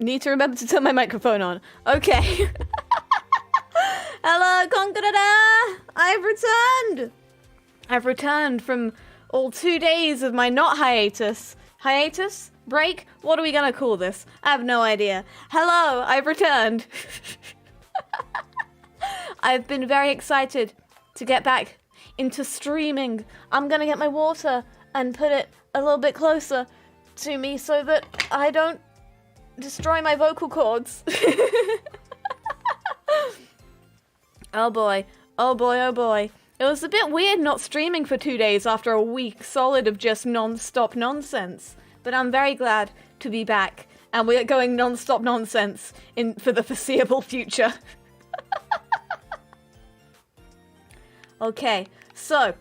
need to remember to turn my microphone on. Okay. Hello, KonClara! I've returned! I've returned from all 2 days of my not hiatus. Hiatus? Break? What are we gonna call this? I have no idea. Hello, I've returned. I've been very excited to get back into streaming. I'm gonna get my water and put it a little bit closer to me so that I don't destroy my vocal cords. Oh boy, oh boy, oh boy. It was a bit weird not streaming for 2 days after a week solid of just non-stop nonsense. But I'm very glad to be back, and we're going non-stop nonsense for the foreseeable future. Okay, so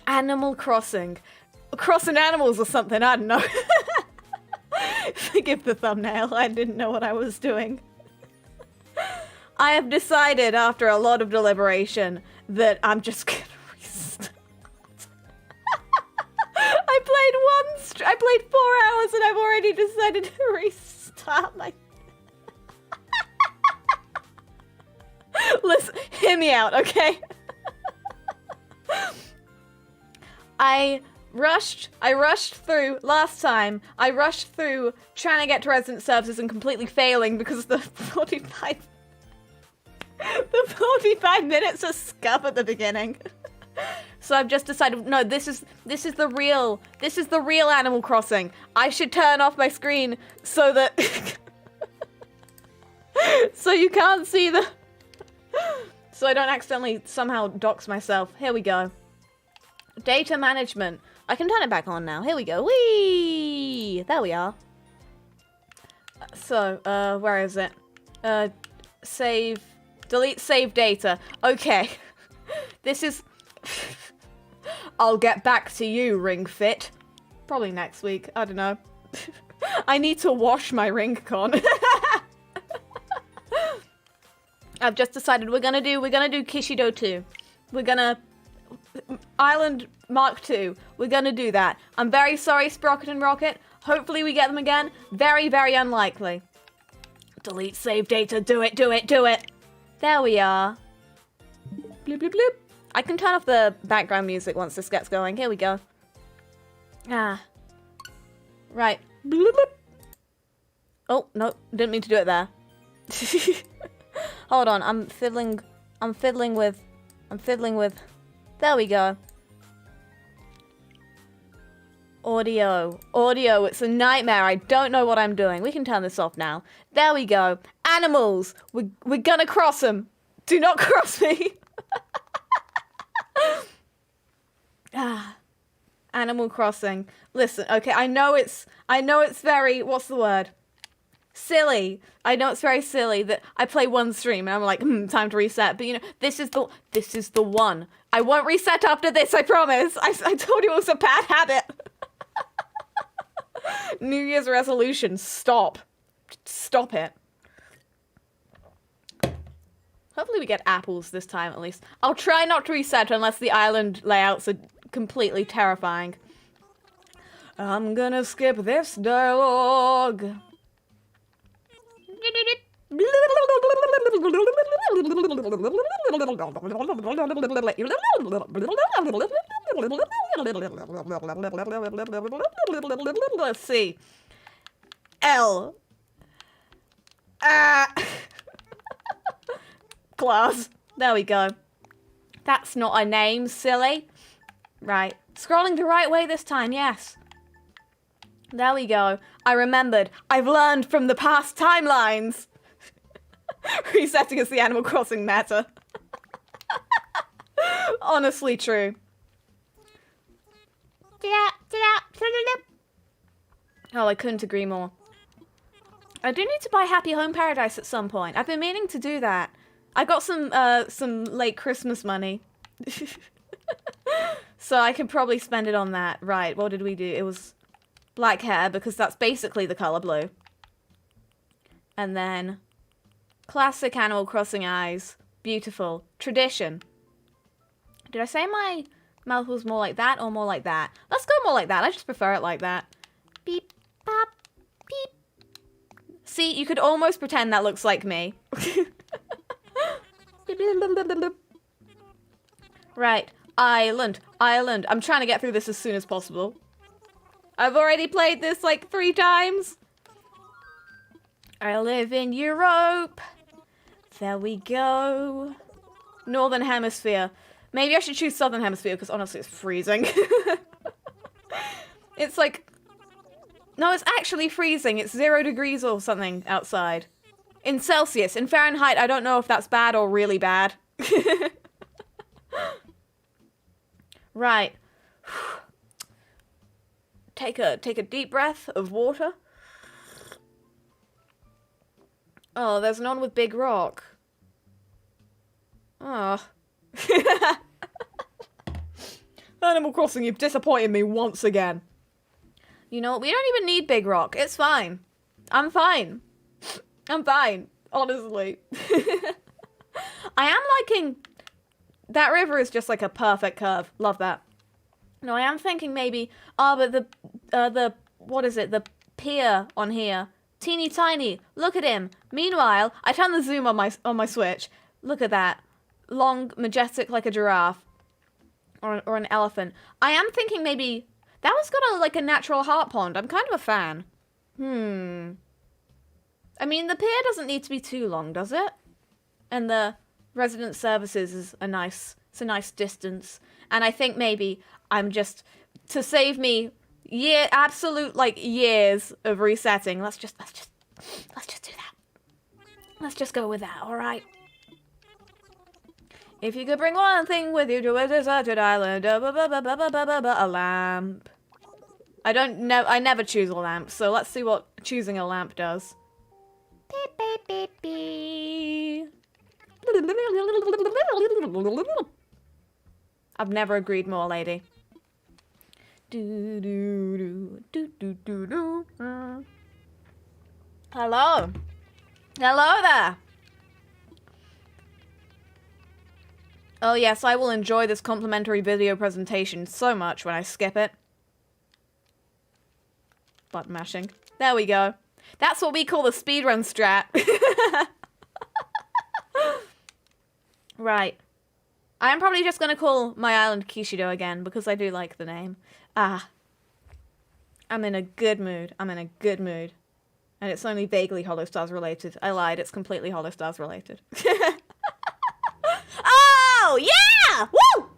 Animal Crossing. Crossing animals or something, I don't know. Forgive the thumbnail, I didn't know what I was doing. I have decided after a lot of deliberation that I'm just gonna restart. I played 4 hours and I've already decided to restart my... Listen, hear me out, okay? I rushed through last time. I rushed through trying to get to resident services and completely failing because the 45 minutes of scuff at the beginning. So I've just decided, no, this is the real Animal Crossing. I should turn off my screen so that so you can't see the so I don't accidentally somehow dox myself. Here we go. Data management. I can turn it back on now. Here we go. Whee! There we are. So, where is it? Save. Delete save data. Okay. This is... I'll get back to you, Ring Fit. Probably next week. I don't know. I need to wash my Ring Con. I've just decided we're gonna do Kishido 2. We're gonna... Island Mark 2. We're gonna do that. I'm very sorry, Sprocket and Rocket. Hopefully we get them again. Very, very unlikely. Delete save data. Do it, do it, do it. There we are. Bloop, bloop, bloop. I can turn off the background music once this gets going. Here we go. Ah. Right. Bloop, bloop. Oh, no. Didn't mean to do it there. Hold on. I'm fiddling with... There we go. Audio. Audio, it's a nightmare. I don't know what I'm doing. We can turn this off now. There we go. Animals. We're gonna cross them. Do not cross me. Animal Crossing. Listen, okay, I know it's very, what's the word? Silly. I know it's very silly that I play one stream and I'm like, time to reset. But you know, this is the one. I won't reset after this, I promise. I told you it was a bad habit. New Year's resolution, stop. Stop it. Hopefully we get apples this time at least. I'll try not to reset unless the island layouts are completely terrifying. I'm gonna skip this dialogue. Let's see. L. Class. There we go. That's not a name, silly. Right. Scrolling the right way this time, yes. There we go. I remembered. I've learned from the past timelines. Resetting is the Animal Crossing meta. Honestly true. Oh, I couldn't agree more. I do need to buy Happy Home Paradise at some point. I've been meaning to do that. I got some late Christmas money. So I could probably spend it on that. Right, what did we do? It was black hair, because that's basically the color blue. And then classic Animal Crossing eyes. Beautiful. Tradition. Did I say my mouth was more like that or more like that? Let's go more like that. I just prefer it like that. Beep, pop, beep. See, you could almost pretend that looks like me. Right. Island. Island. I'm trying to get through this as soon as possible. I've already played this like 3 times. I live in Europe. There we go. Northern Hemisphere. Maybe I should choose Southern Hemisphere because honestly it's freezing. It's like... No, it's actually freezing. It's 0 degrees or something outside. In Celsius. In Fahrenheit, I don't know if that's bad or really bad. Right. Take a deep breath of water. Oh, there's none with Big Rock. Oh. Animal Crossing, you've disappointed me once again. You know what? We don't even need Big Rock. It's fine. I'm fine. I'm fine. Honestly. I am liking... That river is just like a perfect curve. Love that. No, I am thinking maybe... Oh, but the... What is it? The pier on here. Teeny tiny. Look at him. Meanwhile, I turn the zoom on my Switch. Look at that. Long, majestic like a giraffe. Or an elephant. I am thinking maybe... That one's got like a natural heart pond. I'm kind of a fan. I mean, the pier doesn't need to be too long, does it? And the resident services is a nice distance. And I think maybe I'm just, to save me absolute like years of resetting, let's just do that. Let's just go with that, all right? If you could bring one thing with you to a deserted island, a lamp. I never choose a lamp, so let's see what choosing a lamp does. Beep, beep, beep, beep. I've never agreed more, lady. Hello. Hello there. Oh yes, I will enjoy this complimentary video presentation so much when I skip it. Button mashing. There we go. That's what we call the speedrun strat. Right. I am probably just going to call my island Kishido again because I do like the name. I'm in a good mood. I'm in a good mood. And it's only vaguely Hollow Stars related. I lied. It's completely Hollow Stars related. Oh, yeah! Woo!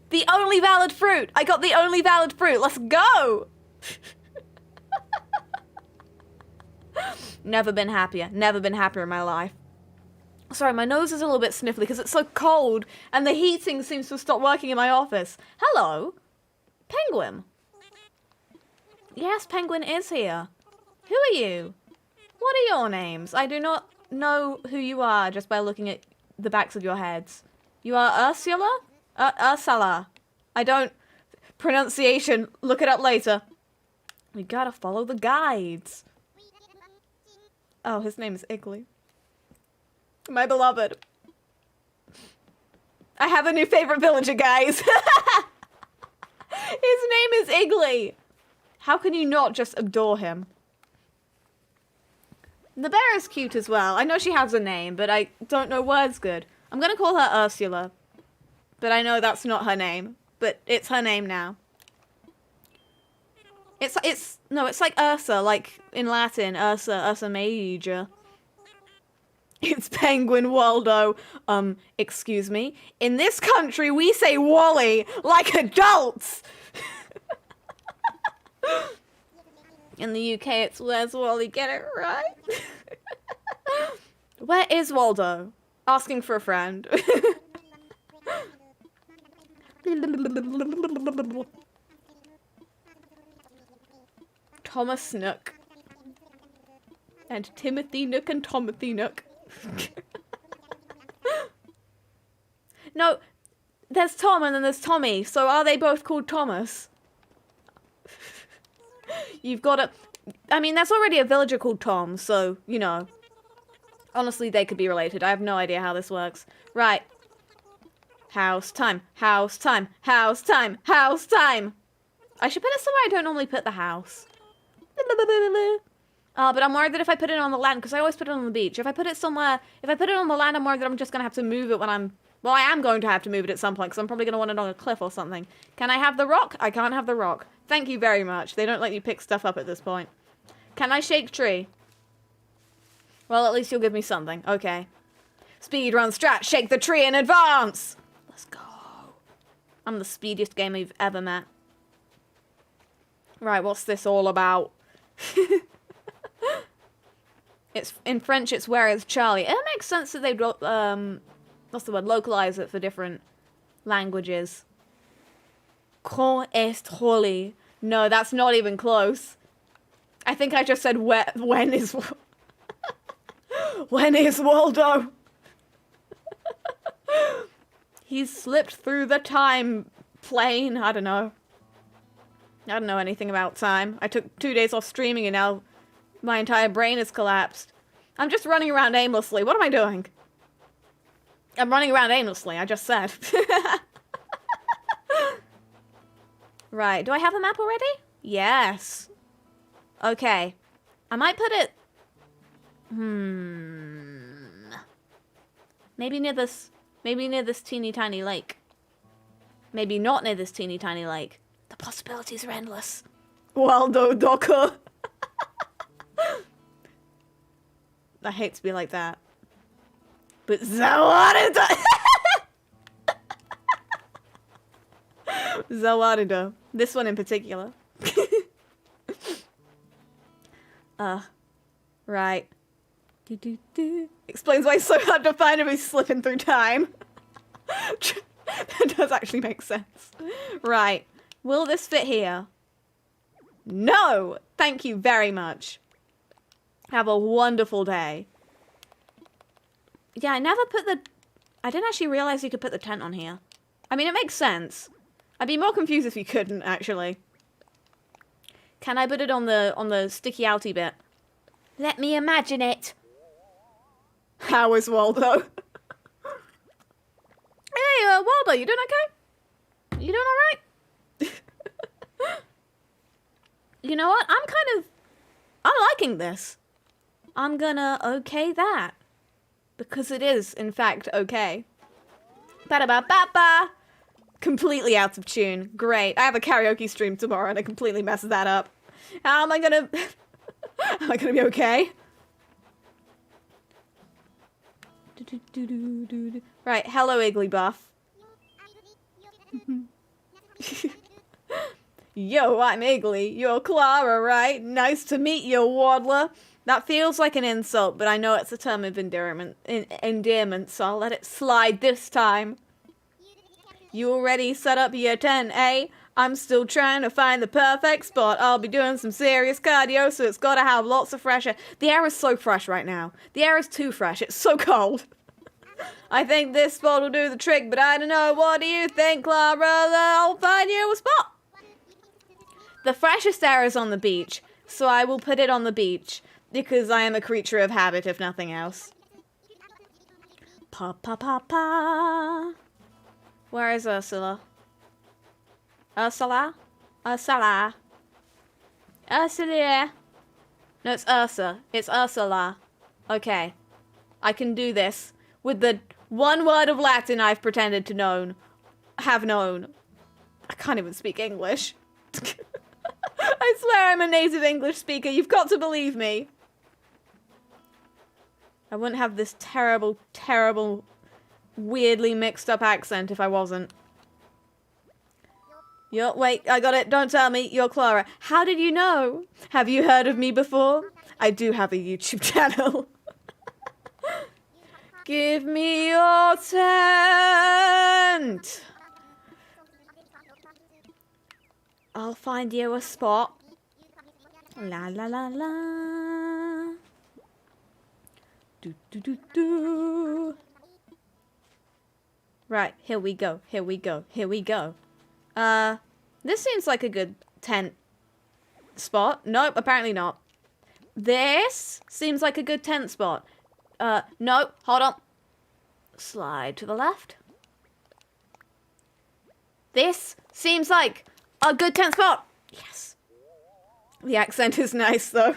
The only valid fruit. I got the only valid fruit. Let's go! Never been happier. Never been happier in my life. Sorry, my nose is a little bit sniffly because it's so cold and the heating seems to have stopped working in my office. Hello? Penguin? Yes, Penguin is here. Who are you? What are your names? I do not know who you are just by looking at the backs of your heads. You are Ursula? Ursula. I don't... Pronunciation. Look it up later. We gotta follow the guides. Oh, his name is Iggly. My beloved. I have a new favorite villager, guys. His name is Iggly. How can you not just adore him? The bear is cute as well. I know she has a name, but I don't know words good. I'm gonna call her Ursula. But I know that's not her name. But it's her name now. It's like Ursa, like in Latin, Ursa Major. It's Penguin Waldo. Excuse me. In this country, we say Wally like adults. In the UK, it's where's Wally? Get it right? Where is Waldo? Asking for a friend. Thomas Nook. And Timothy Nook and Tomothy Nook. No, there's Tom and then there's Tommy, so are they both called Thomas? You've got to... I mean, there's already a villager called Tom, so, you know. Honestly, they could be related. I have no idea how this works. Right. House time. House time. House time. House time. I should put it somewhere I don't normally put the house. But I'm worried that if I put it on the land, because I always put it on the beach. If I put it somewhere, if I put it on the land, I'm worried that I'm just going to have to move it when I'm... Well, I am going to have to move it at some point, because I'm probably going to want it on a cliff or something. Can I have the rock? I can't have the rock. Thank you very much. They don't let you pick stuff up at this point. Can I shake tree? Well, at least you'll give me something. Okay. Speed run strat. Shake the tree in advance. Let's go. I'm the speediest gamer you've ever met. Right, what's this all about? It's in French, it's where is Charlie. It makes sense that they'd, what's the word? Localize it for different languages. Quand est Holly? No, that's not even close. I think I just said when is when is Waldo? He's slipped through the time plane. I don't know. I don't know anything about time. I took 2 days off streaming and now my entire brain has collapsed. I'm just running around aimlessly. What am I doing? I'm running around aimlessly, I just said. Right, do I have a map already? Yes. Okay. I might put it... Maybe near this teeny tiny lake. Maybe not near this teeny tiny lake. The possibilities are endless. Waldo Docker. I hate to be like that. But Zawarida. Zawarida. This one in particular. Right. Explains why it's so hard to find if he's slipping through time. That does actually make sense. Right. Will this fit here? No! Thank you very much. Have a wonderful day. Yeah, I didn't actually realize you could put the tent on here. I mean, it makes sense. I'd be more confused if you couldn't, actually. Can I put it on the sticky outy bit? Let me imagine it. How is Waldo? Hey, Waldo, you doing okay? You doing alright? You know what? I'm liking this. I'm gonna okay that. Because it is, in fact, okay. Ba-da-ba-ba-ba! Completely out of tune. Great. I have a karaoke stream tomorrow and I completely messed that up. How am I gonna... Am I gonna be okay? Right, hello Igglybuff. Yo, I'm Iggly. You're Clara, right? Nice to meet you, Waddler. That feels like an insult, but I know it's a term of endearment, so I'll let it slide this time. You already set up your tent, eh? I'm still trying to find the perfect spot. I'll be doing some serious cardio, so it's gotta have lots of fresh air. The air is so fresh right now. The air is too fresh. It's so cold. I think this spot will do the trick, but I don't know. What do you think, Clara? I'll find you a spot. The freshest air is on the beach, so I will put it on the beach, because I am a creature of habit, if nothing else. Pa pa pa pa. Where is Ursula? Ursula? Ursula? Ursula? No, it's Ursa. It's Ursula. Okay. I can do this. With the one word of Latin I've pretended to have known. I can't even speak English. I swear I'm a native English speaker. You've got to believe me. I wouldn't have this terrible, terrible, weirdly mixed up accent if I wasn't. Wait, I got it. Don't tell me. You're Clara. How did you know? Have you heard of me before? I do have a YouTube channel. Give me your tent. I'll find you a spot. La la la la. Do do do do. Right, here we go. Here we go. Here we go. This seems like a good tent spot. Nope, apparently not. This seems like a good tent spot. No, hold on. Slide to the left. This seems like a good tent spot. Yes. The accent is nice, though.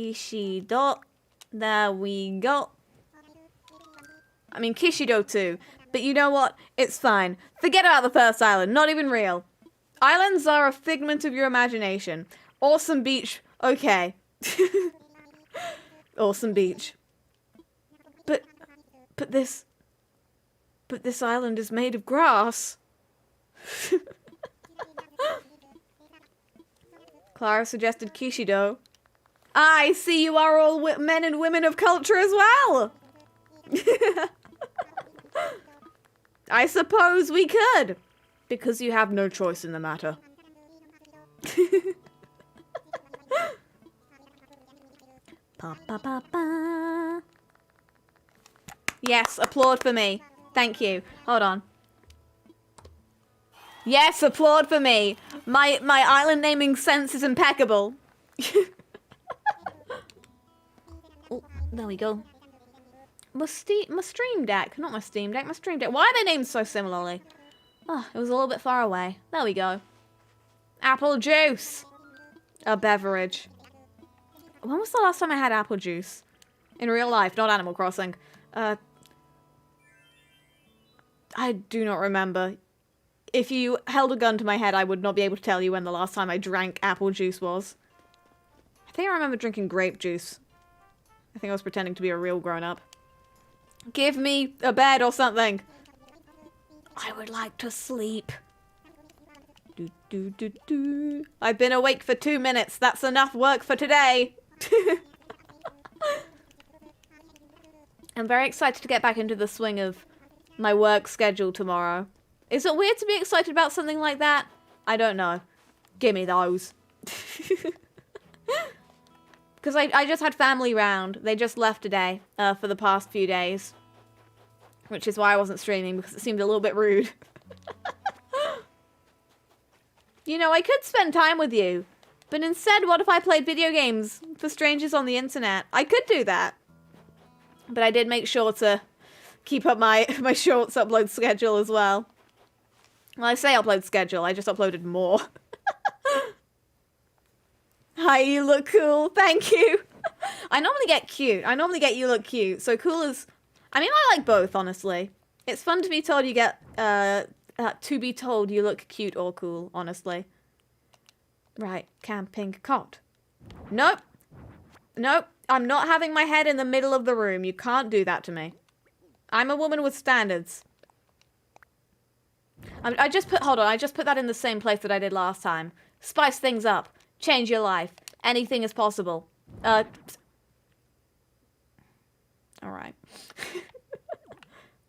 Kishido. There we go. I mean, Kishido too. But you know what? It's fine. Forget about the first island. Not even real. Islands are a figment of your imagination. Awesome beach. Okay. Awesome beach. But this island is made of grass. Clara suggested Kishido. I see you are all men and women of culture as well. I suppose we could, because you have no choice in the matter. Pa, pa, pa, pa. Yes, applaud for me. Thank you. Hold on. Yes, applaud for me. My island naming sense is impeccable. Oh, there we go. My stream deck. Not my Steam Deck, my stream deck. Why are they named so similarly? Oh, it was a little bit far away. There we go. Apple juice. A beverage. When was the last time I had apple juice? In real life, not Animal Crossing. I do not remember. If you held a gun to my head, I would not be able to tell you when the last time I drank apple juice was. I think I remember drinking grape juice. I think I was pretending to be a real grown-up. Give me a bed or something. I would like to sleep. Do, do, do, do. I've been awake for 2 minutes. That's enough work for today. I'm very excited to get back into the swing of my work schedule tomorrow. Is it weird to be excited about something like that? I don't know. Give me those. Because I just had family round. They just left today for the past few days. Which is why I wasn't streaming, because it seemed a little bit rude. You know, I could spend time with you. But instead, what if I played video games for strangers on the internet? I could do that. But I did make sure to keep up my shorts upload schedule as well. Well, I say upload schedule, I just uploaded more. Hi, you look cool. Thank you. I normally get cute. I normally get you look cute. So cool is... I mean, I like both, honestly. It's fun to be told you get... to be told you look cute or cool, honestly. Right, camping cot. Nope. Nope. I'm not having my head in the middle of the room. You can't do that to me. I'm a woman with standards. I just put... Hold on. I just put that in the same place that I did last time. Spice things up. Change your life. Anything is possible. Alright.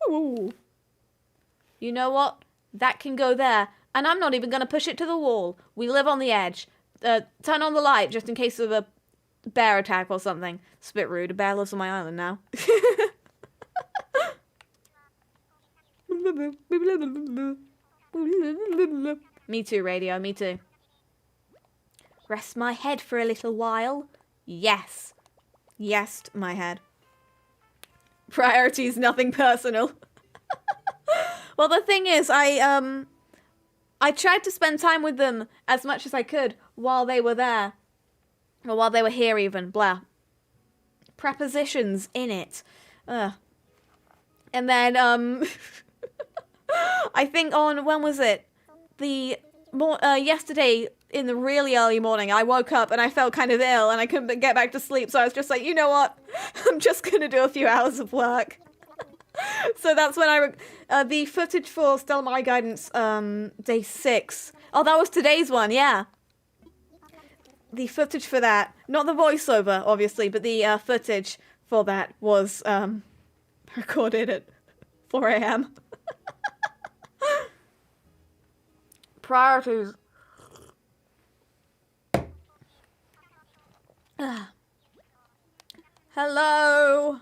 Ooh. You know what? That can go there. And I'm not even going to push it to the wall. We live on the edge. Turn on the light just in case of a bear attack or something. It's a bit rude. A bear lives on my island now. Me too, radio. Me too. Rest my head for a little while. Yes. Yes, my head. Priorities, nothing personal. Well, the thing is, I tried to spend time with them as much as I could while they were there. Or while they were here even. Blah. Prepositions in it. Ugh. And then, I think on, when was it? Yesterday, in the really early morning, I woke up and I felt kind of ill and I couldn't get back to sleep. So I was just like, you know what? I'm just going to do a few hours of work. So that's when the footage for Stellamari Guidance, day 6. Oh, that was today's one, yeah. The footage for that, not the voiceover, obviously, but the footage for that was recorded at 4 a.m. Priorities. Hello.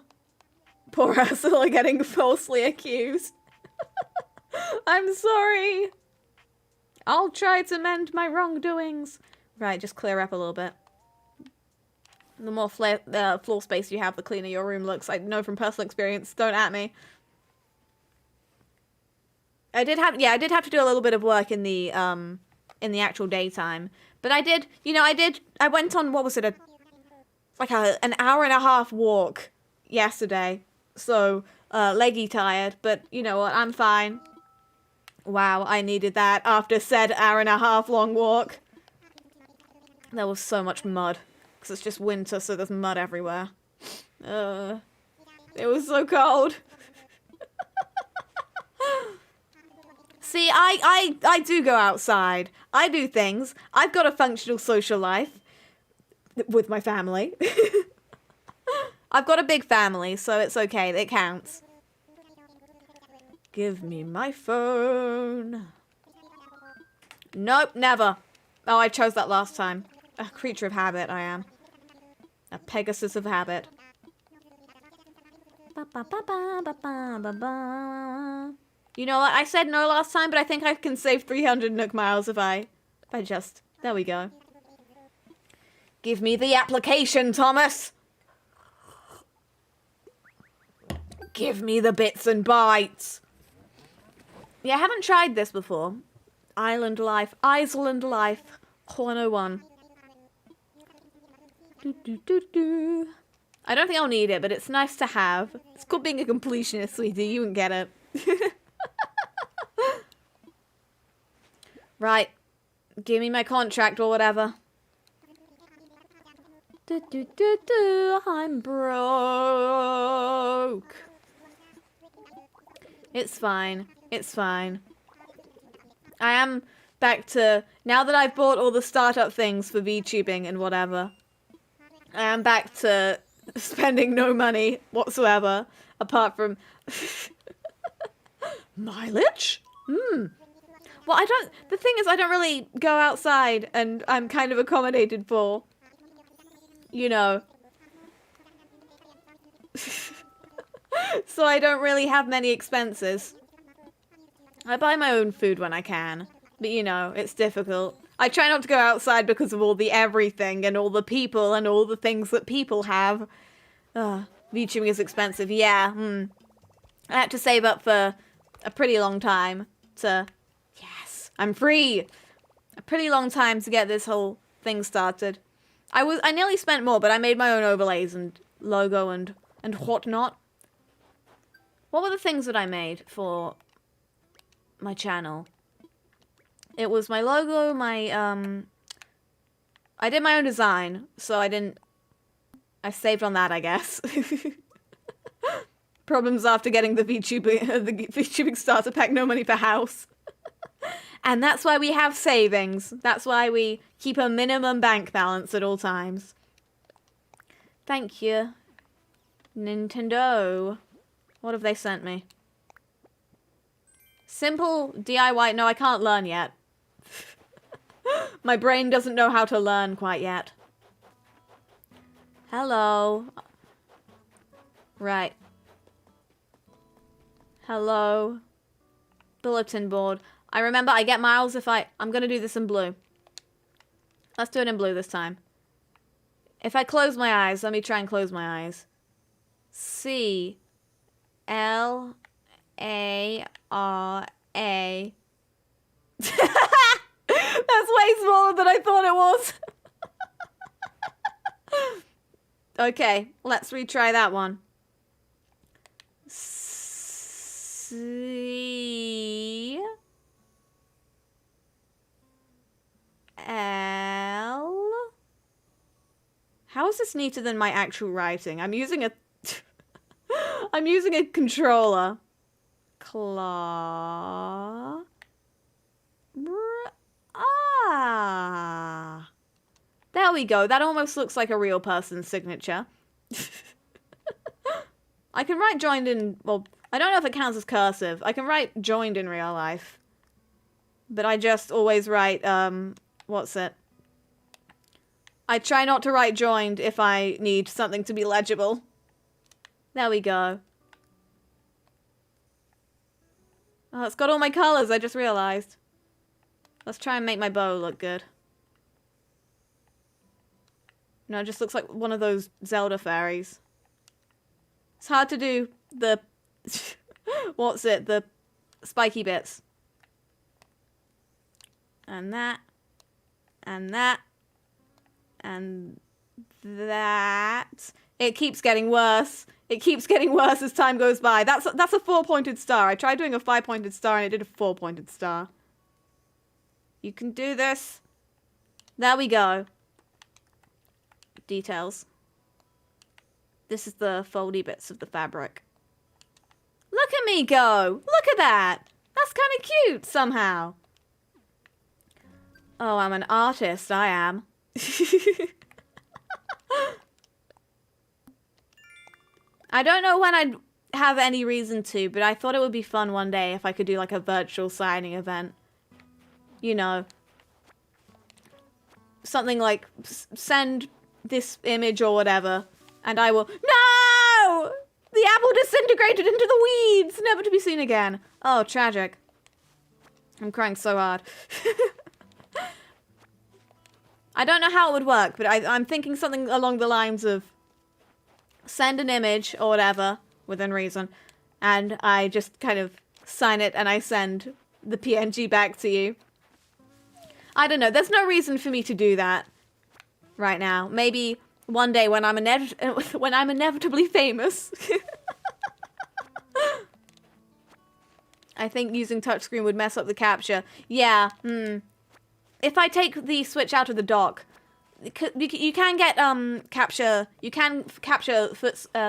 Poor Ursula getting falsely accused. I'm sorry. I'll try to mend my wrongdoings. Right, just clear up a little bit. The more floor space you have, the cleaner your room looks. I know from personal experience. Don't at me. I did have to do a little bit of work in the actual daytime. But I did, I went on, what was it, like an hour and a half walk yesterday. So, leggy tired, but you know what, I'm fine. Wow, I needed that after said hour and a half long walk. There was so much mud. Because it's just winter, so there's mud everywhere. It was so cold. See, I do go outside. I do things. I've got a functional social life. With my family. I've got a big family, so it's okay. It counts. Give me my phone. Nope, never. Oh, I chose that last time. A creature of habit, I am. A Pegasus of habit. You know what? I said no last time, but I think I can save 300 Nook miles if I just... There we go. Give me the application, Thomas! Give me the bits and bytes. Yeah, I haven't tried this before. Island Life. 101. I don't think I'll need it, but it's nice to have. It's called being a completionist, sweetie. You wouldn't get it. Right. Give me my contract or whatever. I'm broke. It's fine. It's fine. I am back to... Now that I've bought all the startup things for VTubing and whatever, I am back to spending no money whatsoever, apart from... Mileage? Well, I don't... The thing is, I don't really go outside, and I'm kind of accommodated for... You know. So I don't really have many expenses. I buy my own food when I can. But you know, it's difficult. I try not to go outside because of all the everything and all the people and all the things that people have. VTubing is expensive. Yeah. I had to save up for a pretty long time to... Yes, I'm free! A pretty long time to get this whole thing started. I nearly spent more, but I made my own overlays and logo and whatnot. What were the things that I made for my channel? It was my logo, my, I did my own design, so I saved on that, I guess. Problems after getting the VTubing starter pack, no money for house. And that's why we have savings. That's why we keep a minimum bank balance at all times. Thank you. Nintendo. What have they sent me? Simple DIY. No, I can't learn yet. My brain doesn't know how to learn quite yet. Hello. Right. Hello. Bulletin board. I remember I get miles if I'm gonna do this in blue. Let's do it in blue this time. If I close my eyes, let me try and close my eyes. C-L-A-R-A. That's way smaller than I thought it was. Okay, let's retry that one. C... L. How is this neater than my actual writing? I'm using a I'm using a controller. There we go. That almost looks like a real person's signature. I can write joined in, well, I don't know if it counts as cursive. I can write joined in real life. But I just always write, what's it? I try not to write joined if I need something to be legible. There we go. Oh, it's got all my colors, I just realized. Let's try and make my bow look good. No, it just looks like one of those Zelda fairies. It's hard to do the... what's it? The spiky bits. And that. And that. And that. It keeps getting worse. It keeps getting worse as time goes by. That's a 4-pointed star. I tried doing a 5-pointed star and it did a 4-pointed star. You can do this. There we go. Details. This is the foldy bits of the fabric. Look at me go! Look at that! That's kind of cute, somehow. Oh, I'm an artist, I am. I don't know when I'd have any reason to, but I thought it would be fun one day if I could do like a virtual signing event. You know. Something like, send this image or whatever, and I will... No! The apple disintegrated into the weeds, never to be seen again. Oh, tragic. I'm crying so hard. I don't know how it would work, but I'm thinking something along the lines of send an image or whatever, within reason, and I just kind of sign it and I send the PNG back to you. I don't know. There's no reason for me to do that right now. Maybe one day when I'm inevitably famous. I think using touchscreen would mess up the capture. Yeah. If I take the Switch out of the dock, you can get capture. You can capture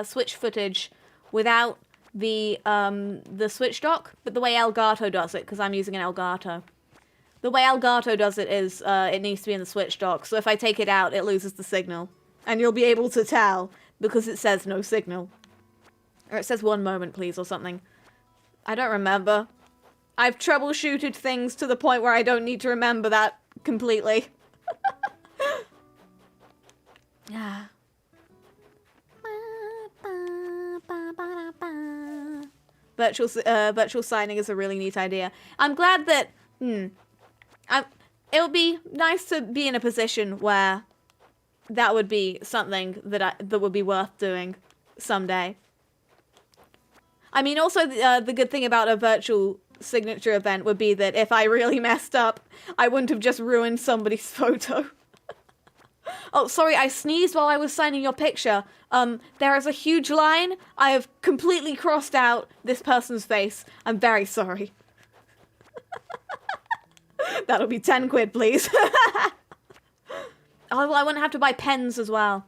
Switch footage without the Switch dock, but the way Elgato does it, because I'm using an Elgato. The way Elgato does it is it needs to be in the Switch dock. So if I take it out, it loses the signal, and you'll be able to tell because it says no signal, or it says 1 moment, please, or something. I don't remember. I've troubleshooted things to the point where I don't need to remember that completely. Yeah. Virtual signing is a really neat idea. I'm glad that it would be nice to be in a position where that would be something that would be worth doing someday. I mean, also the good thing about a virtual signature event would be that if I really messed up, I wouldn't have just ruined somebody's photo. Oh, sorry, I sneezed while I was signing your picture. There is a huge line. I have completely crossed out this person's face. I'm very sorry. That'll be 10 quid, please. Oh, well, I wouldn't have to buy pens as well.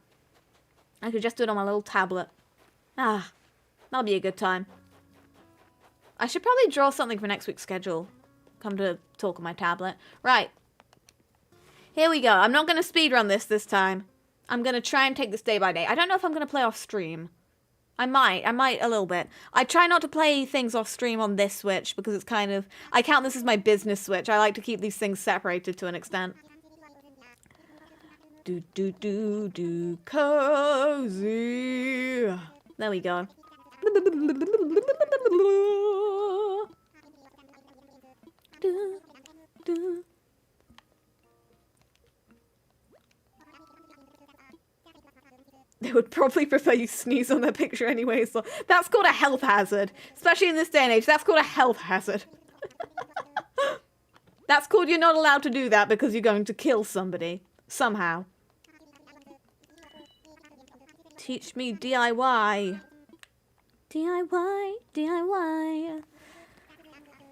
I could just do it on my little tablet. Ah, that'll be a good time. I should probably draw something for next week's schedule. Come to talk on my tablet. Right. Here we go. I'm not going to speedrun this time. I'm going to try and take this day by day. I don't know if I'm going to play off stream. I might a little bit. I try not to play things off stream on this Switch because it's kind of... I count this as my business Switch. I like to keep these things separated to an extent. Cozy. There we go. They would probably prefer you sneeze on their picture anyway, so that's called a health hazard. Especially in this day and age, that's called a health hazard. That's called you're not allowed to do that because you're going to kill somebody. Somehow. Teach me DIY. DIY, DIY.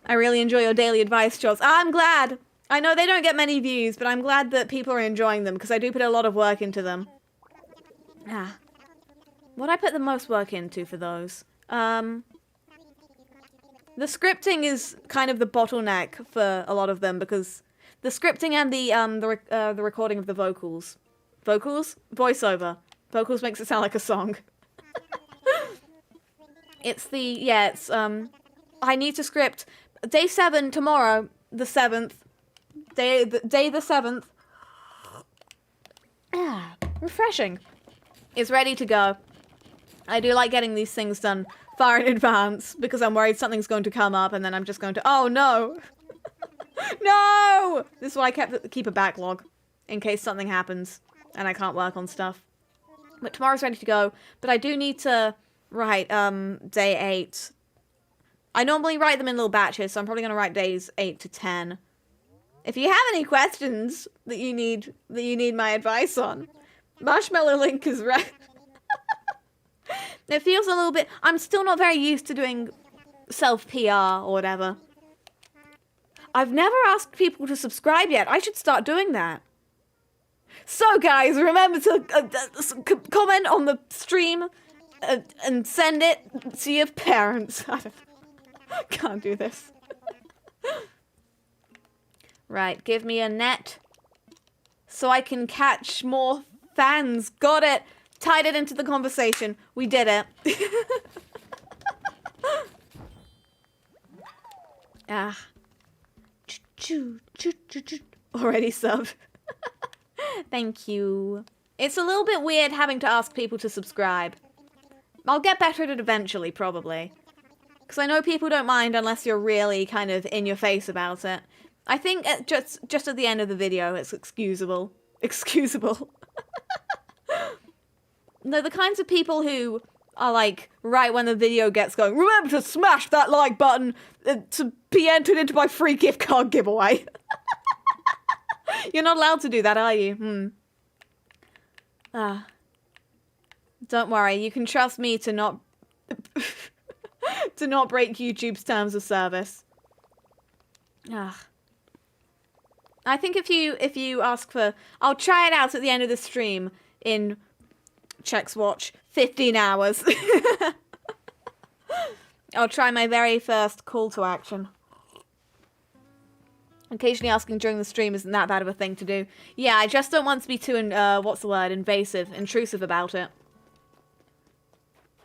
I really enjoy your daily advice, Charles. I'm glad. I know they don't get many views, but I'm glad that people are enjoying them because I do put a lot of work into them. Ah. What I put the most work into for those? The scripting is kind of the bottleneck for a lot of them because the scripting and the recording of the vocals. Vocals? Voiceover. Vocals makes it sound like a song. I need to script day 7 tomorrow, the 7th. Day the 7th. Ah, refreshing. Is ready to go. I do like getting these things done far in advance because I'm worried something's going to come up and then I'm just going to, oh no. No! This is why I keep a backlog in case something happens and I can't work on stuff. But tomorrow's ready to go. But I do need to write day 8. I normally write them in little batches, so I'm probably going to write days 8 to 10. If you have any questions that you need my advice on, Marshmallow Link is right. It feels a little bit... I'm still not very used to doing self-PR or whatever. I've never asked people to subscribe yet. I should start doing that. So, guys, remember to comment on the stream and send it to your parents. I can't do this. Right, give me a net so I can catch more fans. Got it. Tied it into the conversation. We did it. Ah. Already subbed. Thank you. It's a little bit weird having to ask people to subscribe. I'll get better at it eventually, probably. Because I know people don't mind unless you're really kind of in your face about it. I think just at the end of the video, it's excusable. Excusable. No, the kinds of people who are like, right when the video gets going, remember to smash that like button to be entered into my free gift card giveaway. You're not allowed to do that, are you? Don't worry, you can trust me to not to not break YouTube's terms of service. I think if you ask for, I'll try it out at the end of the stream in checks watch 15 hours. I'll try my very first call to action. Occasionally asking during the stream isn't that bad of a thing to do. Yeah, I just don't want to be too, intrusive about it.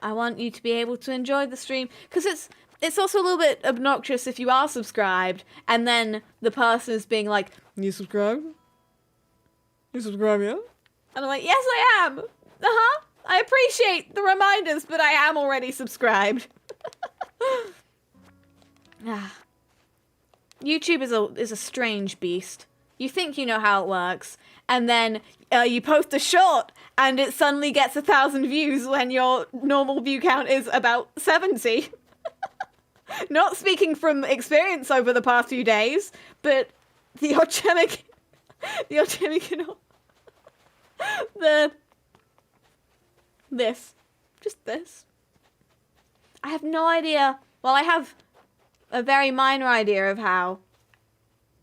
I want you to be able to enjoy the stream. Because it's also a little bit obnoxious if you are subscribed, and then the person is being like, you subscribe? You subscribe, yeah? And I'm like, yes, I am. I appreciate the reminders, but I am already subscribed. YouTube is a strange beast. You think you know how it works, and then you post a short, and it suddenly gets 1,000 views when your normal view count is about 70. Not speaking from experience over the past few days, but the Ochemic, just this. I have no idea. Well, I have a very minor idea of how.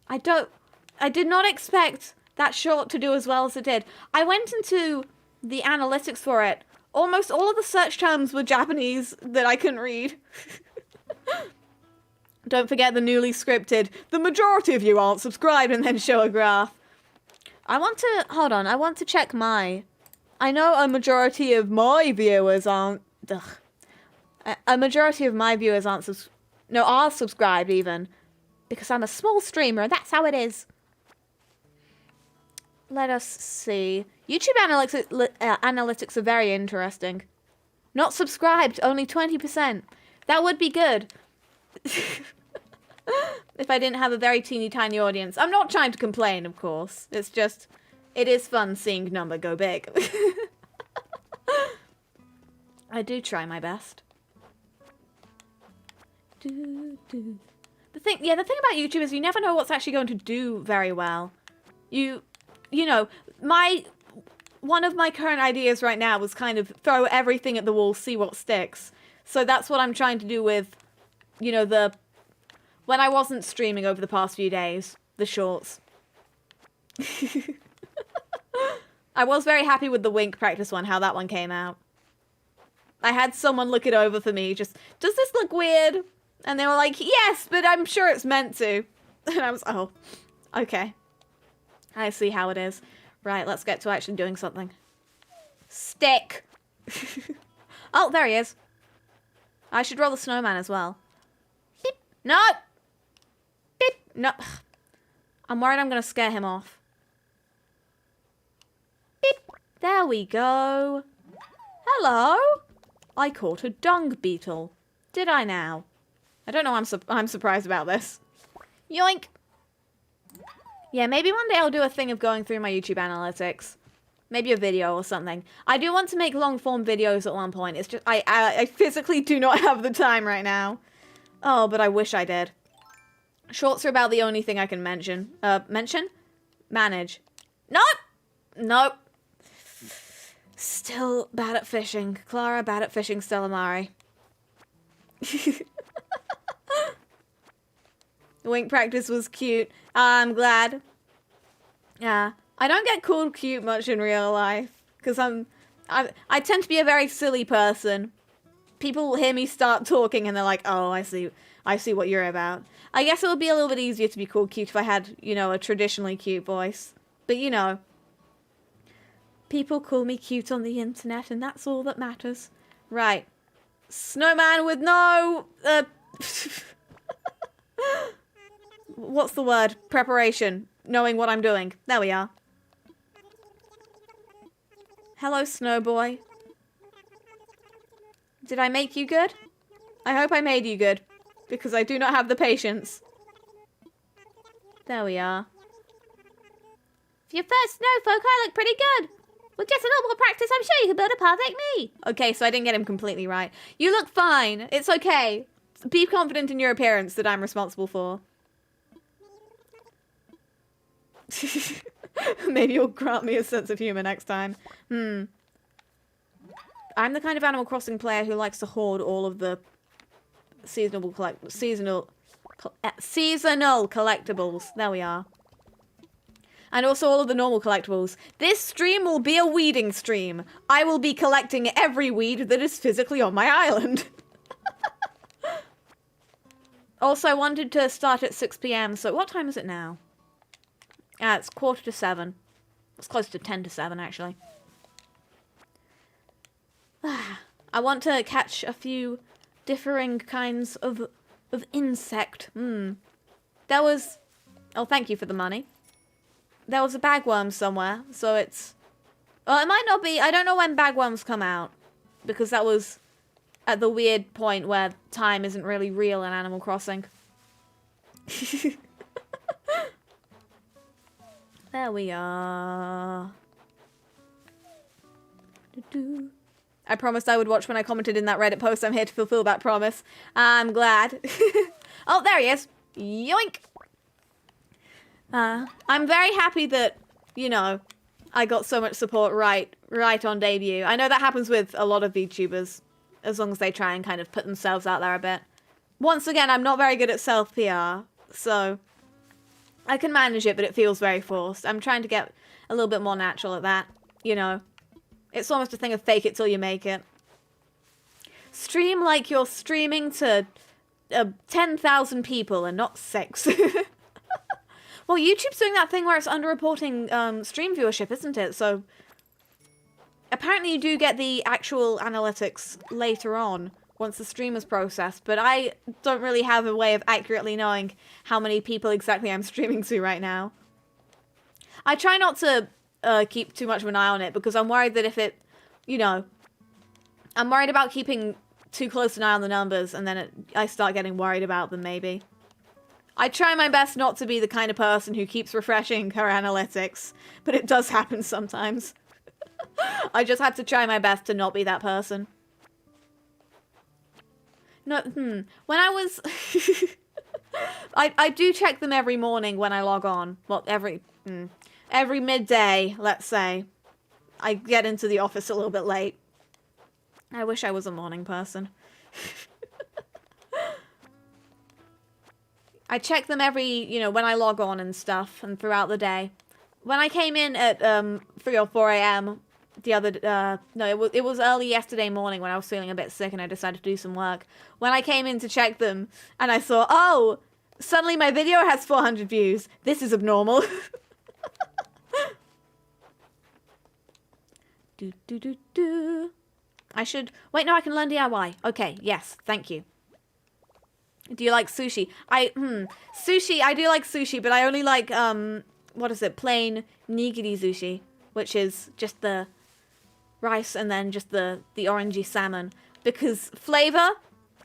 I did not expect that short to do as well as it did. I went into the analytics for it. Almost all of the search terms were Japanese that I couldn't read. Don't forget the newly scripted, the majority of you aren't subscribed, and then show a graph. I want to check my. I know a majority of my viewers aren't. A majority of my viewers aren't are subscribed even. Because I'm a small streamer, that's how it is. Let us see. YouTube analytics are very interesting. Not subscribed, only 20%. That would be good. If I didn't have a very teeny tiny audience. I'm not trying to complain, of course. It's just, it is fun seeing number go big. I do try my best. The thing about YouTube is you never know what's actually going to do very well. You know, one of my current ideas right now was kind of throw everything at the wall, see what sticks. So that's what I'm trying to do with, when I wasn't streaming over the past few days, the shorts. I was very happy with the wink practice one, how that one came out. I had someone look it over for me, just, does this look weird? And they were like, yes, but I'm sure it's meant to. And I was, oh, okay. I see how it is. Right, let's get to actually doing something. Stick. Oh, there he is. I should roll the snowman as well. Beep. No. Beep. No. I'm worried I'm going to scare him off. Beep. There we go. Hello. I caught a dung beetle. Did I now? I don't know, I'm surprised about this. Yoink! Yeah, maybe one day I'll do a thing of going through my YouTube analytics. Maybe a video or something. I do want to make long-form videos at one point. It's just, I physically do not have the time right now. Oh, but I wish I did. Shorts are about the only thing I can mention. Manage. Nope! Nope. Still bad at fishing. Clara, bad at fishing Stellamari. Wink practice was cute. I'm glad. Yeah. I don't get called cute much in real life. Because I tend to be a very silly person. People hear me start talking and they're like, oh, I see what you're about. I guess it would be a little bit easier to be called cute if I had, you know, a traditionally cute voice. But, you know, people call me cute on the internet and that's all that matters. Right. Snowman with no... what's the word? Preparation. Knowing what I'm doing. There we are. Hello, Snowboy. Did I make you good? I hope I made you good. Because I do not have the patience. There we are. For your first snowfolk, I look pretty good. With just a little more practice, I'm sure you can build a perfect me. Okay, so I didn't get him completely right. You look fine. It's okay. Be confident in your appearance that I'm responsible for. Maybe you'll grant me a sense of humor next time. I'm the kind of Animal Crossing player who likes to hoard all of the seasonal collectibles. There we are. And also all of the normal collectibles. This stream will be a weeding stream. I will be collecting every weed that is physically on my island. Also, I wanted to start at 6 PM, so what time is it now? It's 7:15. It's close to 10 to 7, actually. I want to catch a few differing kinds of insect. There was... Oh, thank you for the money. There was a bagworm somewhere, so it's... Well, it might not be... I don't know when bagworms come out. Because that was at the weird point where time isn't really real in Animal Crossing. There we are. I promised I would watch when I commented in that Reddit post. I'm here to fulfill that promise. I'm glad. Oh, there he is. Yoink! I'm very happy that, you know, I got so much support right on debut. I know that happens with a lot of VTubers, as long as they try and kind of put themselves out there a bit. Once again, I'm not very good at self-PR, so I can manage it, but it feels very forced. I'm trying to get a little bit more natural at that, you know. It's almost a thing of fake it till you make it. Stream like you're streaming to 10,000 people and not 6. Well, YouTube's doing that thing where it's underreporting stream viewership, isn't it? So apparently you do get the actual analytics later on once the stream is processed, but I don't really have a way of accurately knowing how many people exactly I'm streaming to right now. I try not to keep too much of an eye on it because I'm worried that if it, you know, I'm worried about keeping too close an eye on the numbers and then I start getting worried about them maybe. I try my best not to be the kind of person who keeps refreshing her analytics, but it does happen sometimes. I just have to try my best to not be that person. No, when I was... I do check them every morning when I log on. Well, every midday, let's say. I get into the office a little bit late. I wish I was a morning person. I check them every, you know, when I log on and stuff, and throughout the day. When I came in at 3 or 4 a.m. the other, no, it was early yesterday morning when I was feeling a bit sick and I decided to do some work. When I came in to check them, and I saw, oh, suddenly my video has 400 views. This is abnormal. I should, wait, no, I can learn DIY. Okay, yes, thank you. Do you like sushi? Sushi, I do like sushi, but I only like, what is it, plain nigiri sushi, which is just the rice and then just the orangey salmon. Because flavor,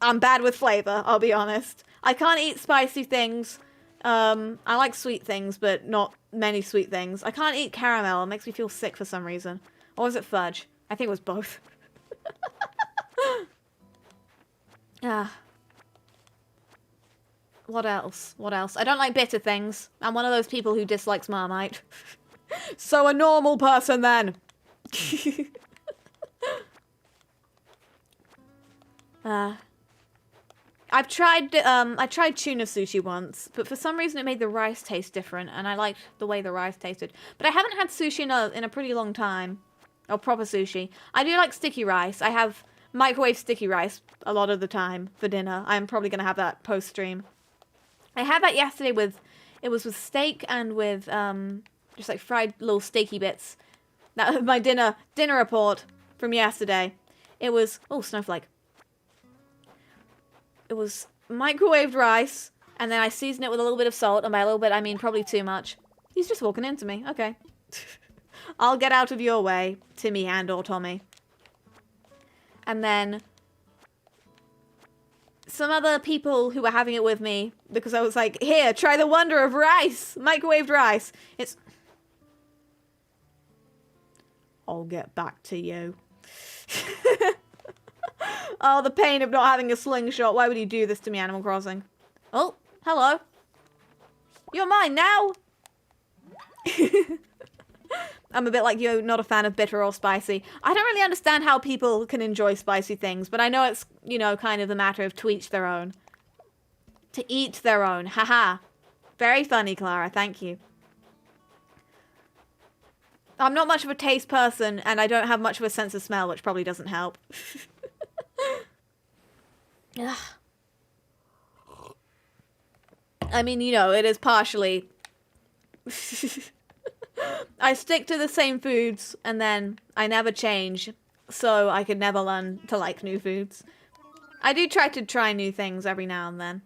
I'm bad with flavor, I'll be honest. I can't eat spicy things. I like sweet things, but not many sweet things. I can't eat caramel, it makes me feel sick for some reason. Or was it fudge? I think it was both. What else? What else? I don't like bitter things. I'm one of those people who dislikes Marmite. So a normal person then. I've tried, I tried tuna sushi once, but for some reason it made the rice taste different, and I liked the way the rice tasted. But I haven't had sushi in a pretty long time. Or proper sushi. I do like sticky rice. I have microwave sticky rice a lot of the time for dinner. I'm probably going to have that post-stream. I had that yesterday with, it was with steak and with, just like fried little steaky bits. That was my dinner report from yesterday. It was, oh, snowflake. It was microwaved rice, and then I seasoned it with a little bit of salt, and by a little bit I mean probably too much. He's just walking into me. Okay. I'll get out of your way, Timmy and or Tommy. And then some other people who were having it with me, because I was like, here, try the wonder of rice, microwaved rice. It's... I'll get back to you. Oh, the pain of not having a slingshot. Why would you do this to me, Animal Crossing? Oh, hello. You're mine now. I'm a bit like you, not a fan of bitter or spicy. I don't really understand how people can enjoy spicy things, but I know it's, you know, kind of a matter of to each their own. To each their own. Haha. Very funny, Clara. Thank you. I'm not much of a taste person, and I don't have much of a sense of smell, which probably doesn't help. I mean, you know, it is partially... I stick to the same foods, and then I never change, so I could never learn to like new foods. I do try new things every now and then.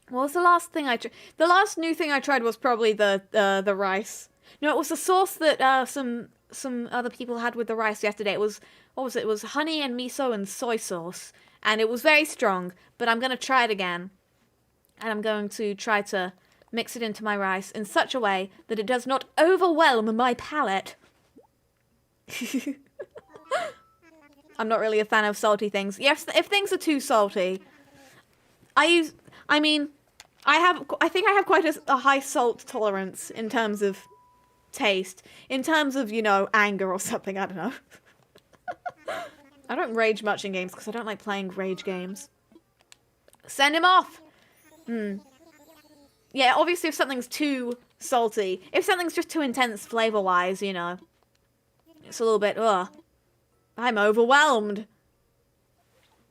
What was the last thing I tried? The last new thing I tried was probably the rice. No, it was the sauce that some other people had with the rice yesterday. It was, what was it? It was honey and miso and soy sauce, and it was very strong, but I'm going to try it again. And I'm going to try to mix it into my rice in such a way that it does not overwhelm my palate. I'm not really a fan of salty things. Yes, if things are too salty, I think I have quite a high salt tolerance in terms of taste. In terms of, you know, anger or something, I don't know. I don't rage much in games because I don't like playing rage games. Send him off! Yeah, obviously if something's too salty, if something's just too intense flavor-wise, you know, it's a little bit, ugh. I'm overwhelmed.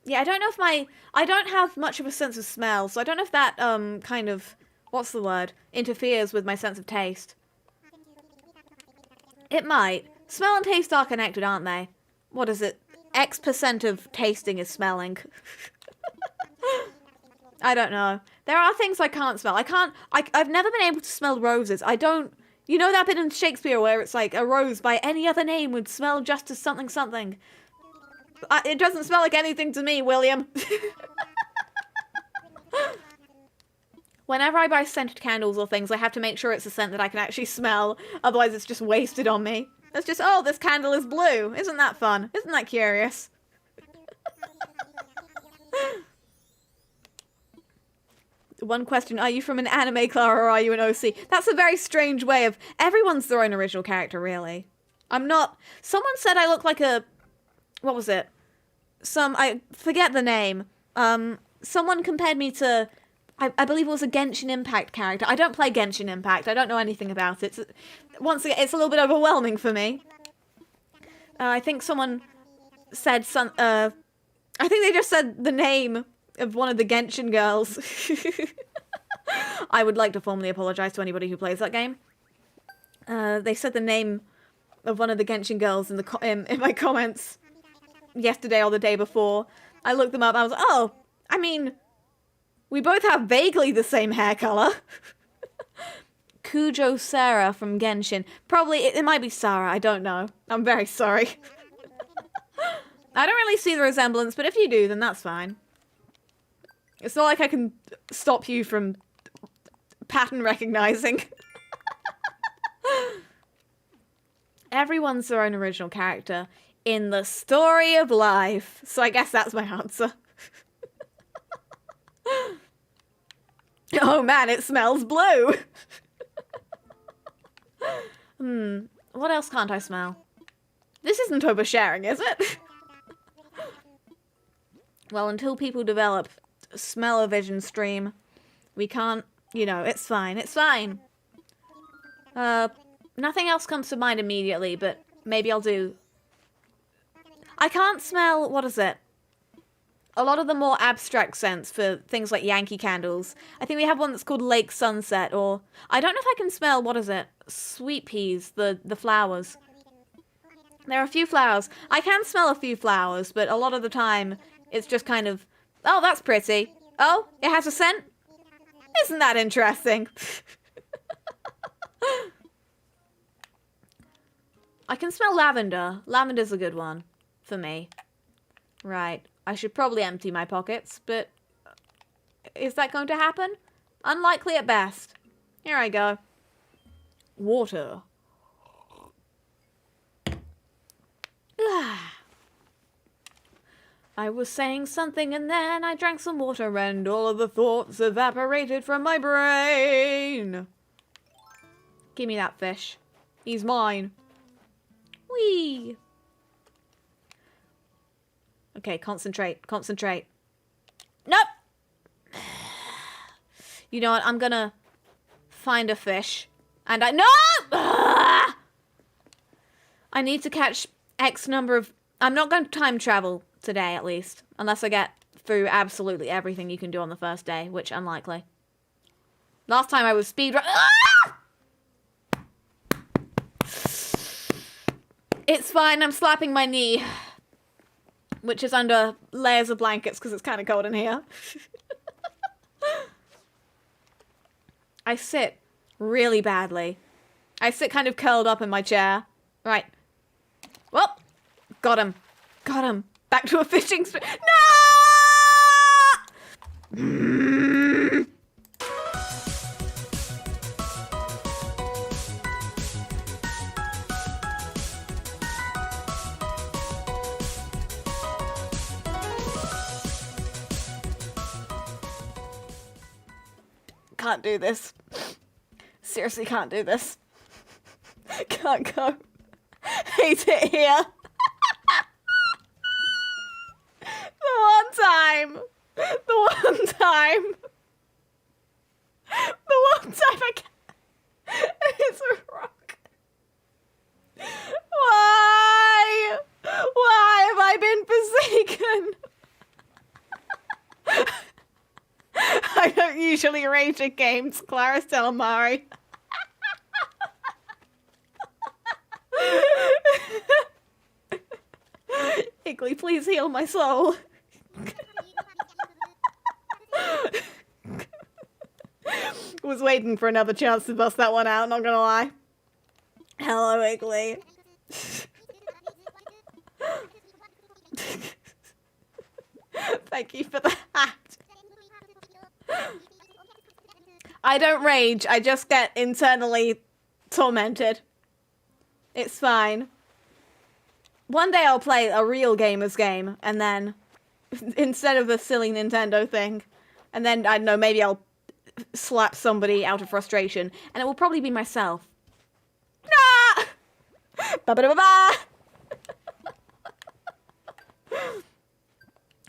Yeah, I don't know if I don't have much of a sense of smell, so I don't know if that, kind of, what's the word, interferes with my sense of taste. It might. Smell and taste are connected, aren't they? What is it? X% of tasting is smelling. I don't know. There are things I can't smell. I've never been able to smell roses. You know that bit in Shakespeare where it's like a rose by any other name would smell just as something something. It doesn't smell like anything to me, William. Whenever I buy scented candles or things, I have to make sure it's a scent that I can actually smell. Otherwise it's just wasted on me. It's just, oh, this candle is blue. Isn't that fun? Isn't that curious? One question, are you from an anime, Clara, or are you an OC? That's a very strange way of... Everyone's their own original character, really. I'm not... Someone said I look like a... What was it? I forget the name. Someone compared me to... I believe it was a Genshin Impact character. I don't play Genshin Impact. I don't know anything about it. Once again, it's a little bit overwhelming for me. I think someone said some... I think they just said the name of one of the Genshin girls. I would like to formally apologize to anybody who plays that game. They said the name of one of the Genshin girls in my comments yesterday or the day before. I looked them up. I was like, oh, I mean, we both have vaguely the same hair color. Kujo Sarah from Genshin. Probably, it might be Sarah. I don't know. I'm very sorry. I don't really see the resemblance, but if you do, then that's fine. It's not like I can stop you from pattern recognizing. Everyone's their own original character in the story of life. So I guess that's my answer. Oh man, it smells blue. What else can't I smell? This isn't oversharing, is it? Well, until people develop smell-o-vision stream, we can't, you know, it's fine, it's fine. Nothing else comes to mind immediately, but maybe I'll do... I can't smell, what is it? A lot of the more abstract scents for things like Yankee candles. I think we have one that's called Lake Sunset, or... I don't know if I can smell, what is it? Sweet peas, the flowers. There are a few flowers. I can smell a few flowers, but a lot of the time, it's just kind of... Oh, that's pretty. Oh, it has a scent? Isn't that interesting? I can smell lavender. Lavender's a good one for me. Right. I should probably empty my pockets, but is that going to happen? Unlikely at best. Here I go. Water. I was saying something and then I drank some water and all of the thoughts evaporated from my brain. Give me that fish. He's mine. Whee! Okay, concentrate, concentrate. Nope! You know what, I'm gonna find a fish. And I... No! I need to catch X number of... I'm not going to time travel today, at least. Unless I get through absolutely everything you can do on the first day, which unlikely. Last time I was speedrun... It's fine, I'm slapping my knee. Which is under layers of blankets because it's kind of cold in here. I sit really badly. I sit kind of curled up in my chair. Right. Well, got him. Got him. Back to a fishing No! Can't do this. Seriously can't do this. Can't go. Hate it here. The one time I can... It's a rock. Why? Why have I been forsaken? I don't usually rage at games, Clara Stellamari. Higley, please heal my soul. Was waiting for another chance to bust that one out, not gonna lie. Hello, Higley. Thank you for that. I don't rage, I just get internally tormented. It's fine. One day I'll play a real gamer's game, and then, instead of the silly Nintendo thing, and then, I don't know, maybe I'll slap somebody out of frustration, and it will probably be myself. Nah! Ba-ba-da-ba-ba!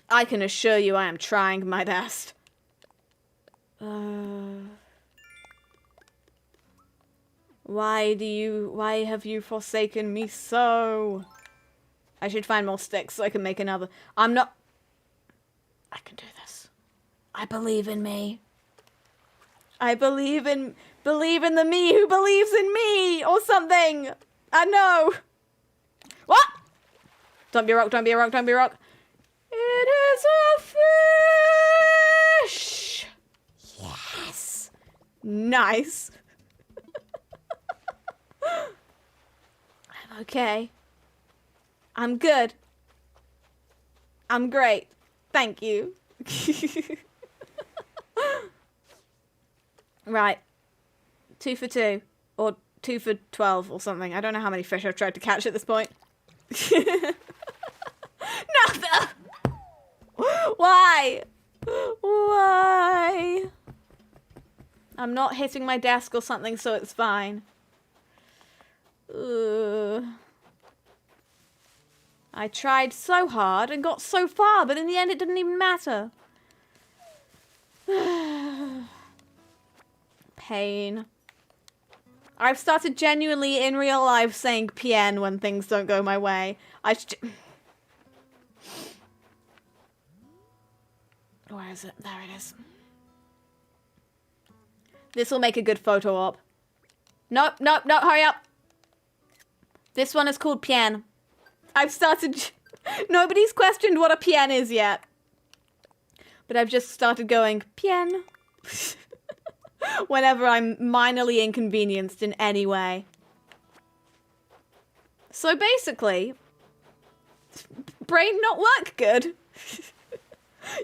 I can assure you I am trying my best. Why have you forsaken me so? I should find more sticks so I can make another. I can do this. I believe in me. I believe in the me who believes in me, or something. I know. What? Don't be a rock, don't be a rock, don't be a rock. It is a fish. Yes. Nice. I'm okay. I'm good. I'm great. Thank you. Right. 2 for 2. Or 2 for 12 or something. I don't know how many fish I've tried to catch at this point. No! Why? Why? I'm not hitting my desk or something, so it's fine. I'm I tried so hard and got so far, but in the end it didn't even matter. Pain. I've started genuinely in real life saying PN when things don't go my way. Where is it? There it is. This will make a good photo op. Nope, nope, no, hurry up. This one is called PN. I've started... Nobody's questioned what a PN is yet. But I've just started going, PN. Whenever I'm minorly inconvenienced in any way. So basically... Brain not work good.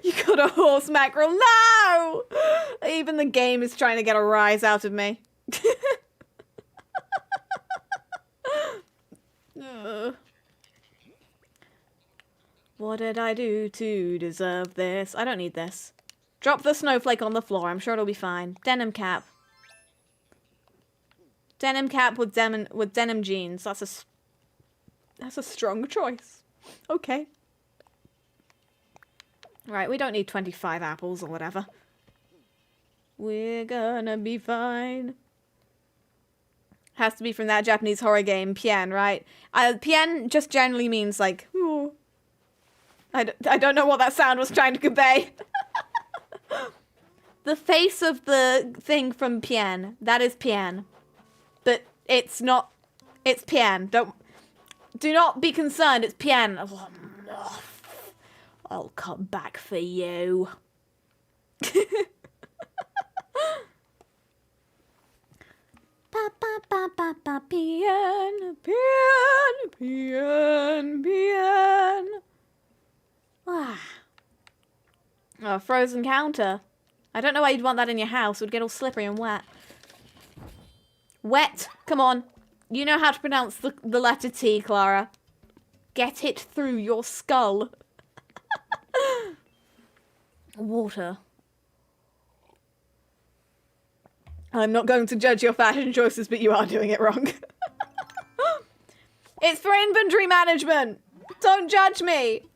You got a horse mackerel. No! Even the game is trying to get a rise out of me. What did I do to deserve this? I don't need this. Drop the snowflake on the floor. I'm sure it'll be fine. Denim cap. Denim cap with denim jeans. That's a strong choice. Okay. Right, we don't need 25 apples or whatever. We're gonna be fine. Has to be from that Japanese horror game, Pien, right? Pien just generally means like, ooh. I don't know what that sound was trying to convey. The face of the thing from Pien, that is Pien. But it's not, it's Pien. Do not be concerned, it's Pien. Oh, I'll come back for you. Pa pa pa pa pa Pien, Pien, Pien, Pien. Ah. Oh, frozen counter. I don't know why you'd want that in your house. It would get all slippery and wet. Wet. Come on. You know how to pronounce the letter T, Clara. Get it through your skull. Water. I'm not going to judge your fashion choices, but you are doing it wrong. It's for inventory management. Don't judge me.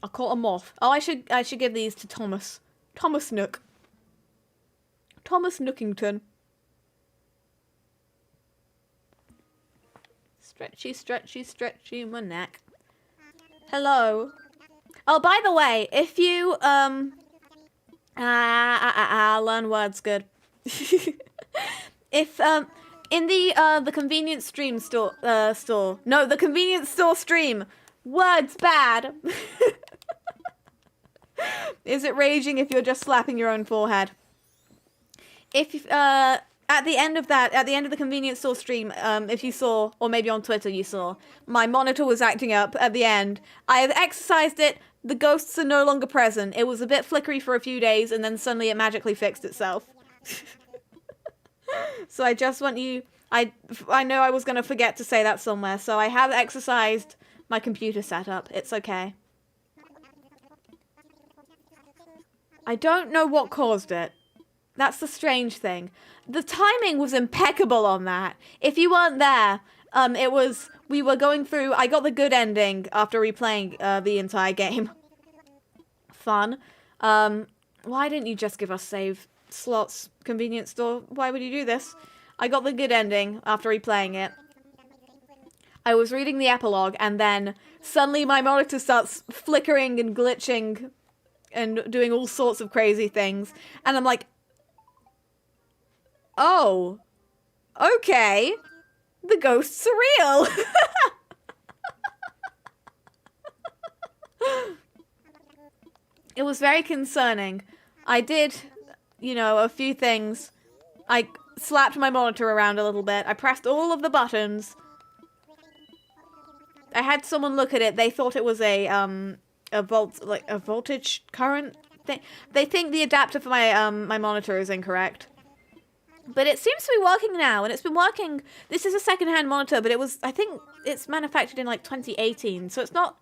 I'll call a moth. Oh, I should give these to Thomas. Thomas Nook. Thomas Nookington. Stretchy, stretchy, stretchy my neck. Hello. Oh, by the way, if you learn words good. If in the convenience stream store no, the convenience store stream, words bad. Is it raging if you're just slapping your own forehead? If at the end of the convenience store stream, if you saw, or maybe on Twitter you saw, my monitor was acting up at the end. I have exercised it. The ghosts are no longer present. It was a bit flickery for a few days, and then suddenly it magically fixed itself. So I just want you... I know I was going to forget to say that somewhere, so I have exercised my computer setup. It's okay. I don't know what caused it. That's the strange thing. The timing was impeccable on that. If you weren't there, we were going through... I got the good ending after replaying the entire game. Fun. Why didn't you just give us save slots, convenience store? Why would you do this? I got the good ending after replaying it. I was reading the epilogue, and then suddenly my monitor starts flickering and glitching and doing all sorts of crazy things. And I'm like, oh, okay. The ghosts are real. It was very concerning. I did, you know, a few things. I slapped my monitor around a little bit. I pressed all of the buttons. I had someone look at it. They thought it was a voltage current thing. They think the adapter for my my monitor is incorrect. But it seems to be working now, and it's been working. This is a second-hand monitor, but I think it's manufactured in like 2018, so it's not,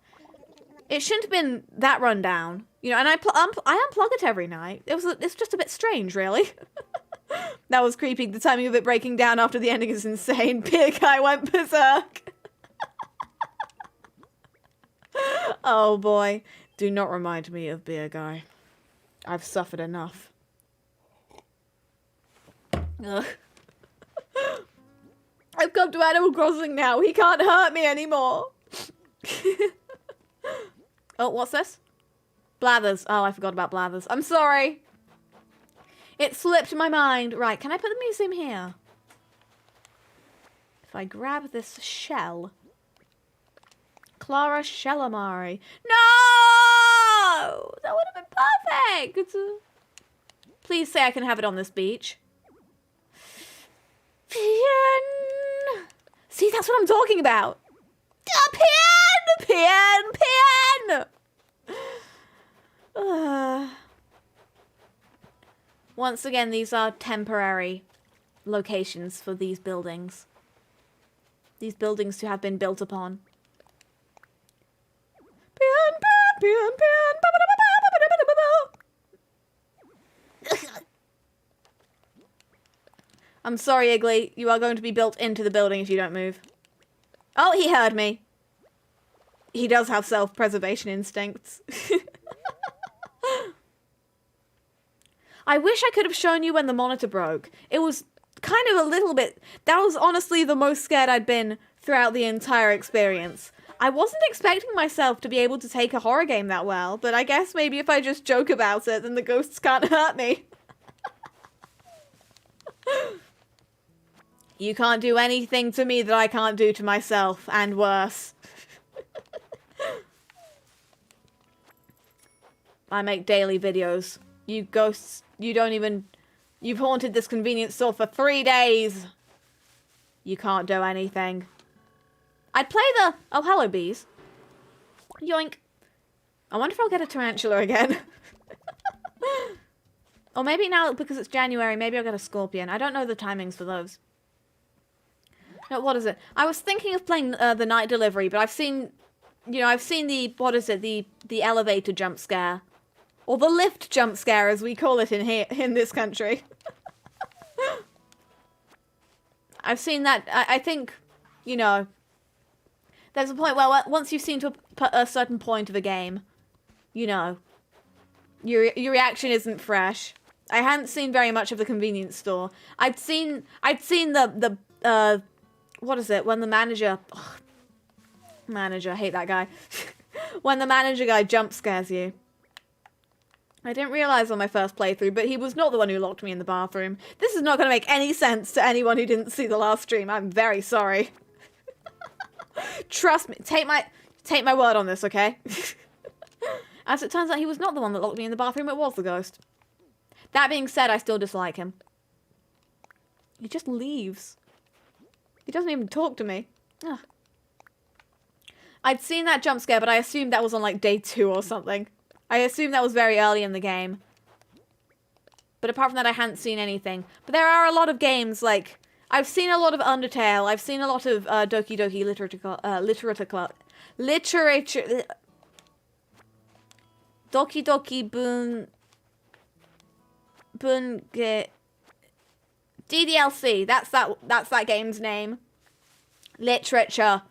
it shouldn't have been that run down. You know, and I unplug it every night. It's just a bit strange, really. That was creepy. The timing of it breaking down after the ending is insane. Pig, I went berserk. Oh boy. Do not remind me of Beer Guy. I've suffered enough. Ugh. I've come to Animal Crossing now. He can't hurt me anymore. Oh, what's this? Blathers. Oh, I forgot about Blathers. I'm sorry. It slipped my mind. Right, can I put the museum here? If I grab this shell. Clara Stellamari. No! That would have been perfect! Please say I can have it on this beach. See, that's what I'm talking about. A pen! Once again, these are temporary locations for these buildings. These buildings to have been built upon. I'm sorry, Iggly. You are going to be built into the building if you don't move. Oh, he heard me. He does have self-preservation instincts. I wish I could have shown you when the monitor broke. It was kind of a little bit... That was honestly the most scared I'd been throughout the entire experience. I wasn't expecting myself to be able to take a horror game that well, but I guess maybe if I just joke about it, then the ghosts can't hurt me. You can't do anything to me that I can't do to myself, and worse. I make daily videos. You ghosts, you don't even... You've haunted this convenience store for 3 days. You can't do anything. I'd play the... Oh, hello, bees. Yoink. I wonder if I'll get a tarantula again. Or maybe now, because it's January, maybe I'll get a scorpion. I don't know the timings for those. No, what is it? I was thinking of playing the night delivery, but I've seen... You know, I've seen the... What is it? The elevator jump scare. Or the lift jump scare, as we call it in this country. I've seen that. I think, you know, there's a point where once you've seen to a certain point of a game, you know, your reaction isn't fresh. I hadn't seen very much of the convenience store. I'd seen the what is it? When the manager, I hate that guy. When the manager guy jump scares you. I didn't realize on my first playthrough, but he was not the one who locked me in the bathroom. This is not going to make any sense to anyone who didn't see the last stream. I'm very sorry. Trust me. Take my word on this, okay? As it turns out, he was not the one that locked me in the bathroom. It was the ghost. That being said, I still dislike him. He just leaves. He doesn't even talk to me. Ugh. I'd seen that jump scare, but I assumed that was on like day 2 or something. I assume that was very early in the game. But apart from that, I hadn't seen anything. But there are a lot of games, like... I've seen a lot of Undertale. I've seen a lot of Doki Doki Literature... Doki Doki Bunge... DDLC. That's that game's name. Literature.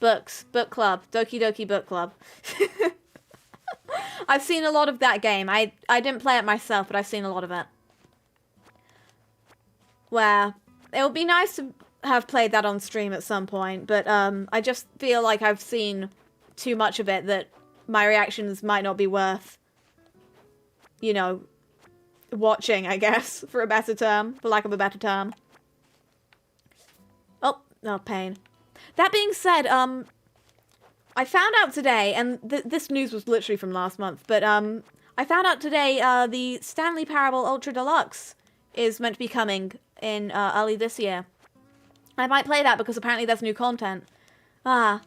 Books. Book club. Doki Doki Book Club. I've seen a lot of that game. I didn't play it myself, but I've seen a lot of it. Where it would be nice to have played that on stream at some point, but I just feel like I've seen too much of it that my reactions might not be worth, you know, watching, I guess, for lack of a better term. Oh, pain. That being said, I found out today, and this news was literally from last month, but I found out today the Stanley Parable Ultra Deluxe is meant to be coming in early this year. I might play that because apparently there's new content. I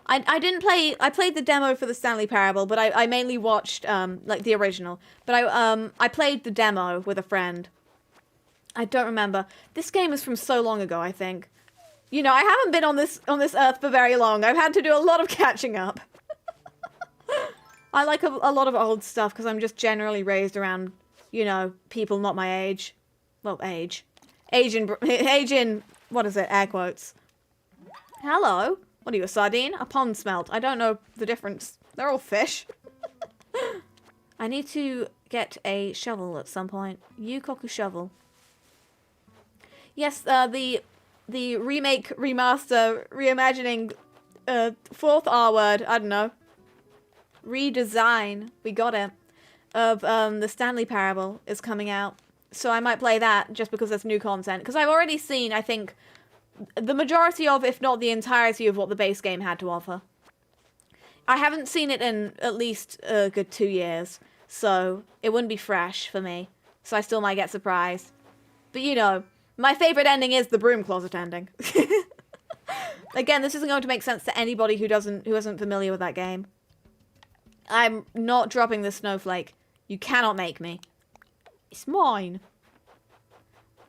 didn't play... I played the demo for the Stanley Parable, but I mainly watched, like, the original. But I played the demo with a friend. I don't remember. This game is from so long ago, I think. You know, I haven't been on this earth for very long. I've had to do a lot of catching up. I like a lot of old stuff because I'm just generally raised around, you know, people not my age. Well, age in what is it? Air quotes. Hello. What are you, a sardine? A pond smelt. I don't know the difference. They're all fish. I need to get a shovel at some point. You cock a shovel. Yes, the remake, remaster, reimagining, fourth R word, I don't know. Redesign, we got it, of the Stanley Parable is coming out. So I might play that just because there's new content. Because I've already seen, I think, the majority of, if not the entirety of what the base game had to offer. I haven't seen it in at least a good 2 years. So it wouldn't be fresh for me. So I still might get surprised. But you know, my favorite ending is the broom closet ending. Again, this isn't going to make sense to anybody who isn't familiar with that game. I'm not dropping the snowflake. You cannot make me. It's mine.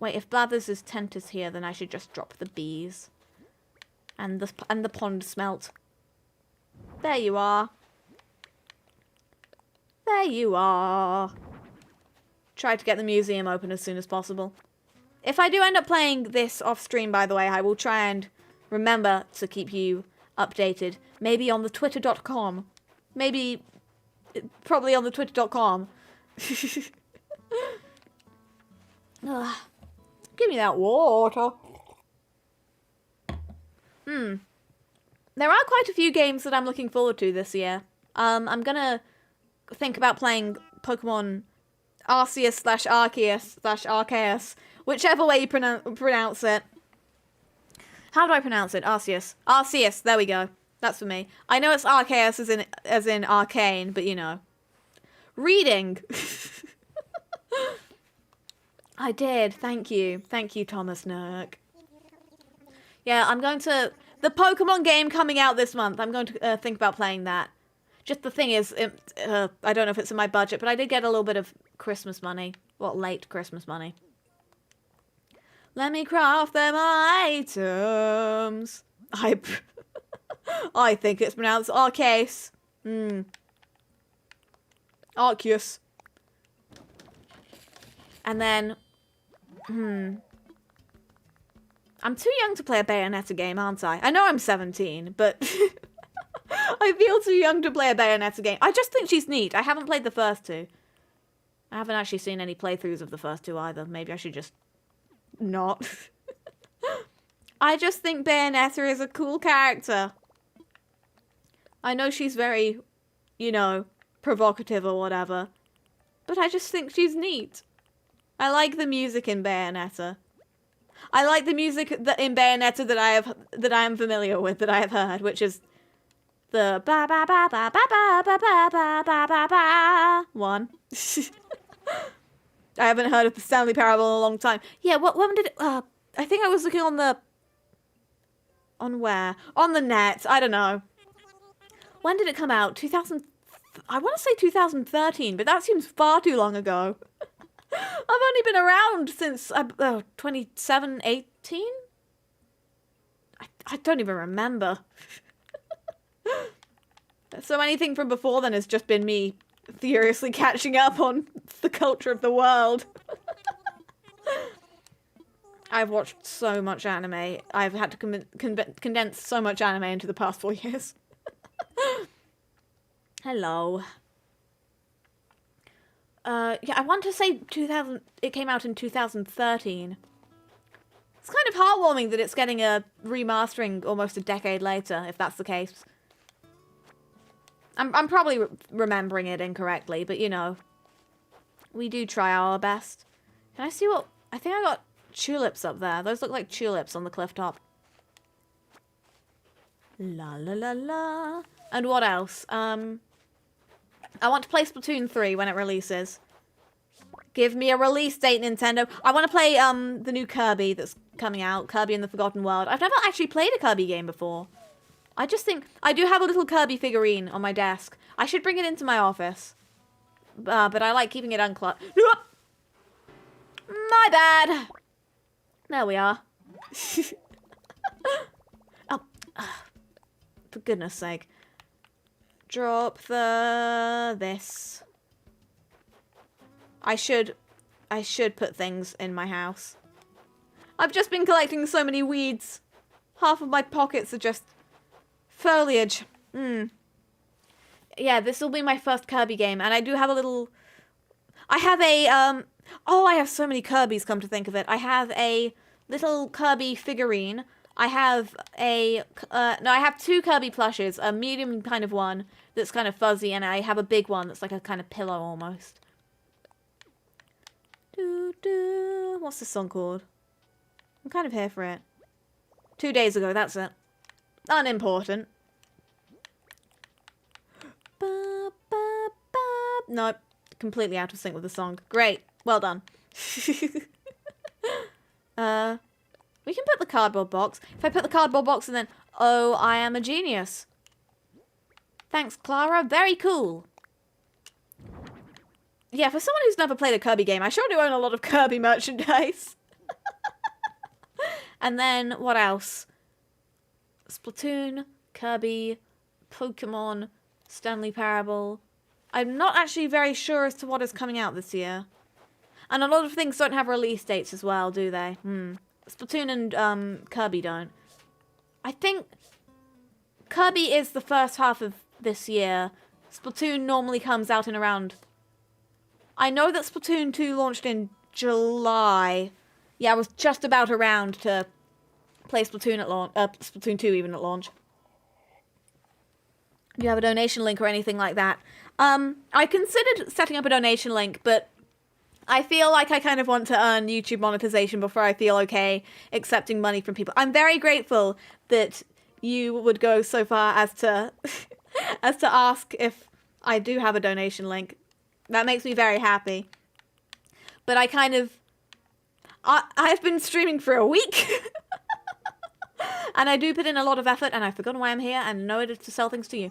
Wait, if Blathers' tent is here, then I should just drop the bees. And the pond smelt. There you are. There you are. Try to get the museum open as soon as possible. If I do end up playing this off stream, by the way, I will try and remember to keep you updated. Maybe on the twitter.com. Maybe, probably on the twitter.com. Give me that water. There are quite a few games that I'm looking forward to this year. I'm gonna think about playing Pokemon Arceus/Arceus/Arceus, whichever way you pronounce it. How do I pronounce it? Arceus. Arceus, there we go. That's for me. I know it's Arceus as in arcane, but you know. Reading. I did. Thank you. Thank you, Thomas Nurk. Yeah, I'm going to... The Pokemon game coming out this month. I'm going to think about playing that. Just the thing is, I don't know if it's in my budget, but I did get a little bit of Christmas money. Well, late Christmas money. Let me craft them items. I think it's pronounced Arceus. Arceus. And then... I'm too young to play a Bayonetta game, aren't I? I know I'm 17, but... I feel too young to play a Bayonetta game. I just think she's neat. I haven't played the first two. I haven't actually seen any playthroughs of the first two either. Maybe I should just... not. I just think Bayonetta is a cool character. I know she's very, you know, provocative or whatever. But I just think she's neat. I like the music in Bayonetta. I like the music in Bayonetta that I am familiar with, that I have heard, which is the ba ba ba ba ba ba ba ba ba ba ba ba one. I haven't heard of the Stanley Parable in a long time. Yeah, when did it... I think I was looking on the... On where? On the net. I don't know. When did it come out? 2000... I want to say 2013, but that seems far too long ago. I've only been around since 27, 18? I don't even remember. So anything from before then has just been me furiously catching up on the culture of the world. I've watched so much anime. I've had to condense so much anime into the past 4 years. Hello. Yeah, I want to say 2000. It came out in 2013. It's kind of heartwarming that it's getting a remastering almost a decade later, if that's the case. I'm probably remembering it incorrectly, but you know, we do try our best. Can I see what... I think I got tulips up there. Those look like tulips on the cliff top. La la la la. And what else? I want to play Splatoon 3 when it releases. Give me a release date, Nintendo. I want to play the new Kirby that's coming out. Kirby in the Forgotten World. I've never actually played a Kirby game before. I just think... I do have a little Kirby figurine on my desk. I should bring it into my office. But I like keeping it uncluttered. My bad. There we are. Oh. For goodness sake. Drop this. I should put things in my house. I've just been collecting so many weeds. Half of my pockets are just foliage. Yeah, this will be my first Kirby game, and I do have a little... I have a, oh, I have so many Kirbys, come to think of it. I have a little Kirby figurine. I have a, no, I have 2 Kirby plushes, a medium kind of one that's kind of fuzzy, and I have a big one that's like a kind of pillow almost. What's this song called? I'm kind of here for it. 2 days ago, that's it. Unimportant. Nope. Completely out of sync with the song. Great. Well done. We can put the cardboard box. If I put the cardboard box and then... Oh, I am a genius. Thanks, Clara. Very cool. Yeah, for someone who's never played a Kirby game, I sure do own a lot of Kirby merchandise. And then, what else? Splatoon, Kirby, Pokemon, Stanley Parable. I'm not actually very sure as to what is coming out this year. And a lot of things don't have release dates as well, do they? Splatoon and Kirby don't. I think Kirby is the first half of this year. Splatoon normally comes out in around... I know that Splatoon 2 launched in July. Yeah, I was just about around to play Splatoon at launch, Splatoon 2 even at launch. Do you have a donation link or anything like that? I considered setting up a donation link, but I feel like I kind of want to earn YouTube monetization before I feel okay accepting money from people. I'm very grateful that you would go so far as to as to ask if I do have a donation link. That makes me very happy. But I kind of... I've been streaming for a week. And I do put in a lot of effort, and I've forgotten why I'm here, and know it is to sell things to you.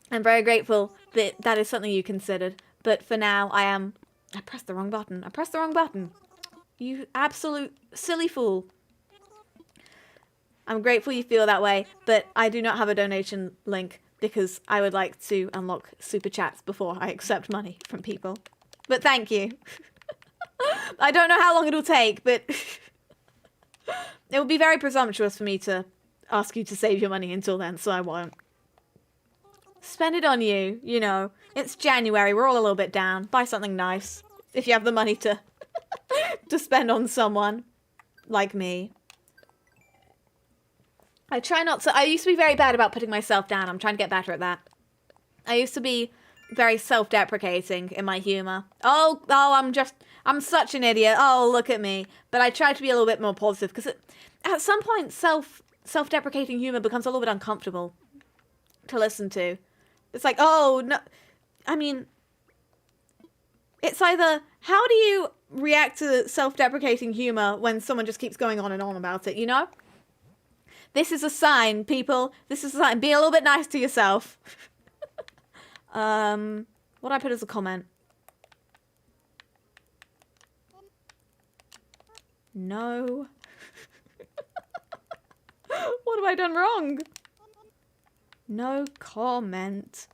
I'm very grateful that that is something you considered. But for now, I pressed the wrong button. I pressed the wrong button. You absolute silly fool. I'm grateful you feel that way, but I do not have a donation link because I would like to unlock super chats before I accept money from people. But thank you. I don't know how long it'll take, but it would be very presumptuous for me to ask you to save your money until then, so I won't. Spend it on you, you know. It's January, we're all a little bit down. Buy something nice. If you have the money to to spend on someone like me. I try not to... I used to be very bad about putting myself down. I'm trying to get better at that. I used to be very self-deprecating in my humor. Oh, I'm such an idiot. Oh, look at me. But I try to be a little bit more positive because at some point self-deprecating humor becomes a little bit uncomfortable to listen to. It's like, oh, no. I mean, it's either, how do you react to self-deprecating humor when someone just keeps going on and on about it, you know? This is a sign, people. This is a sign. Be a little bit nice to yourself. What do I put as a comment? No. What have I done wrong? No comment.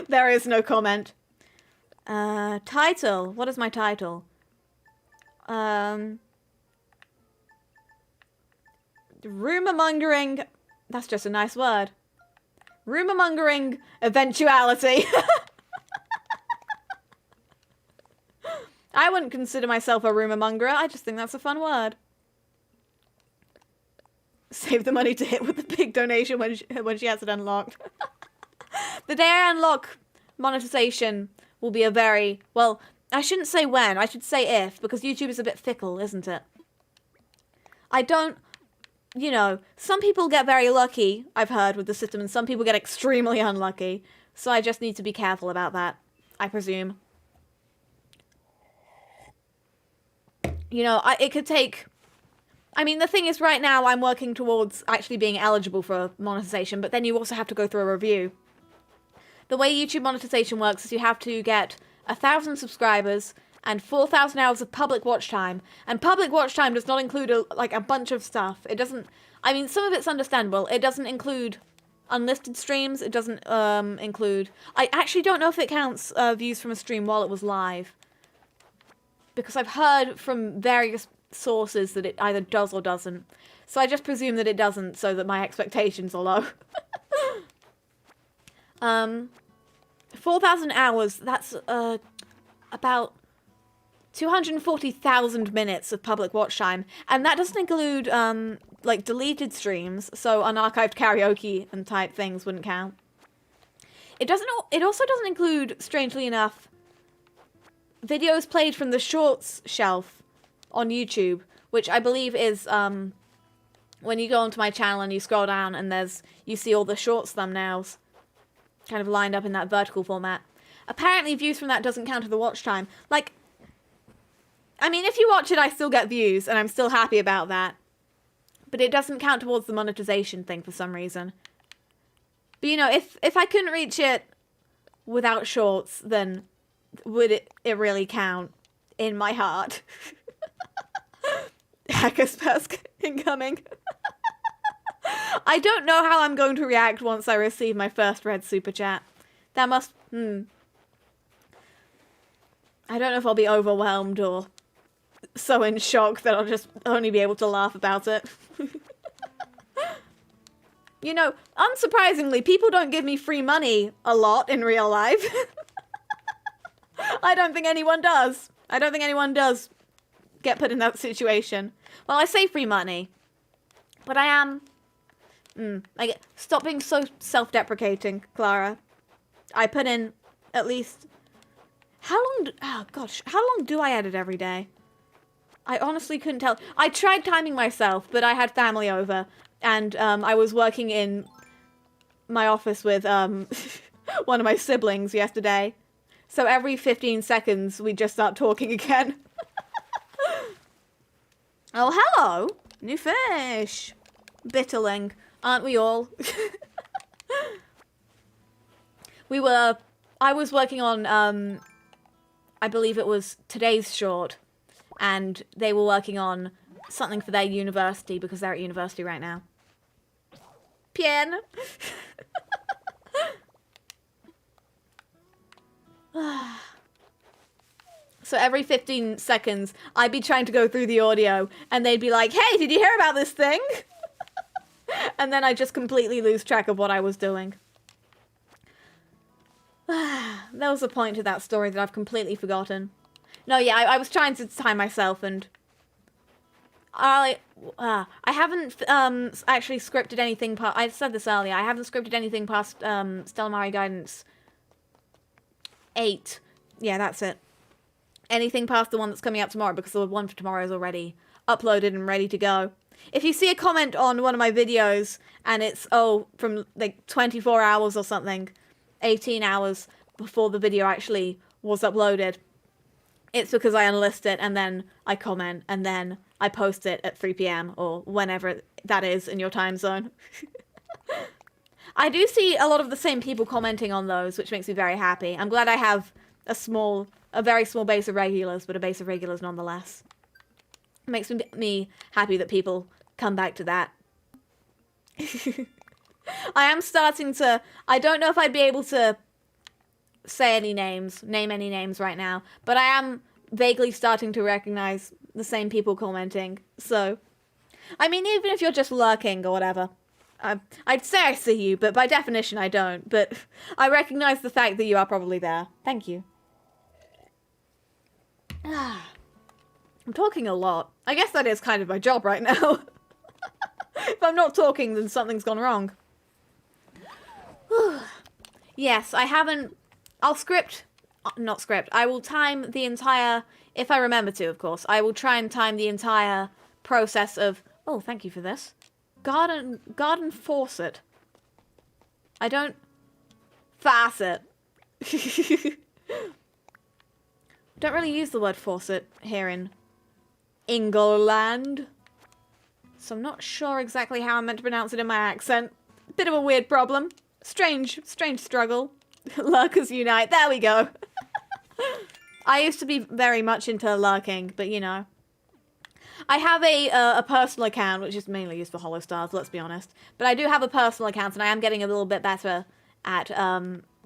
There is no comment. Title. What is my title? Rumor mongering. That's just a nice word. Rumor mongering eventuality. I wouldn't consider myself a rumor mongerer. I just think that's a fun word. Save the money to hit with the big donation when she has it unlocked. The day I unlock monetization will be a very... Well, I shouldn't say when. I should say if, because YouTube is a bit fickle, isn't it? I don't... You know, some people get very lucky, I've heard, with the system, and some people get extremely unlucky. So I just need to be careful about that, I presume. You know, it could take... I mean, the thing is, right now, I'm working towards actually being eligible for monetization, but then you also have to go through a review. The way YouTube monetization works is you have to get 1,000 subscribers and 4,000 hours of public watch time. And public watch time does not include, a bunch of stuff. It doesn't... I mean, some of it's understandable. It doesn't include unlisted streams. It doesn't include... I actually don't know if it counts views from a stream while it was live. because I've heard from various sources that it either does or doesn't. So I just presume that it doesn't, so that my expectations are low. 4,000 hours, that's about 240,000 minutes of public watch time. And that doesn't include, like, deleted streams, so unarchived karaoke and type things wouldn't count. It also doesn't include, strangely enough, videos played from the shorts shelf on YouTube, which I believe is, when you go onto my channel and you scroll down and you see all the shorts thumbnails kind of lined up in that vertical format. Apparently views from that doesn't count to the watch time. Like, I mean, if you watch it, I still get views, and I'm still happy about that. But it doesn't count towards the monetization thing for some reason. But, you know, if I couldn't reach it without shorts, then would it really count in my heart? Hackers Pesk incoming. I don't know how I'm going to react once I receive my first red super chat. That must... I don't know if I'll be overwhelmed or so in shock that I'll just only be able to laugh about it. You know, unsurprisingly, people don't give me free money a lot in real life. I don't think anyone does. I don't think anyone does get put in that situation. Well, I say free money, but I am... stop being so self-deprecating, Clara. I put in at least... How long do I edit every day? I honestly couldn't tell. I tried timing myself, but I had family over, and I was working in my office with one of my siblings yesterday. So every 15 seconds, we just start talking again. Oh, hello! New fish! Bitterling. Aren't we all? I was working on, I believe it was today's short, and they were working on something for their university, because they're at university right now. Bien! So every 15 seconds, I'd be trying to go through the audio, and they'd be like, hey, did you hear about this thing? And then I just completely lose track of what I was doing. There was a point to that story that I've completely forgotten. No, yeah, I was trying to time myself, and I haven't actually scripted anything past... I said this earlier. I haven't scripted anything past Stellamari Guidance 8. Yeah, that's it. Anything past the one that's coming out tomorrow, because the one for tomorrow is already uploaded and ready to go. If you see a comment on one of my videos, and it's, from like 24 hours or something, 18 hours before the video actually was uploaded, it's because I unlist it, and then I comment, and then I post it at 3 PM, or whenever that is in your time zone. I do see a lot of the same people commenting on those, which makes me very happy. I'm glad I have a very small base of regulars, but a base of regulars nonetheless. It makes me happy that people come back to that. I am starting to... I don't know if I'd be able to name any names right now, but I am vaguely starting to recognize the same people commenting, so... I mean, even if you're just lurking or whatever, I'd say I see you, but by definition I don't, but I recognize the fact that you are probably there. Thank you. I'm talking a lot. I guess that is kind of my job right now. If I'm not talking, then something's gone wrong. Yes, I haven't... I'll script... Not script. I will time the entire... If I remember to, of course. I will try and time the entire process of... Oh, thank you for this. Garden faucet. I don't... Facet. Don't really use the word faucet here in England. So I'm not sure exactly how I'm meant to pronounce it in my accent. Bit of a weird problem. Strange struggle. Lurkers unite. There we go. I used to be very much into lurking, but you know. I have a personal account, which is mainly used for Holostars, let's be honest. But I do have a personal account, and I am getting a little bit better at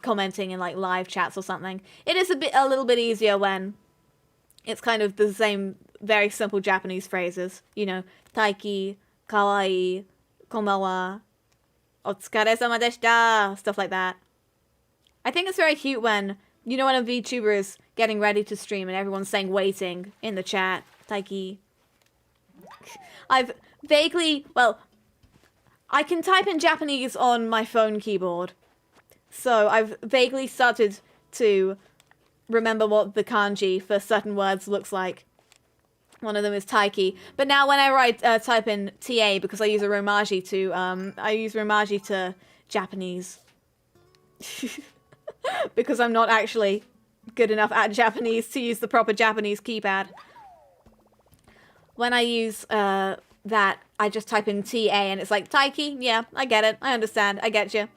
commenting in like live chats or something. It is a little bit easier when It's kind of the same, very simple Japanese phrases. You know, taiki, kawaii, konbawa, otsukare-sama deshita, stuff like that. I think it's very cute when, you know, when a VTuber is getting ready to stream and everyone's saying waiting in the chat. Taiki. I've vaguely, well, I can type in Japanese on my phone keyboard. So I've vaguely started to remember what the kanji for certain words looks like. One of them is taiki. But now whenever I type in TA, because I use a romaji to Japanese. Because I'm not actually good enough at Japanese to use the proper Japanese keypad. When I use that, I just type in TA and it's like, taiki? Yeah, I get it. I understand. I get you.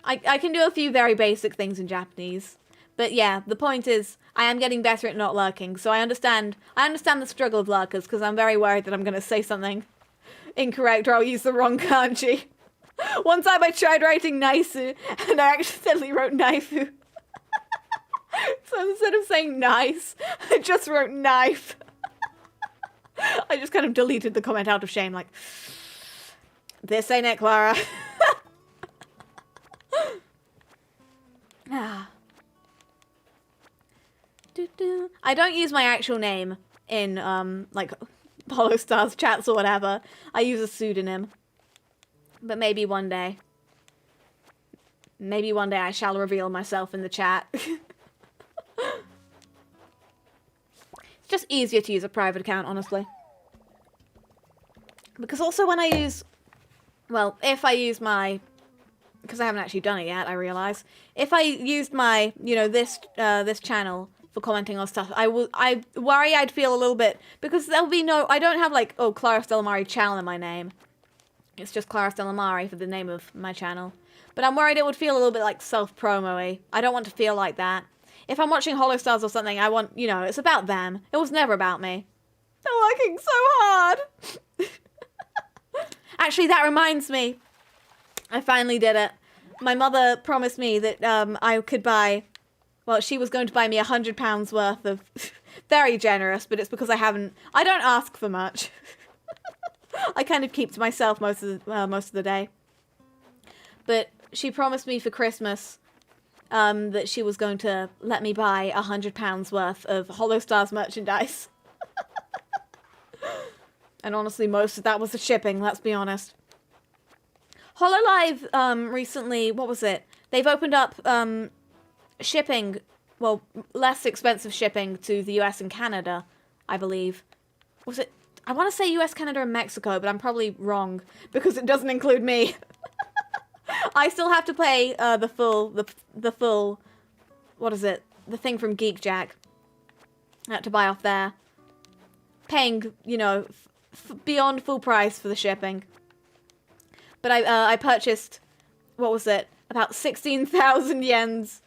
I can do a few very basic things in Japanese. But yeah, the point is, I am getting better at not lurking. So I understand the struggle of lurkers, because I'm very worried that I'm going to say something incorrect or I'll use the wrong kanji. One time I tried writing naisu, and I accidentally wrote naifu. So instead of saying nice, I just wrote knife. I just kind of deleted the comment out of shame, like, this ain't it, Clara. I don't use my actual name in, like, Hollow Stars chats or whatever. I use a pseudonym. But maybe one day. Maybe one day I shall reveal myself in the chat. It's just easier to use a private account, honestly. Because also when I use... Well, if I use my... Because I haven't actually done it yet, I realise. If I used my, you know, this channel for commenting on stuff, I worry I'd feel a little bit... Because there'll be no... I don't have, like, oh, Clara Stellamari channel in my name. It's just Clara Stellamari for the name of my channel. But I'm worried it would feel a little bit like self-promo-y. I don't want to feel like that. If I'm watching Hollow Stars or something, I want, you know, it's about them. It was never about me. They're working so hard. Actually, that reminds me. I finally did it. My mother promised me that I could buy... Well, she was going to buy me £100 worth of... Very generous, but it's because I don't ask for much. I kind of keep to myself most of the day. But she promised me for Christmas that she was going to let me buy £100 worth of Hollow Stars merchandise. And honestly, most of that was the shipping, let's be honest. HoloLive recently, what was it? They've opened up shipping, well, less expensive shipping to the US and Canada, I believe. Was it? I want to say US, Canada, and Mexico, but I'm probably wrong because it doesn't include me. I still have to pay the full, what is it? The thing from Geek Jack. I had to buy off there. Paying, you know, beyond full price for the shipping. But I purchased, what was it? About 16,000 yens.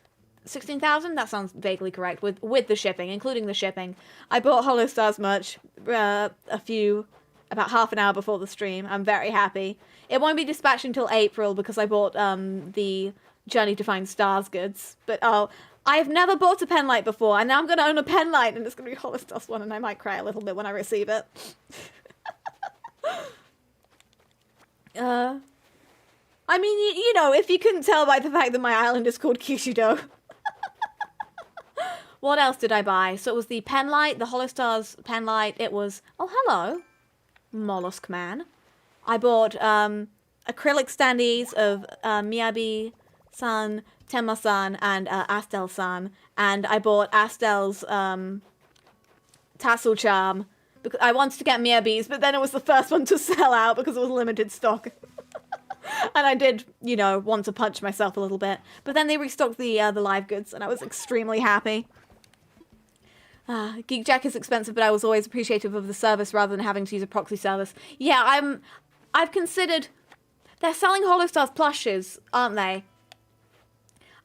16,000? That sounds vaguely correct. With the shipping, including the shipping. I bought Hollow Stars merch about half an hour before the stream. I'm very happy. It won't be dispatched until April because I bought the Journey to Find Stars goods. But I've never bought a pen light before, and now I'm going to own a pen light, and it's going to be Hollow Stars one, and I might cry a little bit when I receive it. I mean, you know, if you couldn't tell by the fact that my island is called Kishido. What else did I buy? So it was the pen light, the Hollow Stars pen light. It was... Oh, hello, Mollusk Man. I bought acrylic standees of Miyabi-san, Tenma-san, and Astel-san. And I bought Astel's tassel charm. Because I wanted to get Miyabi's, but then it was the first one to sell out because it was limited stock. And I did, you know, want to punch myself a little bit. But then they restocked the live goods, and I was extremely happy. Geek Jack is expensive, but I was always appreciative of the service rather than having to use a proxy service. Yeah, I've considered... They're selling Hollow Stars plushes, aren't they?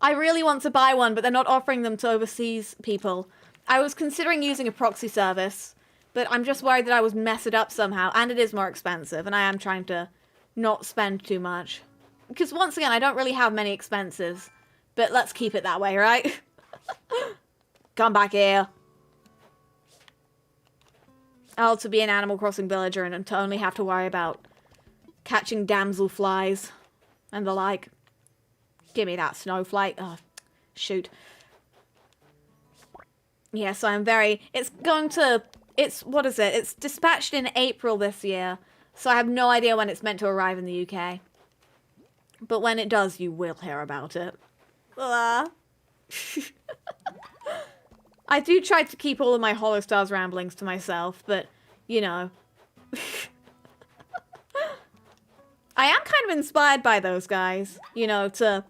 I really want to buy one, but they're not offering them to overseas people. I was considering using a proxy service, but I'm just worried that I would mess it up somehow, and it is more expensive, and I am trying to not spend too much. Because once again, I don't really have many expenses, but let's keep it that way, right? Come back here. Oh, to be an Animal Crossing villager and to only have to worry about catching damselflies and the like. Give me that snowflake. Oh, shoot. Yeah, so I'm very... It's going to... What is it? It's dispatched in April this year. So I have no idea when it's meant to arrive in the UK. But when it does, you will hear about it. I do try to keep all of my Hollow Stars ramblings to myself, but, you know. I am kind of inspired by those guys, you know, to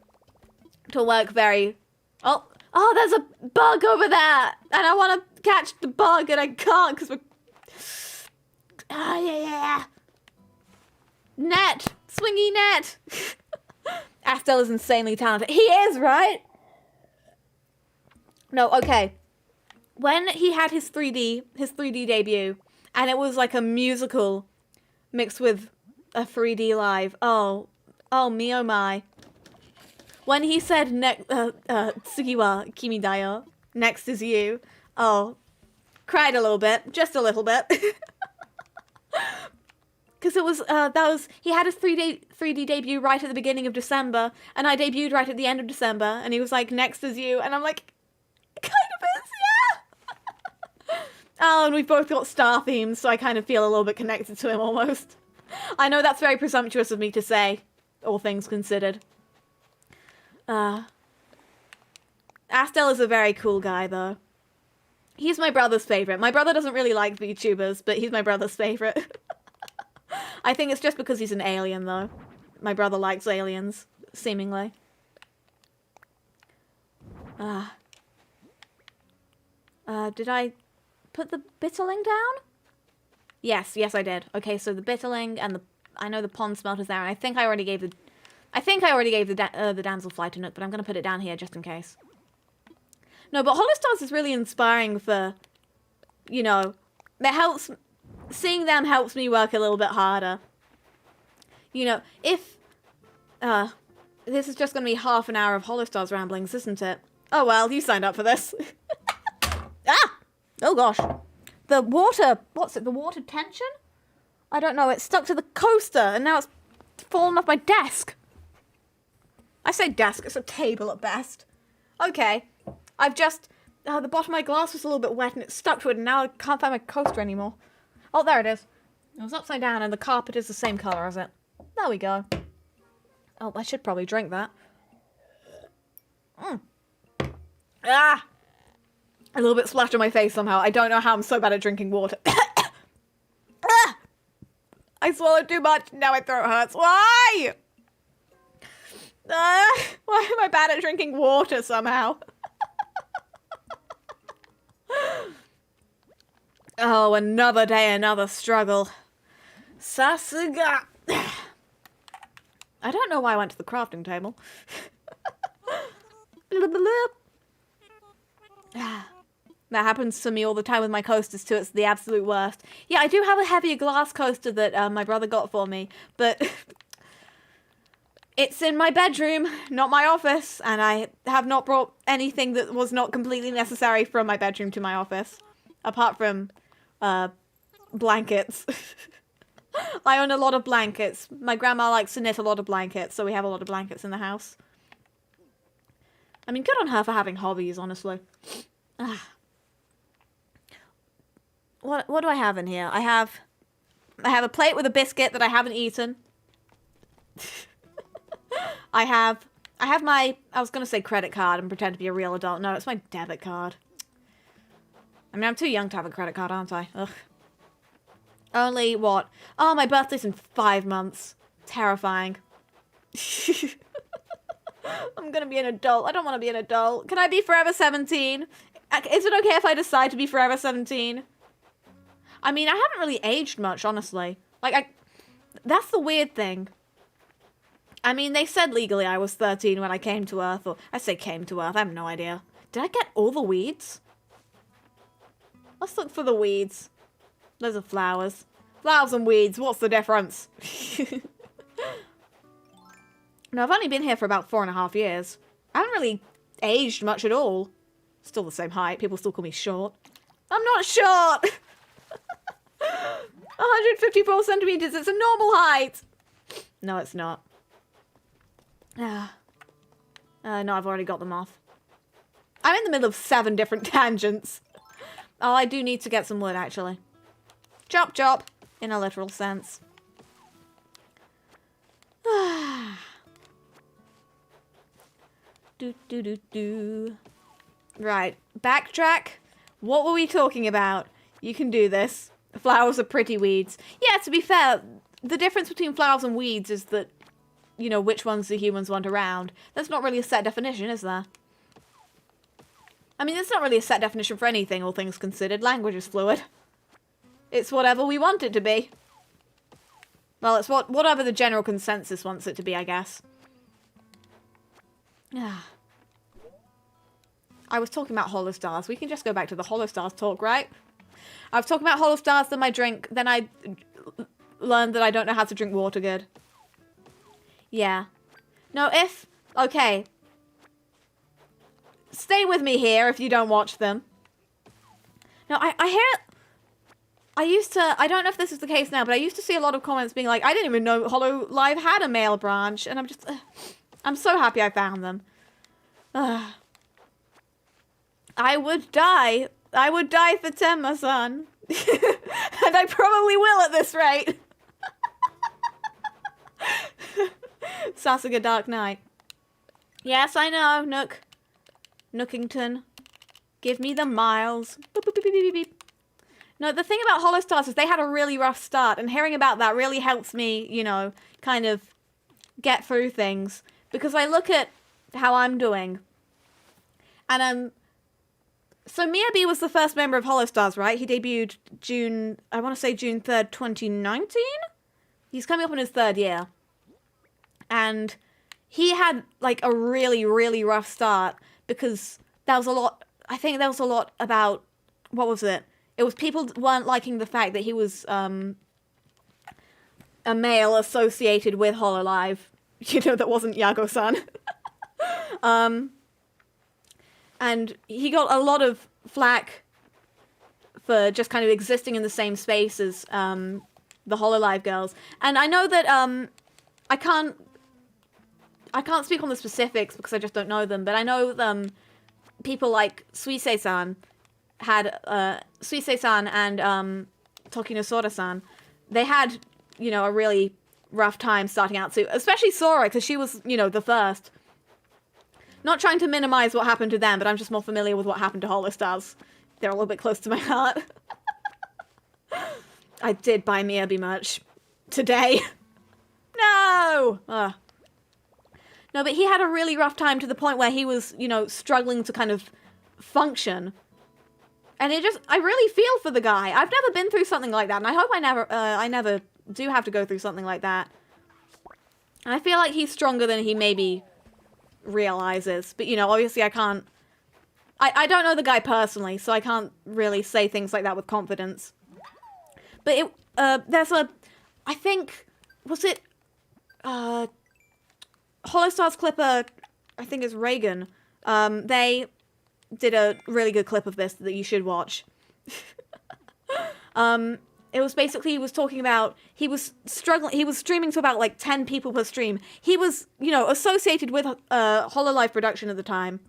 work very... Oh, there's a bug over there! And I want to catch the bug, and I can't, because we're... Oh, yeah. Net! Swingy net! Astel is insanely talented. He is, right? No, okay. When he had his 3D debut, and it was like a musical mixed with a 3D live. Oh me, oh my. When he said, Tsugi wa kimi da yo, next is you. Oh, cried a little bit, just a little bit. Because it was, he had his 3D debut right at the beginning of December, and I debuted right at the end of December, and he was like, next is you, and I'm like, kind of is, yeah! Oh, and we've both got star themes, so I kind of feel a little bit connected to him almost. I know that's very presumptuous of me to say, all things considered. Astel is a very cool guy, though. He's my brother's favorite. My brother doesn't really like VTubers, but he's my brother's favorite. I think it's just because he's an alien, though. My brother likes aliens, seemingly. Did I put the bitterling down? Yes, I did. Okay, so the bitterling and I know the pond smelter's there, and I think I already gave the damselfly to Nook, but I'm gonna put it down here just in case. No, but Hollow Stars is really inspiring for, you know, seeing them helps me work a little bit harder. You know, if, this is just gonna be half an hour of Hollow Stars ramblings, isn't it? Oh well, you signed up for this. Ah! Oh gosh. The water, what's it, the water tension? I don't know, it's stuck to the coaster, and now it's fallen off my desk. I say desk, it's a table at best. Okay, I've just, the bottom of my glass was a little bit wet and it's stuck to it, and now I can't find my coaster anymore. Oh, there it is. It was upside down and the carpet is the same colour as it. There we go. Oh, I should probably drink that. Ah! A little bit splashed on my face somehow. I don't know how I'm so bad at drinking water. Ah! I swallowed too much. Now my throat hurts. Why? Why am I bad at drinking water somehow? Oh, another day, another struggle. Sasuga. I don't know why I went to the crafting table. That happens to me all the time with my coasters too. It's the absolute worst. Yeah, I do have a heavier glass coaster that my brother got for me, but it's in my bedroom, not my office, and I have not brought anything that was not completely necessary from my bedroom to my office, apart from blankets. I own a lot of blankets. My grandma likes to knit a lot of blankets, so we have a lot of blankets in the house. I mean, good on her for having hobbies, honestly. What do I have in here? I have a plate with a biscuit that I haven't eaten. I have my, I was going to say credit card and pretend to be a real adult. No, it's my debit card. I mean, I'm too young to have a credit card, aren't I? Ugh. Only, what? Oh, my birthday's in 5 months. Terrifying. I'm going to be an adult. I don't want to be an adult. Can I be forever 17? Is it okay if I decide to be forever 17? I mean, I haven't really aged much, honestly. Like, that's the weird thing. I mean, they said legally I was 13 when I came to Earth, or I say came to Earth, I have no idea. Did I get all the weeds? Let's look for the weeds. Those are flowers. Flowers and weeds, what's the difference? No, I've only been here for about 4.5 years. I haven't really aged much at all. Still the same height. People still call me short. I'm not short! 154 centimeters, it's a normal height! No, it's not. No, I've already got them off. I'm in the middle of 7 different tangents. Oh, I do need to get some wood, actually. Chop, chop, in a literal sense. Do. Right, backtrack. What were we talking about? You can do this. Flowers are pretty weeds. Yeah, to be fair, the difference between flowers and weeds is that, you know, which ones the humans want around. That's not really a set definition, is there? I mean, it's not really a set definition for anything, all things considered. Language is fluid. It's whatever we want it to be. Well, it's whatever the general consensus wants it to be, I guess. I was talking about hollow stars. We can just go back to the hollow stars talk, right? I was talking about hollow stars, then I learned that I don't know how to drink water good. Yeah. No, okay. Stay with me here if you don't watch them. No, I hear... I don't know if this is the case now, but I used to see a lot of comments being like, I didn't even know Hollow Live had a male branch, and I'm so happy I found them. I would die for Tenma-san. And I probably will at this rate. Sasuga Dark Knight. Yes, I know, Nook. Nookington. Give me the miles. Boop, boop, beep, beep, beep, beep. No, the thing about Hollow Stars is they had a really rough start, and hearing about that really helps me, you know, kind of get through things. Because I look at how I'm doing, and so Miyabi was the first member of Hollow Stars, right? He debuted June 3rd, 2019? He's coming up on his 3rd year. And he had, like, a really, really rough start, because there was a lot, I think there was a lot about, what was it? It was people weren't liking the fact that he was a male associated with Hololive. You know, that wasn't Yago-san. And he got a lot of flack for just kind of existing in the same space as the Hololive girls. And I know that I can't speak on the specifics because I just don't know them, but I know people like Suisei-san had Suisei-san and Tokino Sora-san. They had, you know, a really rough time starting out too, especially Sora, because she was, you know, the first. Not trying to minimize what happened to them, but I'm just more familiar with what happened to Hollow Stars. They're a little bit close to my heart. I did buy Miyabi merch today. No! No, but he had a really rough time to the point where he was, you know, struggling to kind of function. And I really feel for the guy. I've never been through something like that, and I hope I never do have to go through something like that. And I feel like he's stronger than he maybe realizes. But, you know, obviously I can't... I don't know the guy personally, so I can't really say things like that with confidence. But there's a... I think... Was it... Hollow Stars clipper... I think it's Reagan. They did a really good clip of this that you should watch. It was basically, he was talking about, he was struggling, he was streaming to about like 10 people per stream. He was, you know, associated with Hololive production at the time.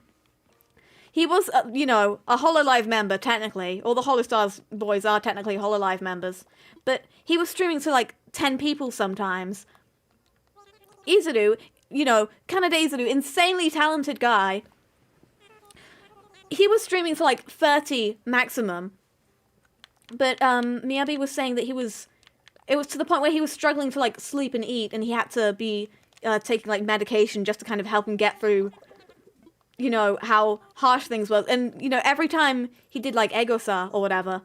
He was, you know, a Hololive member, technically. All the Hollow Stars boys are technically Hololive members. But he was streaming to like 10 people sometimes. Izuru, you know, Kanade Izuru, insanely talented guy. He was streaming to like 30 maximum. But Miyabi was saying that it was to the point where he was struggling to like sleep and eat, and he had to be taking like medication just to kind of help him get through, you know, how harsh things was. And, you know, every time he did like Egosa or whatever,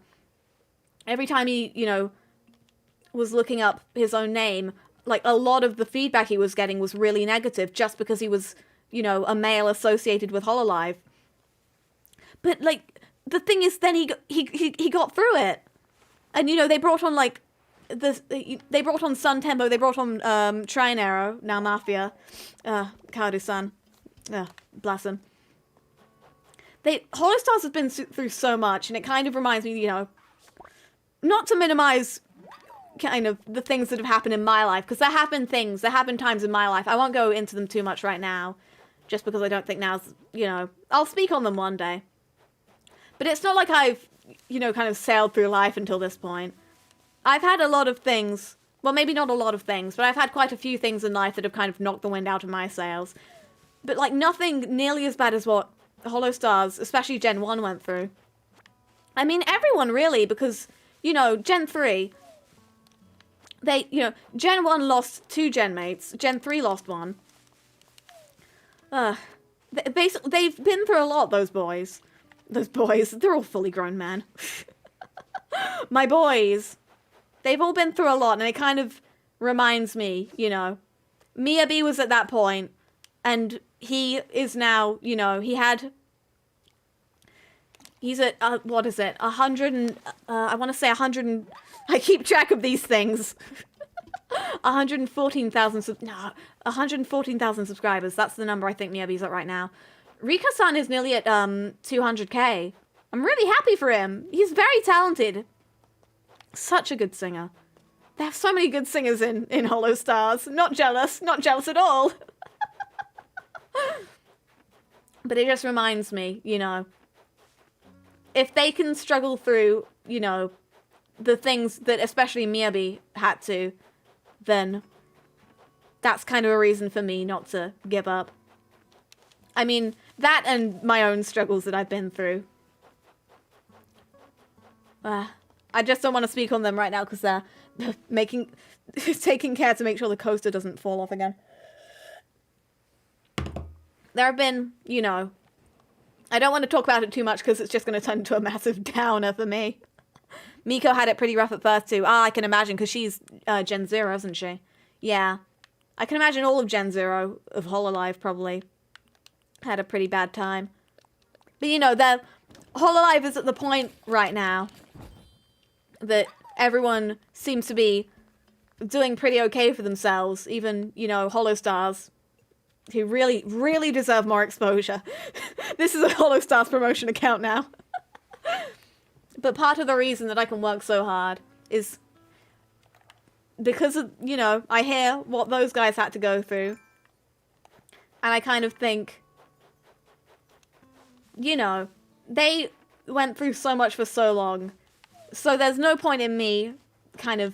every time he, you know, was looking up his own name, like a lot of the feedback he was getting was really negative just because he was, you know, a male associated with Hololive. But like, the thing is, then he got through it. And, you know, they brought on like they brought on Sun Tempo, they brought on Trinero, now Mafia, Kadu-san. Bless him. Holostars has been through so much, and it kind of reminds me, you know, not to minimize kind of the things that have happened in my life, because there happen times in my life. I won't go into them too much right now, just because I don't think now's, you know, I'll speak on them one day. But it's not like I've, you know, kind of sailed through life until this point. I've had a lot of things, well, maybe not a lot of things, but I've had quite a few things in life that have kind of knocked the wind out of my sails. But, like, nothing nearly as bad as what Holostars, especially Gen 1, went through. I mean, everyone, really, because, you know, Gen 3, Gen 1 lost 2 Gen mates, Gen 3 lost 1. Basically, they've been through a lot, those boys. They're all fully grown men. My boys. They've all been through a lot, and it kind of reminds me, you know. Miyabi was at that point, and he is now, you know, he's at, what is it, 100 and, I want to say 100 and, I keep track of these things. 114,000 subscribers. That's the number I think Miyabi's at right now. Rika-san is nearly at 200k. I'm really happy for him. He's very talented. Such a good singer. They have so many good singers in Holostars. Not jealous at all. But it just reminds me, you know, if they can struggle through, you know, the things that especially Miyabi had to, then that's kind of a reason for me not to give up. I mean, that and my own struggles that I've been through. I just don't want to speak on them right now because they're taking care to make sure the coaster doesn't fall off again. There have been, you know, I don't want to talk about it too much because it's just going to turn into a massive downer for me. Miko had it pretty rough at first too. I can imagine because she's Gen 0, isn't she? Yeah. I can imagine all of Gen 0 of Hololive probably had a pretty bad time. But you know, Hololive is at the point right now that everyone seems to be doing pretty okay for themselves. Even, you know, Holostars who really, really deserve more exposure. This is a Holostars promotion account now. But part of the reason that I can work so hard is because of, you know, I hear what those guys had to go through. And I kind of think, you know, they went through so much for so long. So there's no point in me kind of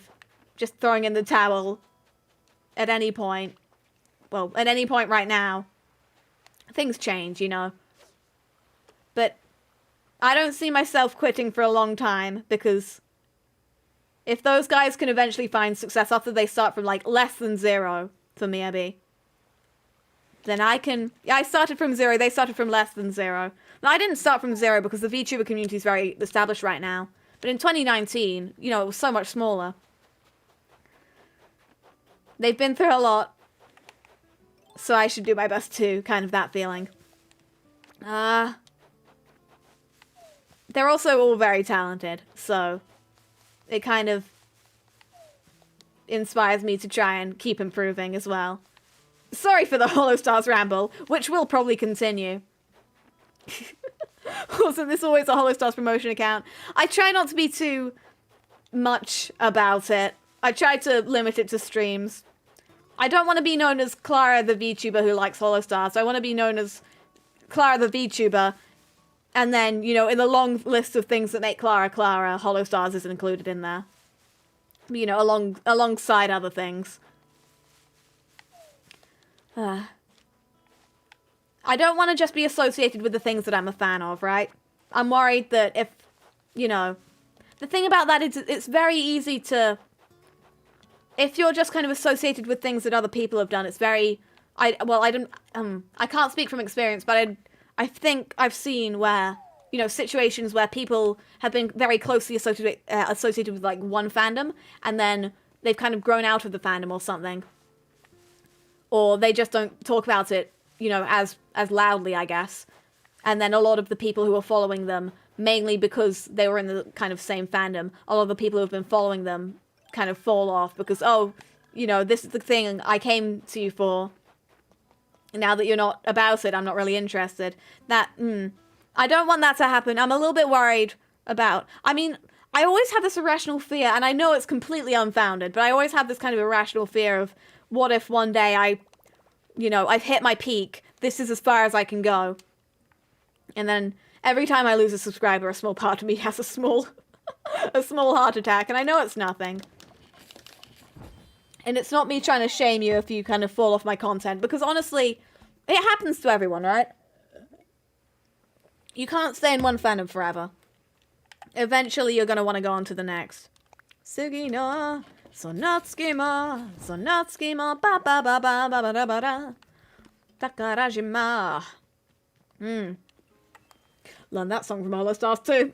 just throwing in the towel at any point. Well, at any point right now. Things change, you know. But I don't see myself quitting for a long time because if those guys can eventually find success after they start from like less than 0 for Miyabi, then I can. I started from 0, they started from less than 0. Now, I didn't start from 0 because the VTuber community is very established right now. But in 2019, you know, it was so much smaller. They've been through a lot. So I should do my best too, kind of that feeling. They're also all very talented, so it kind of inspires me to try and keep improving as well. Sorry for the Holostars ramble, which will probably continue. Also, this is always a Holostars promotion account. I try not to be too much about it. I try to limit it to streams. I don't want to be known as Clara the VTuber who likes Holostars. I want to be known as Clara the VTuber. And then, you know, in the long list of things that make Clara Clara, Holostars isn't included in there. You know, alongside other things. I don't want to just be associated with the things that I'm a fan of, right? I'm worried that if, you know... The thing about that is it's very easy to... If you're just kind of associated with things that other people have done, it's very... I can't speak from experience, but I think I've seen where, you know, situations where people have been very closely associated with, like, one fandom, and then they've kind of grown out of the fandom or something. Or they just don't talk about it, you know, as loudly, I guess. And then a lot of the people who are following them, mainly because they were in the kind of same fandom, a lot of the people who have been following them kind of fall off because, oh, you know, this is the thing I came to you for. Now that you're not about it, I'm not really interested. I don't want that to happen. I'm a little bit worried about... I mean, I always have this irrational fear, and I know it's completely unfounded, but I always have this kind of irrational fear of what if one day I've hit my peak, this is as far as I can go. And then every time I lose a subscriber, a small part of me has a small heart attack, and I know it's nothing. And it's not me trying to shame you if you kind of fall off my content, because honestly, it happens to everyone, right? You can't stay in one fandom forever. Eventually, you're going to want to go on to the next. Sugina, Sonatskima, Sonatskima, ba ba ba ba ba ba ba ba da. Takarajima. Learned that song from All Stars too.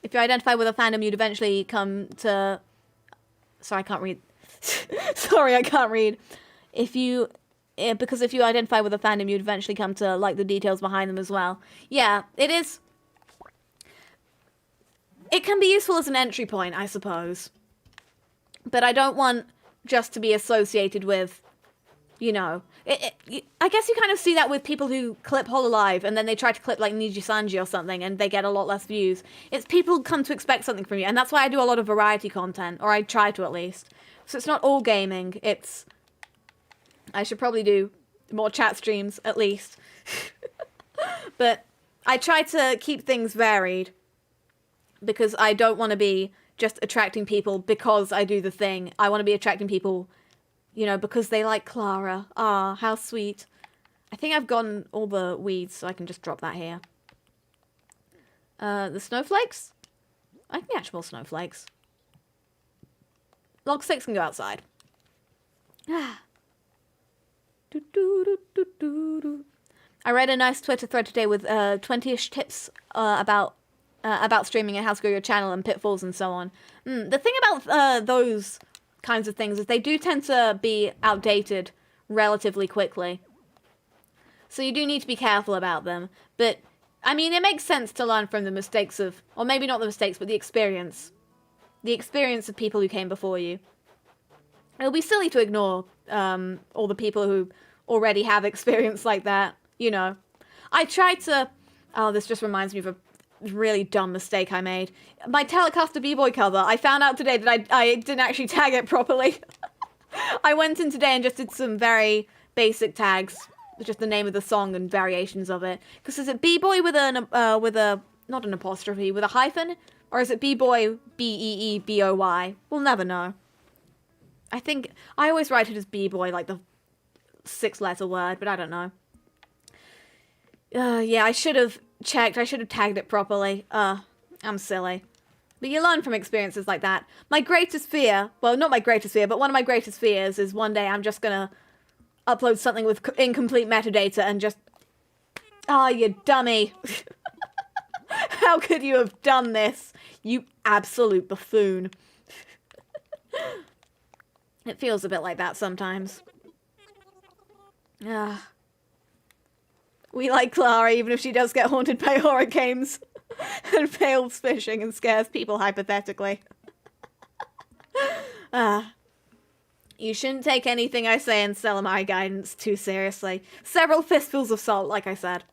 If you identify with a fandom, you'd eventually come to... Sorry, I can't read. Sorry, I can't read. Because if you identify with a fandom, you'd eventually come to like the details behind them as well. Yeah, it is... It can be useful as an entry point, I suppose. But I don't want just to be associated with, I guess you kind of see that with people who clip Hololive and then they try to clip like Niji Sanji or something and they get a lot less views. It's people come to expect something from you, and that's why I do a lot of variety content, or I try to at least. So it's not all gaming, it's... I should probably do more chat streams, at least. But I try to keep things varied because I don't want to be just attracting people because I do the thing. I want to be attracting people, because they like Clara. Ah, how sweet. I think I've gotten all the weeds, so I can just drop that here. The snowflakes? I can catch more snowflakes. Log 6 can go outside. Ah. I read a nice Twitter thread today with 20-ish tips about streaming and how to grow your channel and pitfalls and so on. The thing about those kinds of things is they do tend to be outdated relatively quickly. So you do need to be careful about them. But, I mean, it makes sense to learn from the mistakes of... Or maybe not the mistakes, but the experience. The experience of people who came before you. It'll be silly to ignore all the people who already have experience like that, I tried to... Oh, this just reminds me of a really dumb mistake I made. My Telecaster B-Boy cover, I found out today that I didn't actually tag it properly. I went in today and just did some very basic tags, just the name of the song and variations of it. Because is it B-Boy with a, not an apostrophe, with a hyphen? Or is it B-Boy, B-E-E-B-O-Y? We'll never know. I think, I always write it as B-Boy, like the 6-letter word, but I don't know. Yeah, I should have checked. I should have tagged it properly. I'm silly. But you learn from experiences like that. My greatest fear, well, not my greatest fear, but one of my greatest fears is one day I'm just gonna upload something with incomplete metadata and just... Ah, you dummy. How could you have done this? You absolute buffoon. It feels a bit like that sometimes. We like Clara, even if she does get haunted by horror games and fails fishing and scares people hypothetically. You shouldn't take anything I say in Stellamari guidance too seriously. Several fistfuls of salt, like I said.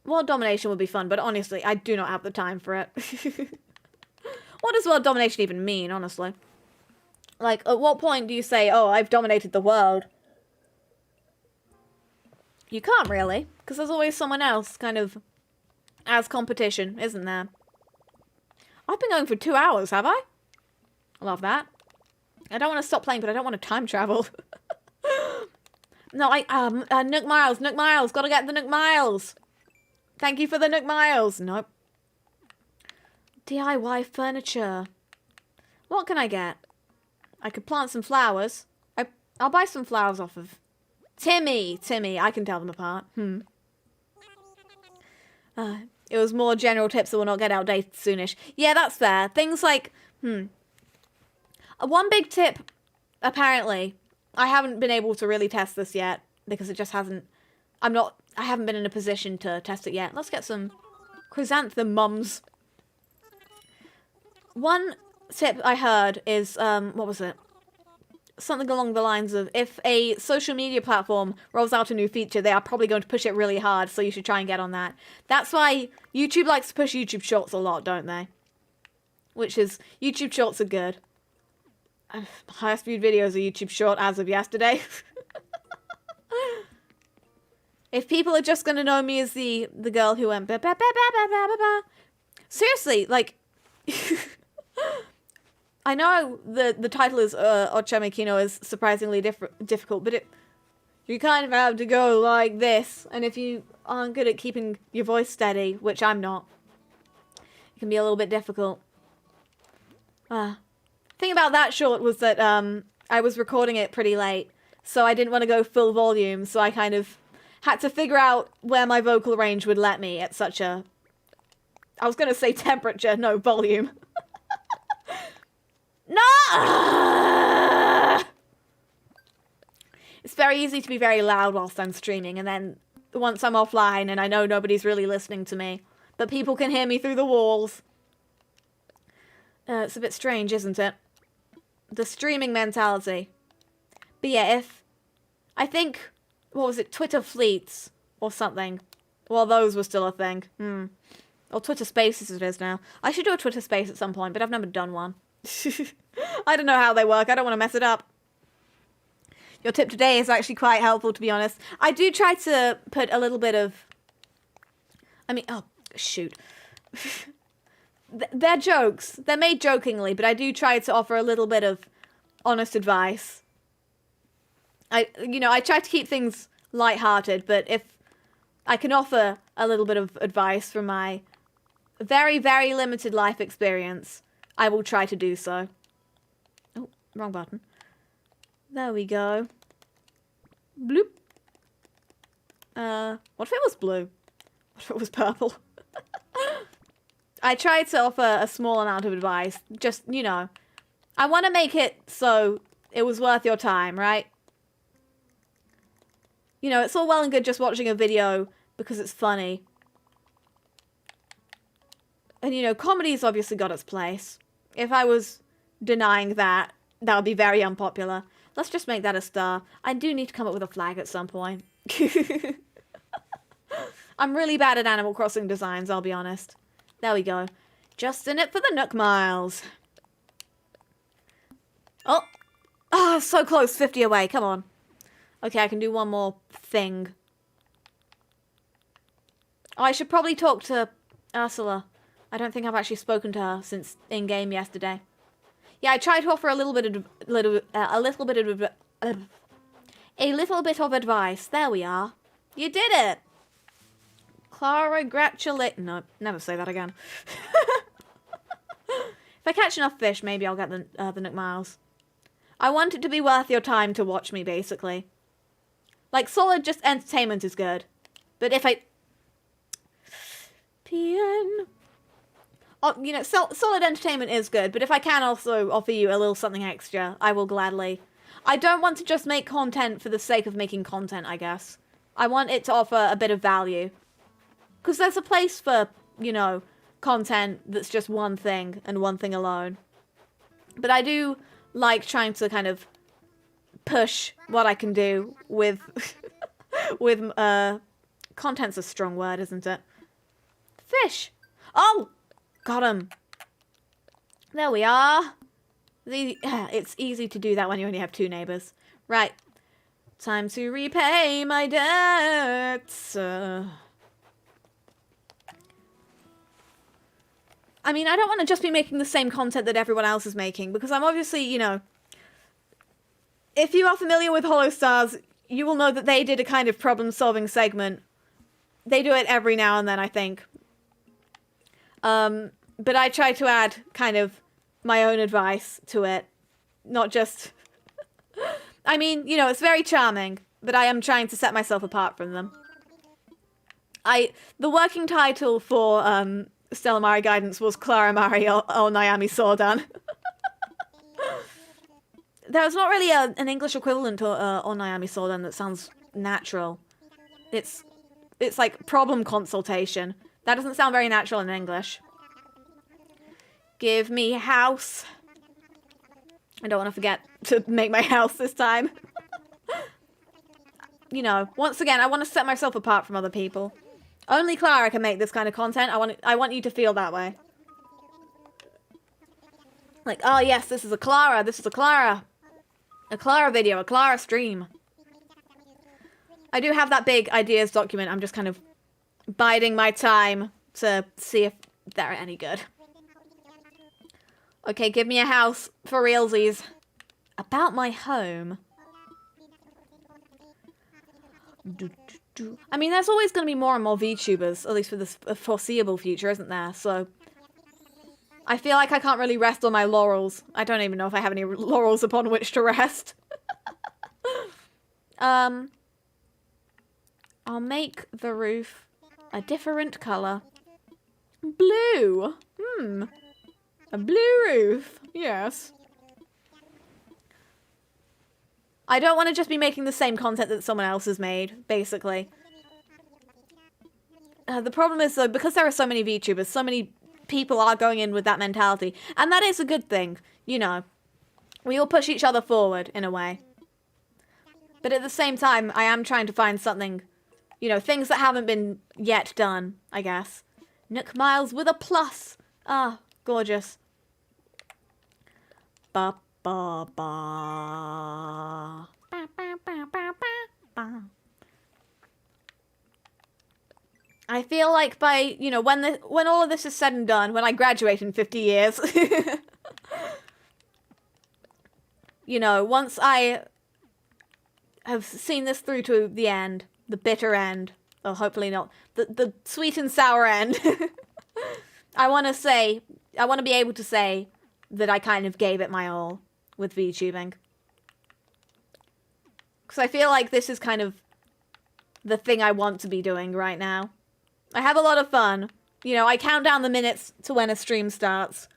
World domination would be fun, but honestly, I do not have the time for it. What does world domination even mean, honestly? Like, at what point do you say, oh, I've dominated the world? You can't really, because there's always someone else, kind of, as competition, isn't there? I've been going for 2 hours, have I? I love that. I don't want to stop playing, but I don't want to time travel. No, Nook Miles, gotta get the Nook Miles. Thank you for the Nook Miles. Nope. DIY furniture. What can I get? I could plant some flowers. I'll buy some flowers off of Timmy, I can tell them apart. It was more general tips that will not get outdated soonish. Yeah, that's fair. Things like, one big tip, apparently, I haven't been able to really test this yet, because it just hasn't, I haven't been in a position to test it yet. Let's get some chrysanthemum mums. One tip I heard is, what was it? something along the lines of, if a social media platform rolls out a new feature, they are probably going to push it really hard, so you should try and get on that. That's why YouTube likes to push YouTube Shorts a lot, don't they? Which is, YouTube Shorts are good. Highest viewed videos are YouTube Short as of yesterday. If people are just gonna know me as the girl who went ba ba ba ba ba ba ba ba. Seriously, like, I know the title is Ocho Mekino is surprisingly difficult, but you kind of have to go like this, and if you aren't good at keeping your voice steady, which I'm not, it can be a little bit difficult. Thing about that short was that I was recording it pretty late, so I didn't want to go full volume, so I kind of had to figure out where my vocal range would let me at such a... I was going to say temperature, no, volume. No! It's very easy to be very loud whilst I'm streaming, and then once I'm offline and I know nobody's really listening to me, but people can hear me through the walls. It's a bit strange, isn't it? The streaming mentality. But yeah, if... I think... What was it? Twitter Fleets or something. Well, those were still a thing. Or Twitter Spaces it is now. I should do a Twitter Space at some point, but I've never done one. I don't know how they work. I don't want to mess it up. Your tip today is actually quite helpful, to be honest. I do try to put a little bit of... I mean, oh, shoot. They're jokes. They're made jokingly, but I do try to offer a little bit of honest advice. I try to keep things lighthearted, but if I can offer a little bit of advice from my very, very limited life experience, I will try to do so. Oh, wrong button. There we go. Bloop. What if it was blue? What if it was purple? I try to offer a small amount of advice. Just, I want to make it so it was worth your time, right? It's all well and good just watching a video because it's funny. And, comedy's obviously got its place. If I was denying that, that would be very unpopular. Let's just make that a star. I do need to come up with a flag at some point. I'm really bad at Animal Crossing designs, I'll be honest. There we go. Just in it for the Nook Miles. Oh! Ah, so close. 50 away. Come on. Okay, I can do one more thing. Oh, I should probably talk to Ursula. I don't think I've actually spoken to her since in-game yesterday. Yeah, I tried to offer a little bit of advice. There we are. You did it. Clara, no, never say that again. If I catch enough fish, maybe I'll get the Nook Miles. I want it to be worth your time to watch me, basically. Like, solid just entertainment is good. But if I... PN... Oh, solid entertainment is good, but if I can also offer you a little something extra, I will gladly. I don't want to just make content for the sake of making content, I guess. I want it to offer a bit of value. Because there's a place for, content that's just one thing and one thing alone. But I do like trying to kind of push what I can do with content's a strong word, isn't it? Fish. Oh, got him. There we are. It's easy to do that when you only have 2 neighbors. Right. Time to repay my debts. I mean, I don't want to just be making the same content that everyone else is making, because I'm obviously, if you are familiar with Hollow Stars, you will know that they did a kind of problem-solving segment. They do it every now and then, I think. But I try to add kind of my own advice to it. Not just... I mean, it's very charming, but I am trying to set myself apart from them. The working title for Stellamari Guidance was claramari or Naomi Sordan. There's not really an English equivalent to or Naomi Sordan that sounds natural. It's like problem consultation. That doesn't sound very natural in English. Give me house. I don't want to forget to make my house this time. You know, once again, I want to set myself apart from other people. Only Clara can make this kind of content. I want you to feel that way. Like, oh yes, this is a Clara. This is a Clara. A Clara video, a Clara stream. I do have that big ideas document. I'm just kind of biding my time to see if they're any good. Okay, give me a house for realsies. About my home. I mean, there's always going to be more and more VTubers, at least for the foreseeable future, isn't there? So, I feel like I can't really rest on my laurels. I don't even know if I have any laurels upon which to rest. I'll make the roof a different colour. Blue. A blue roof. Yes. I don't want to just be making the same content that someone else has made, basically. The problem is, though, because there are so many VTubers, so many people are going in with that mentality. And that is a good thing, you know. We all push each other forward, in a way. But at the same time, I am trying to find something, you know, things that haven't been yet done, I guess. Nook Miles with a plus. Ah, gorgeous. Ba ba ba. Ba ba ba ba ba. I feel like by, you know, when all of this is said and done, when I graduate in 50 years, you know, once I have seen this through to the end, the bitter end, or hopefully not, the sweet and sour end, I want to be able to say that I kind of gave it my all with VTubing. Because I feel like this is kind of the thing I want to be doing right now. I have a lot of fun. You know, I count down the minutes to when a stream starts.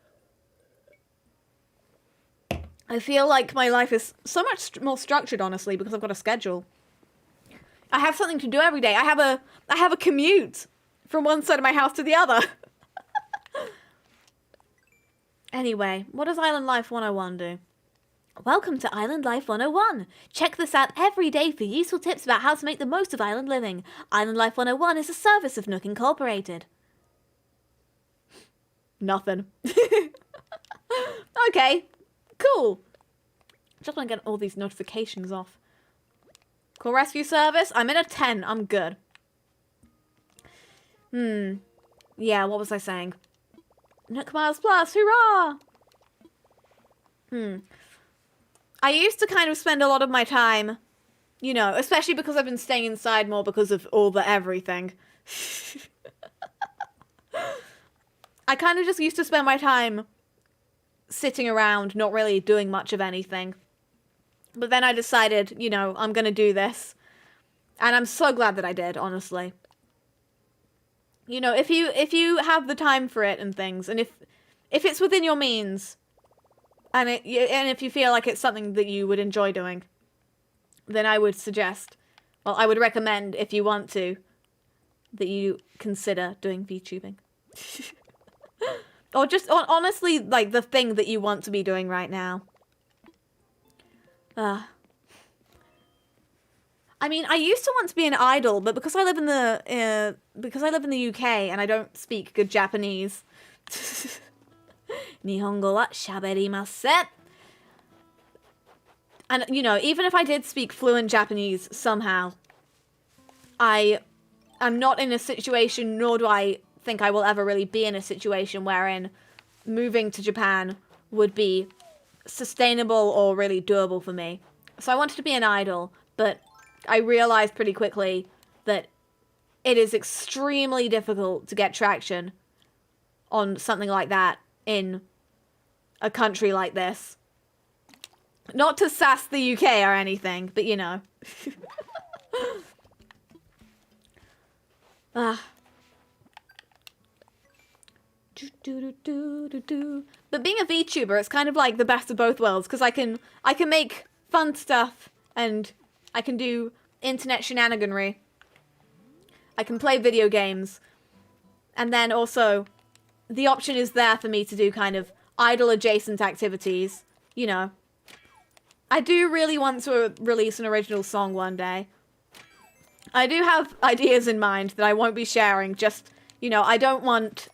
I feel like my life is so much more structured, honestly, because I've got a schedule. I have something to do every day. I have a commute from one side of my house to the other. Anyway, what does Island Life 101 do? Welcome to Island Life 101. Check this out every day for useful tips about how to make the most of island living. Island Life 101 is a service of Nook Incorporated. Nothing. Okay, cool. Just want to get all these notifications off. Call rescue service. I'm in a 10. I'm good. Yeah, what was I saying? Nook Miles Plus, hurrah! I used to kind of spend a lot of my time, you know, especially because I've been staying inside more because of all the everything. I kind of just used to spend my time sitting around, not really doing much of anything. But then I decided, you know, I'm going to do this. And I'm so glad that I did, honestly. You know, if you have the time for it and things, and if it's within your means, and if you feel like it's something that you would enjoy doing, then I would suggest, well, I would recommend, if you want to, that you consider doing VTubing. Or just, honestly, like, the thing that you want to be doing right now. I mean, I used to want to be an idol, but because I live in the UK and I don't speak good Japanese, Nihongo wa shaberimasen. And you know, even if I did speak fluent Japanese somehow, I am not in a situation, nor do I think I will ever really be in a situation wherein moving to Japan would be sustainable or really doable for me. So I wanted to be an idol, but I realized pretty quickly that it is extremely difficult to get traction on something like that in a country like this. Not to sass the UK or anything, but you know. But being a VTuber, it's kind of like the best of both worlds, because I can make fun stuff and I can do internet shenaniganry. I can play video games. And then also, the option is there for me to do kind of idol-adjacent activities. You know, I do really want to release an original song one day. I do have ideas in mind that I won't be sharing, just, you know, I don't want...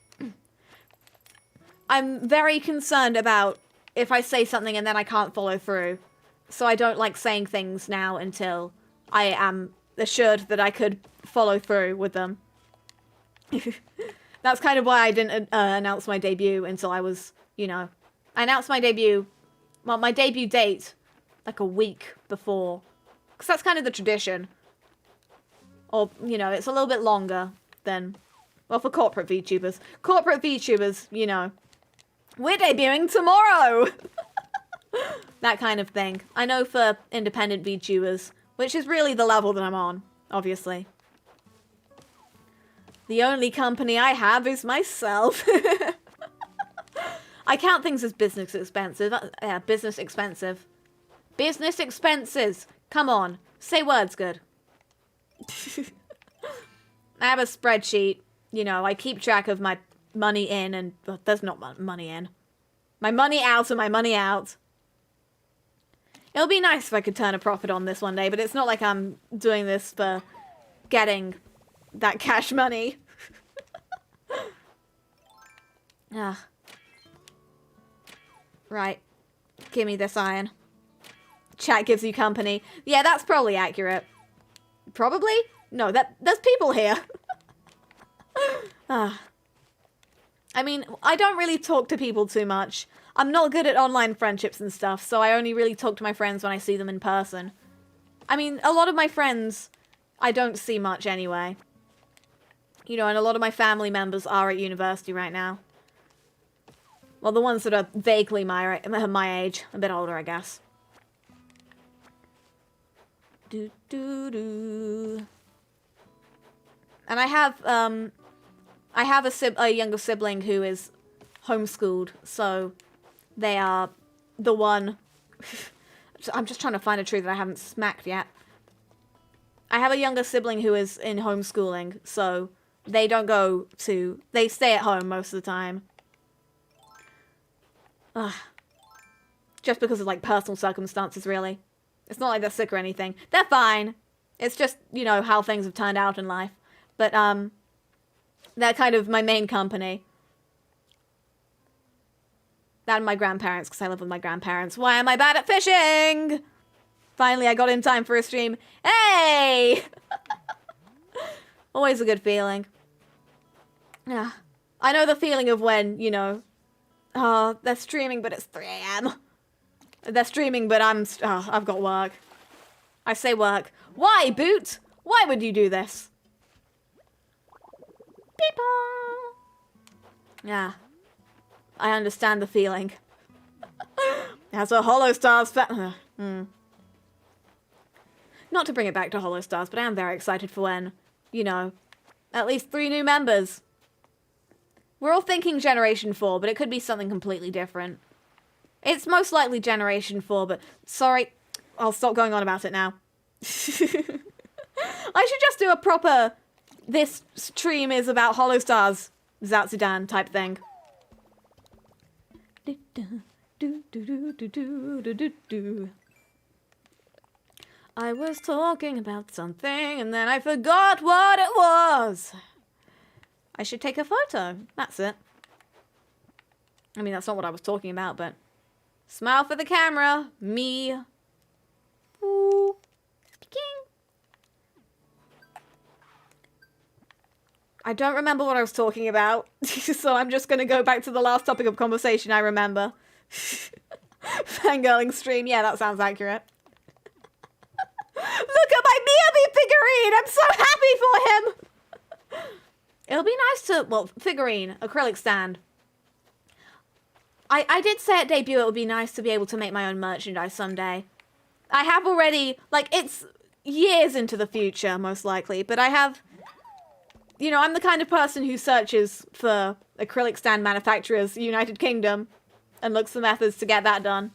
I'm very concerned about if I say something and then I can't follow through. So I don't like saying things now until I am assured that I could follow through with them. That's kind of why I didn't announce my debut until I was, you know... I announced my debut... Well, my debut date, like a week before. Because that's kind of the tradition. Or, you know, it's a little bit longer than... Well, for corporate VTubers. Corporate VTubers, you know. We're debuting tomorrow! That kind of thing. I know for independent VTubers, which is really the level that I'm on, obviously. The only company I have is myself. I count things as business expensive. Yeah, business expensive. Business expenses. Come on. Say words good. I have a spreadsheet. You know, I keep track of my money in and... Well, there's not money in. My money out and my money out. It'll be nice if I could turn a profit on this one day, but it's not like I'm doing this for getting that cash money. Ah. Right. Give me this iron. Chat gives you company. Yeah, that's probably accurate. Probably? No, there's people here. Ah. I mean, I don't really talk to people too much. I'm not good at online friendships and stuff, so I only really talk to my friends when I see them in person. I mean, a lot of my friends I don't see much anyway. You know, and a lot of my family members are at university right now. Well, the ones that are vaguely my age. A bit older, I guess. And I have a younger sibling who is homeschooled, so they are the one... I'm just trying to find a tree that I haven't smacked yet. I have a younger sibling who is in homeschooling, so they don't go to... They stay at home most of the time. Ugh. Just because of, like, personal circumstances, really. It's not like they're sick or anything. They're fine. It's just, you know, how things have turned out in life. But, they're kind of my main company. That and my grandparents, because I live with my grandparents. Why am I bad at fishing? Finally, I got in time for a stream. Hey! Always a good feeling. Yeah. I know the feeling of when, you know, oh, they're streaming, but it's 3 AM. They're streaming, but I've got work. I say work. Why, Boot? Why would you do this? People. Yeah. I understand the feeling. As a Hollow Stars fan. Not to bring it back to Hollow Stars, but I am very excited for when, you know, at least 3 new members. We're all thinking Generation 4, but it could be something completely different. It's most likely Generation 4, but sorry, I'll stop going on about it now. I should just do a proper, this stream is about Hollow Stars, Zatsudan type thing. I was talking about something and then I forgot what it was. I should take a photo. That's it. I mean, that's not what I was talking about, but... Smile for the camera. Me. Ooh. Peking. I don't remember what I was talking about, so I'm just going to go back to the last topic of conversation I remember. Fangirling stream. Yeah, that sounds accurate. Look at my Miyabi figurine! I'm so happy for him! It'll be nice to... Well, figurine. Acrylic stand. I did say at debut it would be nice to be able to make my own merchandise someday. I have already... Like, it's years into the future, most likely. But I have... You know, I'm the kind of person who searches for acrylic stand manufacturers, United Kingdom, and looks for methods to get that done.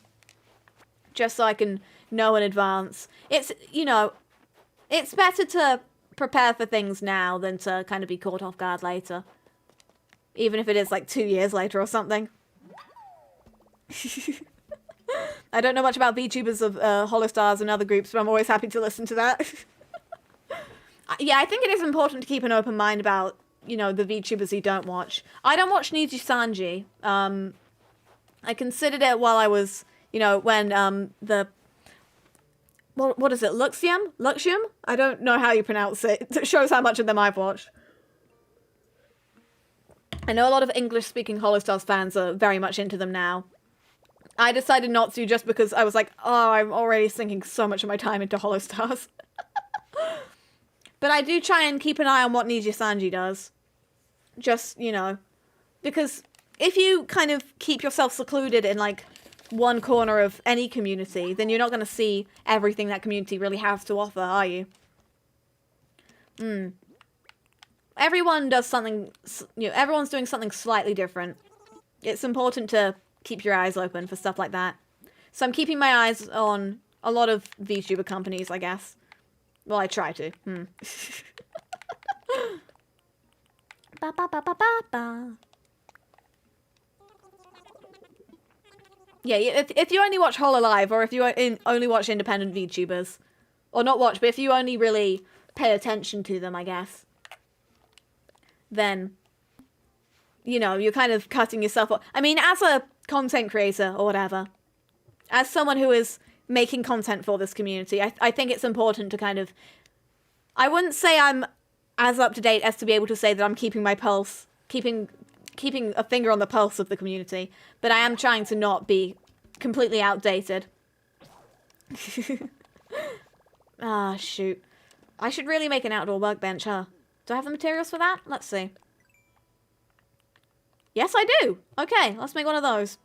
Just so I can know in advance. It's, you know, it's better to prepare for things now than to kind of be caught off guard later. Even if it is like 2 years later or something. I don't know much about VTubers of Holostars and other groups, but I'm always happy to listen to that. Yeah, I think it is important to keep an open mind about, you know, the VTubers you don't watch. I don't watch Niji Sanji. I considered it while I was, you know, when what is it? Luxium? I don't know how you pronounce it. It shows how much of them I've watched. I know a lot of English-speaking Holostars fans are very much into them now. I decided not to just because I was like, oh, I'm already sinking so much of my time into Holostars. But I do try and keep an eye on what Niji Sanji does. Just, you know, because if you kind of keep yourself secluded in, like, one corner of any community, then you're not going to see everything that community really has to offer, are you? Everyone does something, you know, everyone's doing something slightly different. It's important to keep your eyes open for stuff like that. So I'm keeping my eyes on a lot of VTuber companies, I guess. Well, I try to. Ba ba ba ba ba ba. Yeah, if you only watch Hololive, or if you only watch independent VTubers, or not watch, but if you only really pay attention to them, I guess, then, you know, you're kind of cutting yourself off. I mean, as a content creator, or whatever, as someone who is making content for this community, I think it's important to kind of, I wouldn't say I'm as up to date as to be able to say that I'm keeping my pulse, keeping a finger on the pulse of the community, but I am trying to not be completely outdated. Ah, shoot. I should really make an outdoor workbench, huh? Do I have the materials for that? Let's see. Yes, I do! Okay, let's make one of those.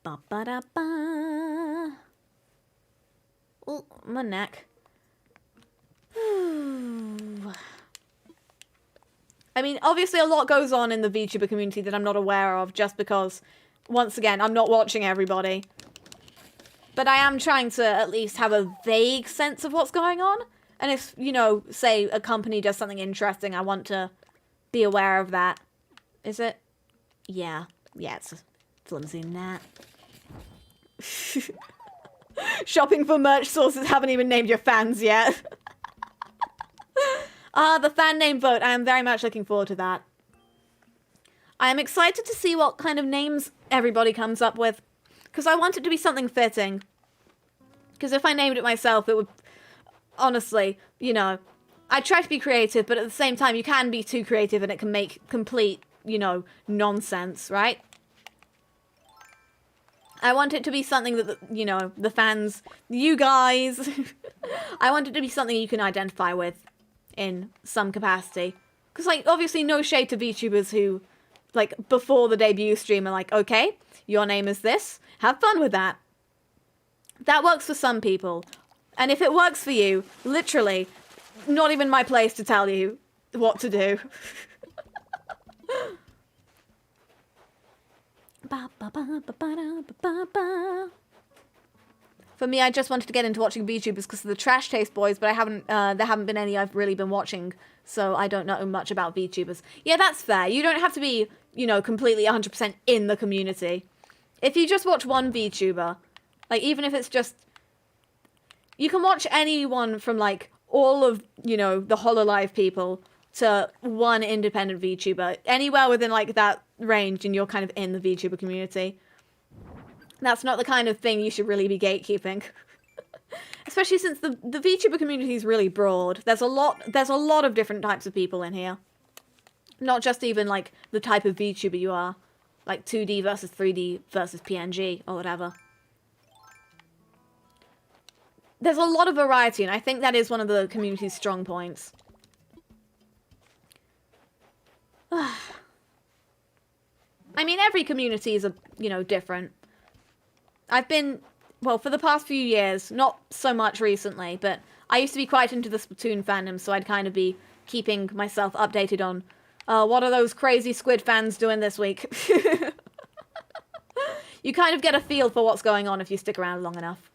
Ba-ba-da-ba. Oh, my neck. I mean, obviously a lot goes on in the VTuber community that I'm not aware of, just because, once again, I'm not watching everybody. But I am trying to at least have a vague sense of what's going on. And if, you know, say a company does something interesting, I want to be aware of that. Is it? Yeah. Yeah, it's a flimsy gnat. Shopping for merch sources, haven't even named your fans yet. The fan name vote. I am very much looking forward to that. I am excited to see what kind of names everybody comes up with. Because I want it to be something fitting. Because if I named it myself, it would... Honestly, you know... I try to be creative, but at the same time, you can be too creative and it can make complete, you know, nonsense, right? I want it to be something that, you know, the fans, you guys... I want it to be something you can identify with in some capacity. Because, like, obviously no shade to VTubers who, like, before the debut stream are like, okay, your name is this, have fun with that. That works for some people. And if it works for you, literally, not even my place to tell you what to do. For me, I just wanted to get into watching VTubers because of the Trash Taste Boys, but there haven't been any I've really been watching, so I don't know much about VTubers. Yeah, that's fair. You don't have to be, you know, completely 100% in the community. If you just watch one VTuber, like, even if it's just... You can watch anyone from, like, all of, you know, the Hololive people to one independent VTuber. Anywhere within, like, that range, and you're kind of in the VTuber community. That's not the kind of thing you should really be gatekeeping. Especially since the VTuber community is really broad. There's a lot of different types of people in here. Not just even, like, the type of VTuber you are. Like, 2D versus 3D versus PNG, or whatever. There's a lot of variety, and I think that is one of the community's strong points. I mean, every community is, you know, different. I've been, well, for the past few years, not so much recently, but I used to be quite into the Splatoon fandom, so I'd kind of be keeping myself updated on, what are those crazy squid fans doing this week? You kind of get a feel for what's going on if you stick around long enough.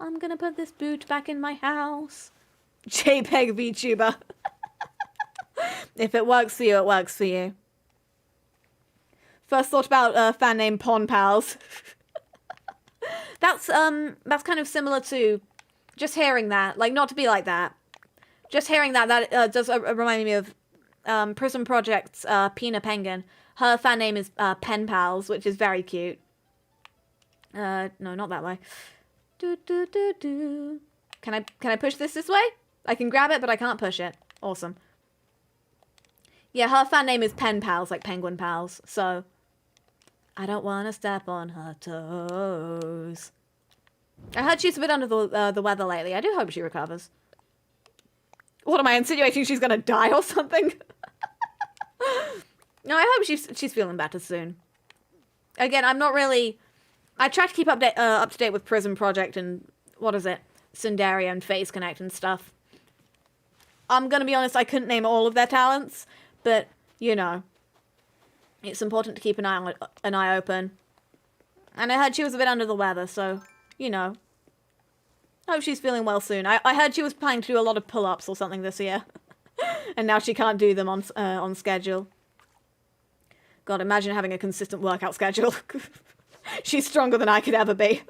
I'm gonna put this boot back in my house. JPEG VTuber. If it works for you, it works for you. First thought about a fan named Pon Pals. That's kind of similar to just hearing that. Like, not to be like that. Just hearing that does remind me of Prism Project's Pina Penguin. Her fan name is Pen Pals, which is very cute. No, not that way. Can I push this way? I can grab it, but I can't push it. Awesome. Yeah, her fan name is Pen Pals, like Penguin Pals. So, I don't want to step on her toes. I heard she's a bit under the weather lately. I do hope she recovers. What am I insinuating? She's gonna die or something? No, I hope she's feeling better soon. Again, I'm not really. I try to keep up to date with Prism Project and what is it, Sundaria and Phase Connect and stuff. I'm gonna be honest. I couldn't name all of their talents, but you know, it's important to keep an eye open. And I heard she was a bit under the weather, so you know. I hope she's feeling well soon. I heard she was planning to do a lot of pull-ups or something this year. And now she can't do them on schedule. God, imagine having a consistent workout schedule. She's stronger than I could ever be.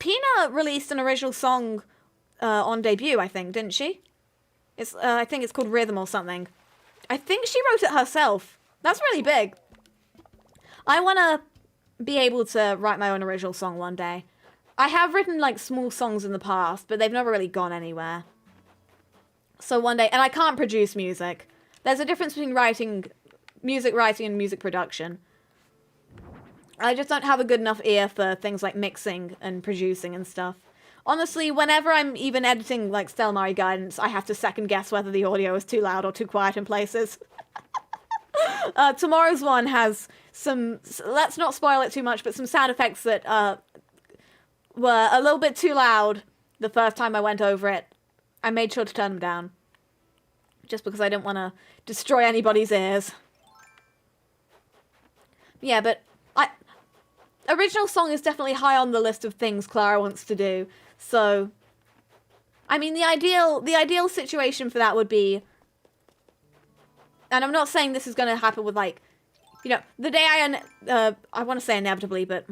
Pina released an original song on debut, I think, didn't she? I think it's called Rhythm or something. I think she wrote it herself. That's really big. I want to be able to write my own original song one day. I have written like small songs in the past, but they've never really gone anywhere. So one day, and I can't produce music. There's a difference between music writing and music production. I just don't have a good enough ear for things like mixing and producing and stuff. Honestly, whenever I'm even editing like Stellamari guidance, I have to second guess whether the audio is too loud or too quiet in places. Tomorrow's one has some, let's not spoil it too much, but some sound effects that were a little bit too loud the first time I went over it. I made sure to turn them down. Just because I didn't want to destroy anybody's ears. Yeah, but original song is definitely high on the list of things Clara wants to do. So, I mean, the ideal situation for that would be, and I'm not saying this is going to happen with like, you know, the day I want to say inevitably, but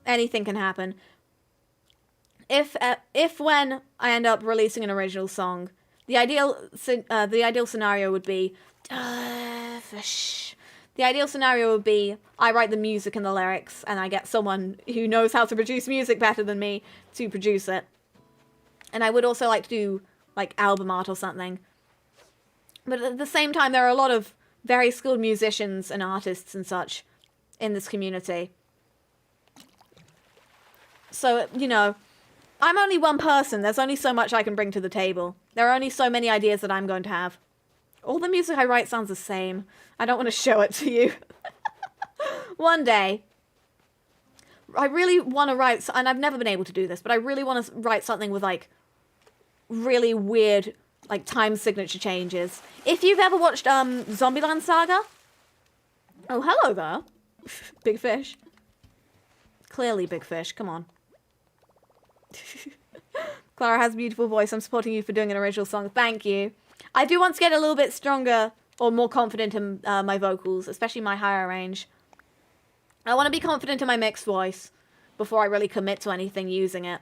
anything can happen. If when I end up releasing an original song, the ideal scenario would be, the ideal scenario would be I write the music and the lyrics, and I get someone who knows how to produce music better than me to produce it. And I would also like to do like album art or something. But at the same time, there are a lot of very skilled musicians and artists and such in this community. So, you know, I'm only one person. There's only so much I can bring to the table. There are only so many ideas that I'm going to have. All the music I write sounds the same. I don't want to show it to you. One day, I really want to write, and I've never been able to do this, but I really want to write something with like really weird like time signature changes. If you've ever watched Zombieland Saga. Oh, hello there. Big fish. Clearly big fish. Come on. Clara has a beautiful voice. I'm supporting you for doing an original song. Thank you. I do want to get a little bit stronger or more confident in my vocals, especially my higher range. I want to be confident in my mixed voice before I really commit to anything using it.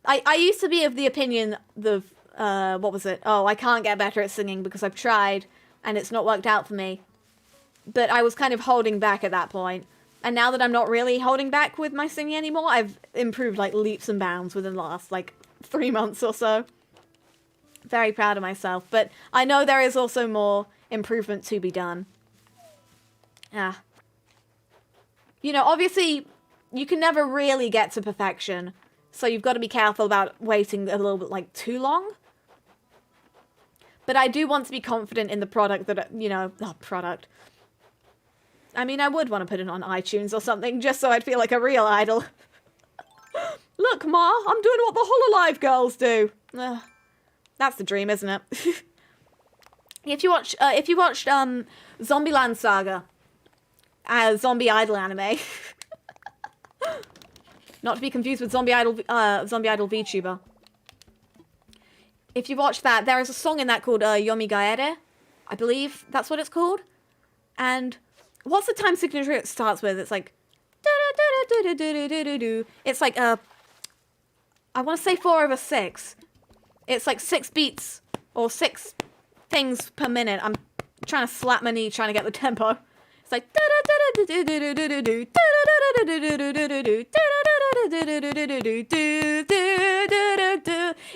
I used to be of the opinion of, what was it? Oh, I can't get better at singing because I've tried and it's not worked out for me. But I was kind of holding back at that point. And now that I'm not really holding back with my singing anymore, I've improved like leaps and bounds within the last like 3 months or so. Very proud of myself. But I know there is also more improvement to be done. Yeah. You know, obviously, you can never really get to perfection. So you've got to be careful about waiting a little bit, like, too long. But I do want to be confident in the product that, you know, product. I mean, I would want to put it on iTunes or something, just so I'd feel like a real idol. Look, Ma, I'm doing what the Hololive girls do. That's the dream, isn't it? If you watched Zombieland Saga, a zombie idol anime, Not to be confused with Zombie Idol VTuber. If you watch that, there is a song in that called Yomi Gaere. I believe that's what it's called. And what's the time signature it starts with? It's like... It's like, I want to say 4/6. It's like 6 beats or 6 things per minute. I'm trying to slap my knee trying to get the tempo. It's like...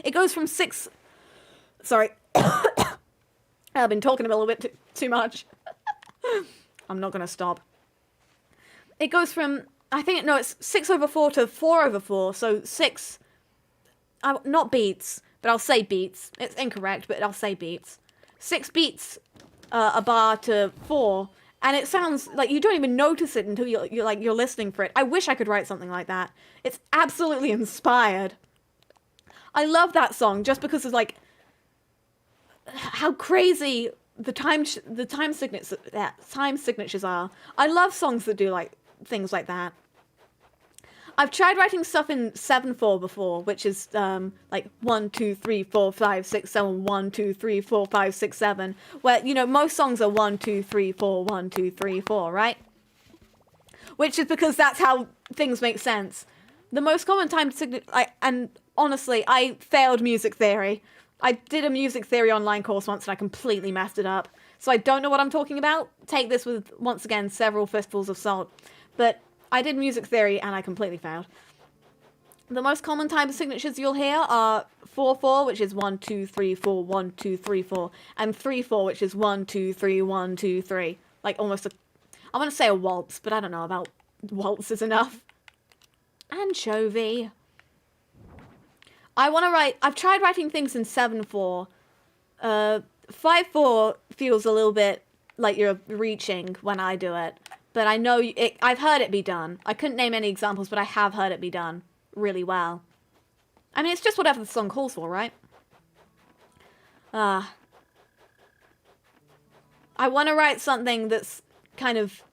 It goes from 6... Sorry. I've been talking a little bit too much. I'm not going to stop. It goes from... I think, no, it's 6/4 to 4/4. So 6... not beats, but I'll say beats. It's incorrect, but I'll say beats. 6 beats a bar to 4. And it sounds like you don't even notice it until you're listening for it. I wish I could write something like that. It's absolutely inspired. I love that song just because of like how crazy the time signatures are. I love songs that do like things like that. I've tried writing stuff in 7/4 before, which is like 1, 2, 3, 4, 5, 6, 7, 1, 2, 3, 4, 5, 6, 7. Where, you know, most songs are 1, 2, 3, 4, 1, 2, 3, 4, right? Which is because that's how things make sense. The most common time signature, and honestly, I failed music theory. I did a music theory online course once and I completely messed it up. So I don't know what I'm talking about. Take this with, once again, several fistfuls of salt. But I did music theory and I completely failed. The most common time signatures you'll hear are 4/4, which is 1, 2, 3, 4, 1, 2, 3, 4, and 3/4, which is 1, 2, 3, 1, 2, 3. Like almost a, I want to say a waltz, but I don't know about waltz is enough. Anchovy. I want to write, I've tried writing things in 7/4. 5/4 feels a little bit like you're reaching when I do it. But I know, I've heard it be done. I couldn't name any examples, but I have heard it be done really well. I mean, it's just whatever the song calls for, right? I want to write something that's kind of...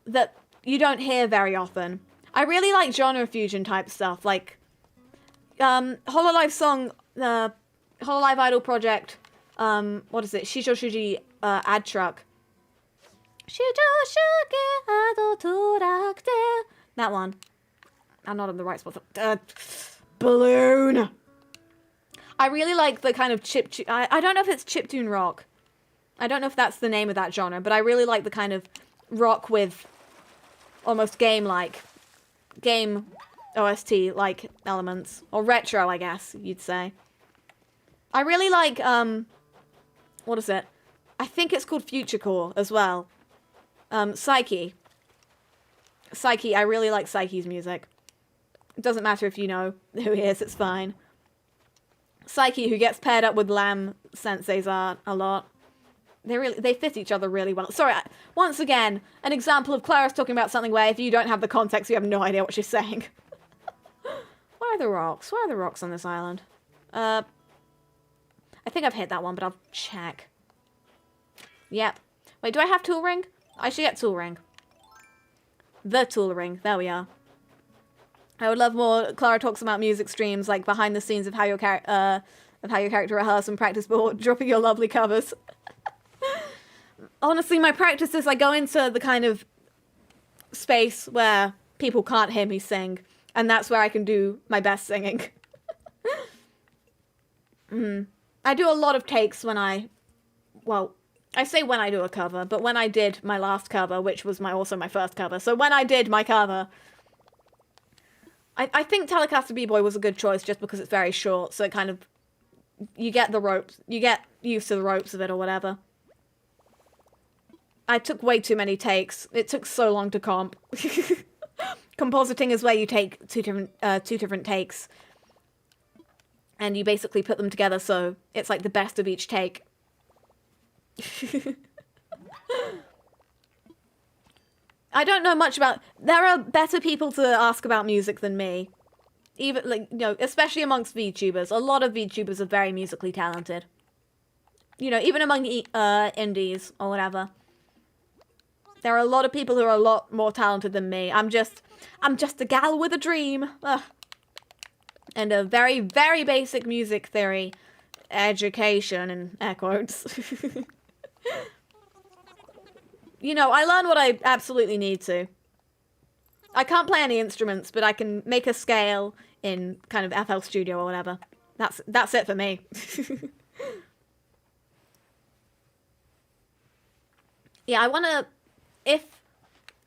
that you don't hear very often. I really like genre fusion type stuff, like... Hololive song, Hololive Idol project, what is it? Shijo Shuji ad truck. That one. I'm not in the right spot. Balloon. I really like the kind of I don't know if it's chiptune rock. I don't know if that's the name of that genre, but I really like the kind of rock with almost game OST-like elements. Or retro, I guess you'd say. I really like, what is it? I think it's called Futurecore as well. Psyche. Psyche, I really like Psyche's music. It doesn't matter if you know who he is, it's fine. Psyche, who gets paired up with Lamb Sensei's art a lot. They fit each other really well. Sorry, once again, an example of Clara's talking about something where if you don't have the context, you have no idea what she's saying. Where are the rocks? Where are the rocks on this island? I think I've hit that one, but I'll check. Yep. Wait, do I have tool ring? I should get tool ring. The tool ring. There we are. I would love more Clara talks about music streams, like behind the scenes of how your character rehearse and practice before dropping your lovely covers. Honestly, my practice is I go into the kind of space where people can't hear me sing, and that's where I can do my best singing. I do a lot of takes when I say when I do a cover, but when I did my last cover, which was also my first cover, so when I did my cover, I think Telecaster B-Boy was a good choice just because it's very short, so it kind of, you get the ropes, you get used to the ropes of it or whatever. I took way too many takes. It took so long to comp. Compositing is where you take two different takes, and you basically put them together so it's like the best of each take. I don't know much about... There are better people to ask about music than me. Even, like, you know, especially amongst VTubers. A lot of VTubers are very musically talented. You know, even among indies or whatever. There are a lot of people who are a lot more talented than me. I'm just a gal with a dream. Ugh. And a very, very basic music theory education, in air quotes. You know, I learn what I absolutely need to. I can't play any instruments, but I can make a scale in kind of FL Studio or whatever. That's it for me. Yeah, I want to,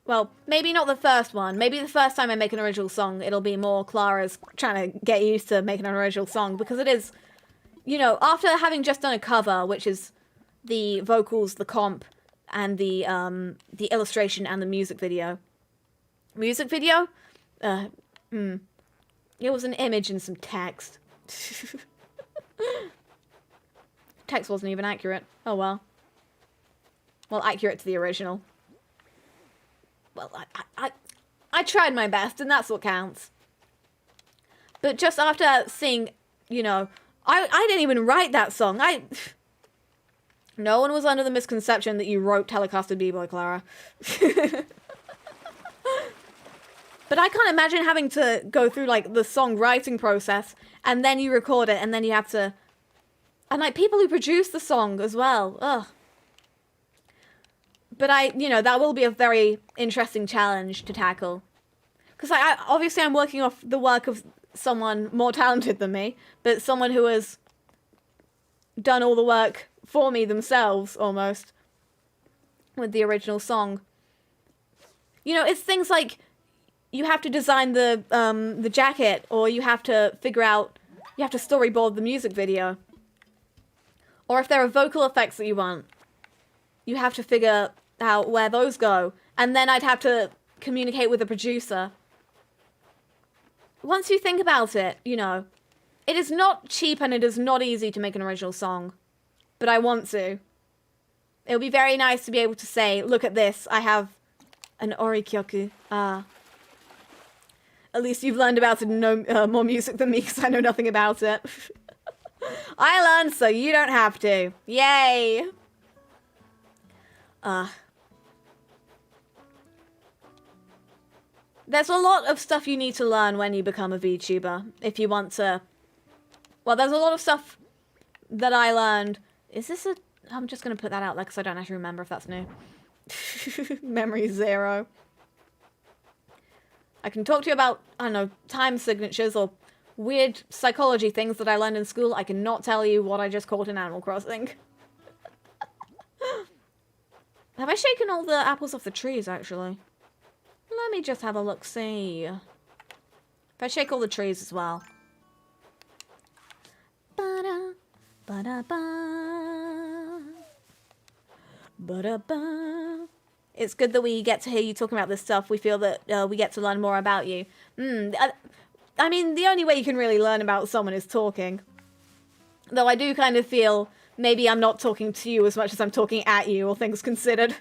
well, maybe not the first one. Maybe the first time I make an original song, it'll be more Clara's trying to get used to making an original song. Because it is, you know, after having just done a cover, which is the vocals, the comp, and the illustration and the music video. Music video? It was an image and some text. Text wasn't even accurate. Oh well. Well, accurate to the original. Well, I tried my best, and that's what counts. But just after seeing, you know, I didn't even write that song. No one was under the misconception that you wrote Telecasted B-Boy, Clara. But I can't imagine having to go through, like, the song writing process, and then you record it, and then you have to... And, like, people who produce the song as well. Ugh. But you know, that will be a very interesting challenge to tackle. Because obviously I'm working off the work of someone more talented than me, but someone who has done all the work for me themselves, almost, with the original song. You know, it's things like you have to design the jacket, or you have to figure out, you have to storyboard the music video. Or if there are vocal effects that you want, you have to figure out where those go. And then I'd have to communicate with the producer. Once you think about it, you know, it is not cheap and it is not easy to make an original song. But I want to. It would be very nice to be able to say, look at this, I have an orikyoku. At least you've learned about it and know more music than me, because I know nothing about it. I learned, so you don't have to. Yay! There's a lot of stuff you need to learn when you become a VTuber, if you want to... Well, there's a lot of stuff that I learned. Is this a... I'm just going to put that out there because I don't actually remember if that's new. Memory 0. I can talk to you about, I don't know, time signatures or weird psychology things that I learned in school. I cannot tell you what I just caught in Animal Crossing. Have I shaken all the apples off the trees, actually? Let me just have a look-see. If I shake all the trees as well. Ba-da, ba-da-ba. Ba-da-ba. It's good that we get to hear you talking about this stuff. We feel that we get to learn more about you. I mean, the only way you can really learn about someone is talking. Though I do kind of feel maybe I'm not talking to you as much as I'm talking at you, all things considered.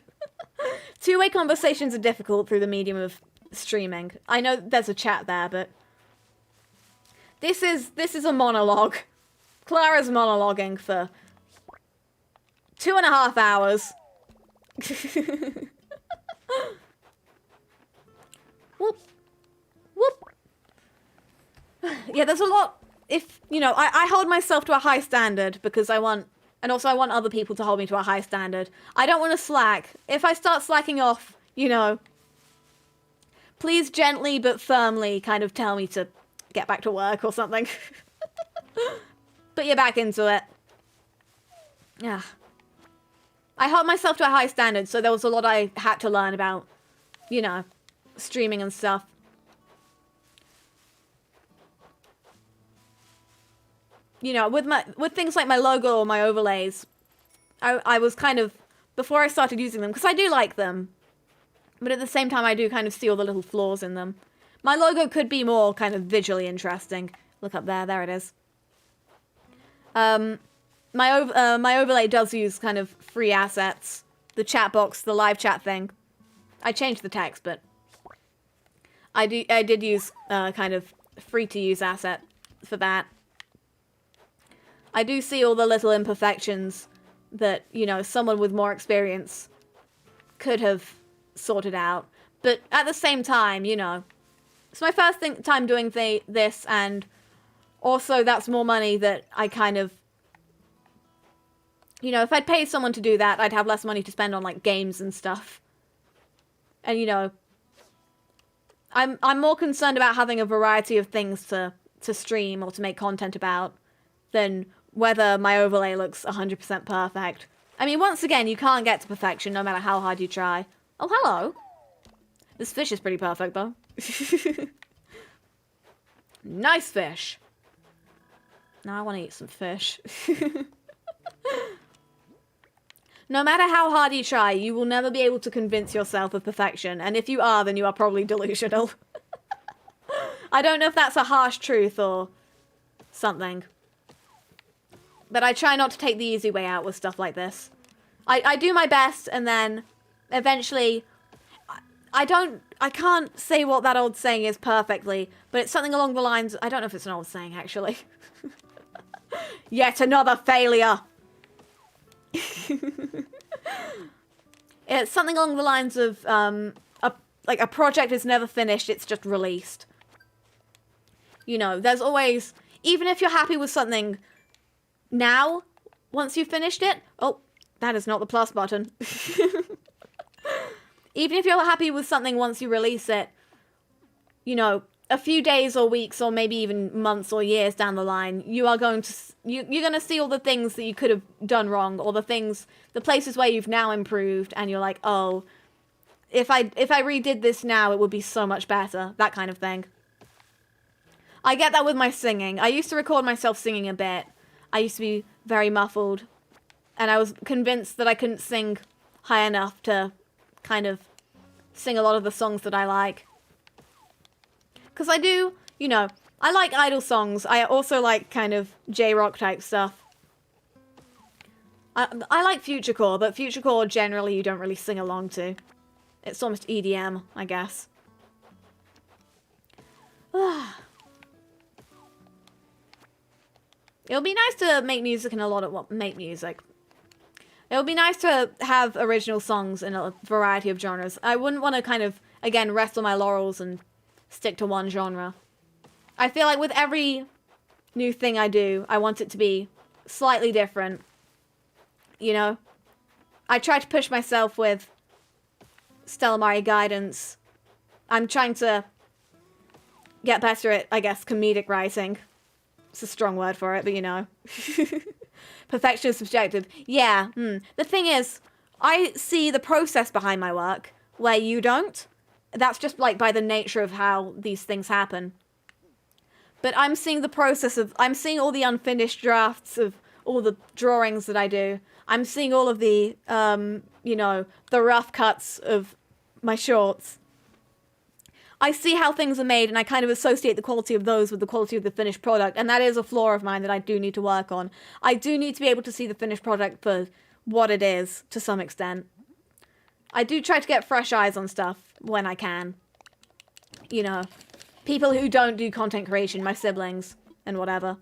Two-way conversations are difficult through the medium of streaming. I know there's a chat there, but... This is a monologue. Clara's monologuing for 2.5 hours. Whoop. Whoop. Yeah, there's a lot... If, you know, I hold myself to a high standard because I want... And also I want other people to hold me to a high standard. I don't want to slack. If I start slacking off, you know... Please gently but firmly kind of tell me to get back to work or something. Put you back into it. Yeah. I held myself to a high standard, so there was a lot I had to learn about, you know, streaming and stuff. You know, with things like my logo or my overlays, I was kind of, before I started using them, because I do like them, but at the same time I do kind of see all the little flaws in them. My logo could be more kind of visually interesting. Look up there, there it is. My overlay does use kind of free assets. The chat box, the live chat thing. I changed the text, but I did use kind of free to use asset for that. I do see all the little imperfections that, you know, someone with more experience could have sorted out. But at the same time, you know, it's my first time doing this, and also that's more money that I kind of, you know, if I'd paid someone to do that, I'd have less money to spend on, like, games and stuff. And, you know, I'm more concerned about having a variety of things to stream or to make content about than whether my overlay looks 100% perfect. I mean, once again, you can't get to perfection no matter how hard you try. Oh, hello. This fish is pretty perfect, though. Nice fish. Now I want to eat some fish. No matter how hard you try, you will never be able to convince yourself of perfection. And if you are, then you are probably delusional. I don't know if that's a harsh truth or something. But I try not to take the easy way out with stuff like this. I do my best, and then eventually I can't say what that old saying is perfectly, but it's something along the lines, I don't know if it's an old saying actually. Yet another failure. It's something along the lines of like a project is never finished, it's just released. You know, there's always, even if you're happy with something now, once you've finished it, oh, that is not the plus button. Even if you're happy with something once you release it, you know, a few days or weeks or maybe even months or years down the line, you are going to, you're going to see all the things that you could have done wrong, or the places where you've now improved, and you're like, oh, if I redid this now, it would be so much better, that kind of thing. I get that with my singing. I used to record myself singing a bit. I used to be very muffled, and I was convinced that I couldn't sing high enough to kind of sing a lot of the songs that I like. Because I do, you know, I like idol songs. I also like kind of J-rock type stuff. I like futurecore, but futurecore generally you don't really sing along to. It's almost EDM, I guess. It would be nice to make music in a lot of make music. It would be nice to have original songs in a variety of genres. I wouldn't want to kind of, again, rest on my laurels and stick to one genre. I feel like with every new thing I do, I want it to be slightly different. You know? I try to push myself with Stellamari guidance. I'm trying to get better at, I guess, comedic writing. It's a strong word for it, but you know. Perfection is subjective. Yeah, The thing is, I see the process behind my work, where you don't. That's just, like, by the nature of how these things happen. But I'm seeing the process of... I'm seeing all the unfinished drafts of all the drawings that I do. I'm seeing all of the, you know, the rough cuts of my shorts. I see how things are made, and I kind of associate the quality of those with the quality of the finished product, and that is a flaw of mine that I do need to work on. I do need to be able to see the finished product for what it is, to some extent. I do try to get fresh eyes on stuff when I can. You know, people who don't do content creation, my siblings, and whatever.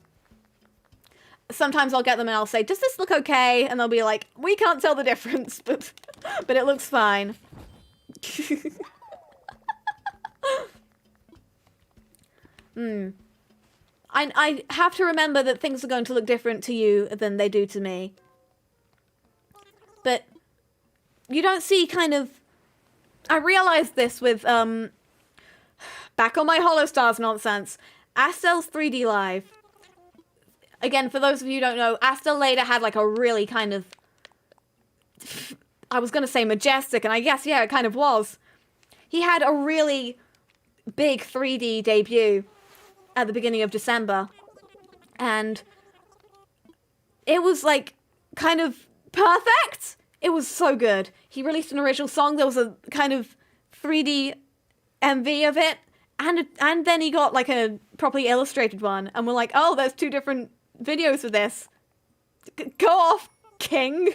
Sometimes I'll get them and I'll say, does this look okay? And they'll be like, we can't tell the difference, but it looks fine. I have to remember that things are going to look different to you than they do to me. But you don't see kind of... I realized this with, back on my Holostars nonsense, Astel's 3D Live. Again, for those of you who don't know, Astel later had like a really kind of... I was going to say majestic, and I guess, yeah, it kind of was. He had a really big 3D debut at the beginning of December. And it was like kind of perfect. It was so good. He released an original song. There was a kind of 3D MV of it. And then he got like a properly illustrated one. And we're like, oh, there's two different videos of this. Go off, king.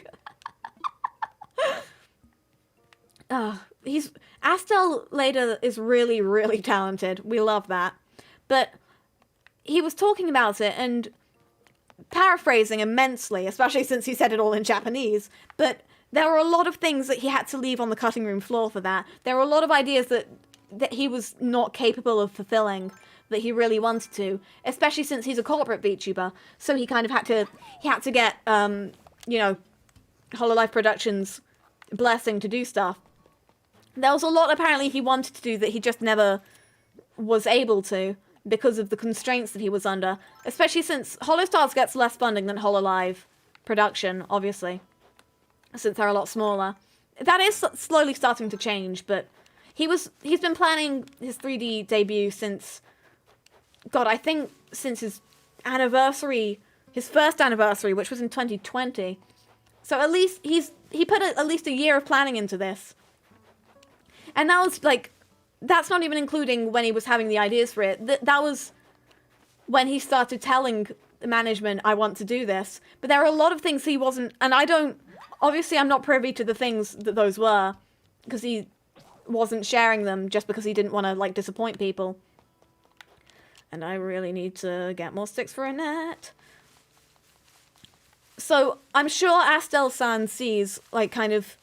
Astel later is really, really talented. We love that. But he was talking about it and paraphrasing immensely, especially since he said it all in Japanese. But there were a lot of things that he had to leave on the cutting room floor for that. There were a lot of ideas that he was not capable of fulfilling that he really wanted to, especially since he's a corporate VTuber. So he kind of had to get, you know, Hololive Productions' blessing to do stuff. There was a lot apparently he wanted to do that he just never was able to because of the constraints that he was under, especially since HoloStars gets less funding than Hololive Production, obviously, since they're a lot smaller. That is slowly starting to change, but he's been planning his 3D debut since, God, I think since his anniversary, his first anniversary, which was in 2020. So at least he put at least a year of planning into this. And that was like, that's not even including when he was having the ideas for it. That was when he started telling the management, I want to do this. But there are a lot of things he wasn't, and obviously I'm not privy to the things that those were, because he wasn't sharing them just because he didn't want to, like, disappoint people. And I really need to get more sticks for a net. So I'm sure Astel-san sees, like, kind of,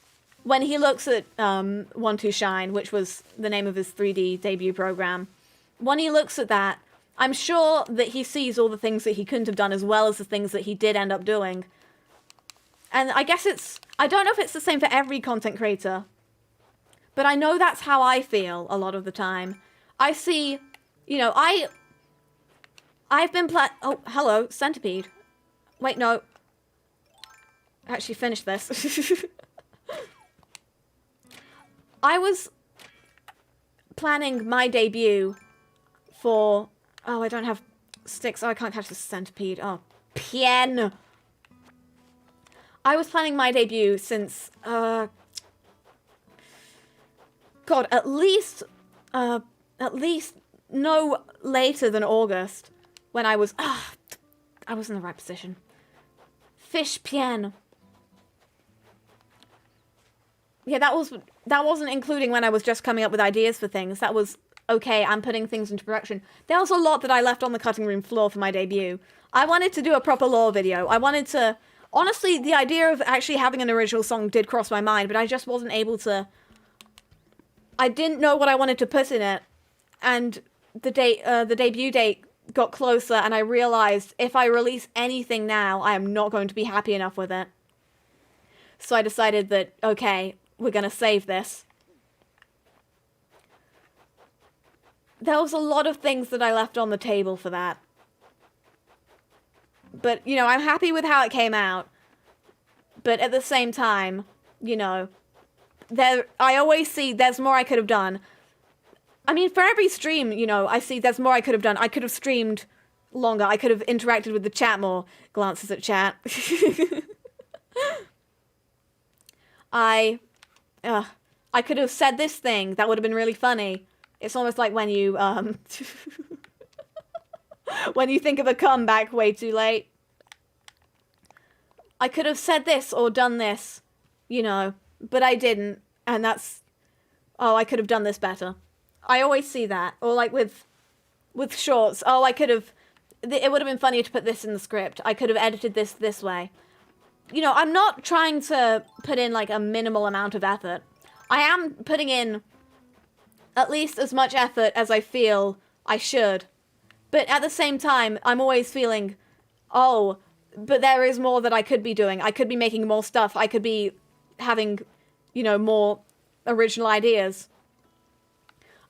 when he looks at 1-2-Shine, which was the name of his 3D debut program, when he looks at that, I'm sure that he sees all the things that he couldn't have done as well as the things that he did end up doing. And I guess I don't know if it's the same for every content creator, but I know that's how I feel a lot of the time. I see, you know, I've been oh, hello, Centipede. Wait, no. I actually finished this. I was planning my debut for... Oh, I don't have sticks. Oh, I can't catch the centipede. Oh, pien. I was planning my debut since... God, at least no later than August, when I was... I was in the right position. Fish pien. Yeah, that wasn't including when I was just coming up with ideas for things. That was, okay, I'm putting things into production. There was a lot that I left on the cutting room floor for my debut. I wanted to do a proper lore video. I wanted to... Honestly, the idea of actually having an original song did cross my mind, but I just wasn't able to... I didn't know what I wanted to put in it. And the debut date got closer, and I realized if I release anything now, I am not going to be happy enough with it. So I decided that, okay, we're going to save this. There was a lot of things that I left on the table for that. But, you know, I'm happy with how it came out. But at the same time, you know, I always see there's more I could have done. I mean, for every stream, you know, I see there's more I could have done. I could have streamed longer. I could have interacted with the chat more. Glances at chat. I could have said this thing. That would have been really funny. It's almost like when you, when you think of a comeback way too late. I could have said this or done this, you know, but I didn't. And that's, oh, I could have done this better. I always see that. Or like with shorts. Oh, I could have, it would have been funnier to put this in the script. I could have edited this way. You know, I'm not trying to put in, like, a minimal amount of effort. I am putting in at least as much effort as I feel I should. But at the same time, I'm always feeling, oh, but there is more that I could be doing. I could be making more stuff. I could be having, you know, more original ideas.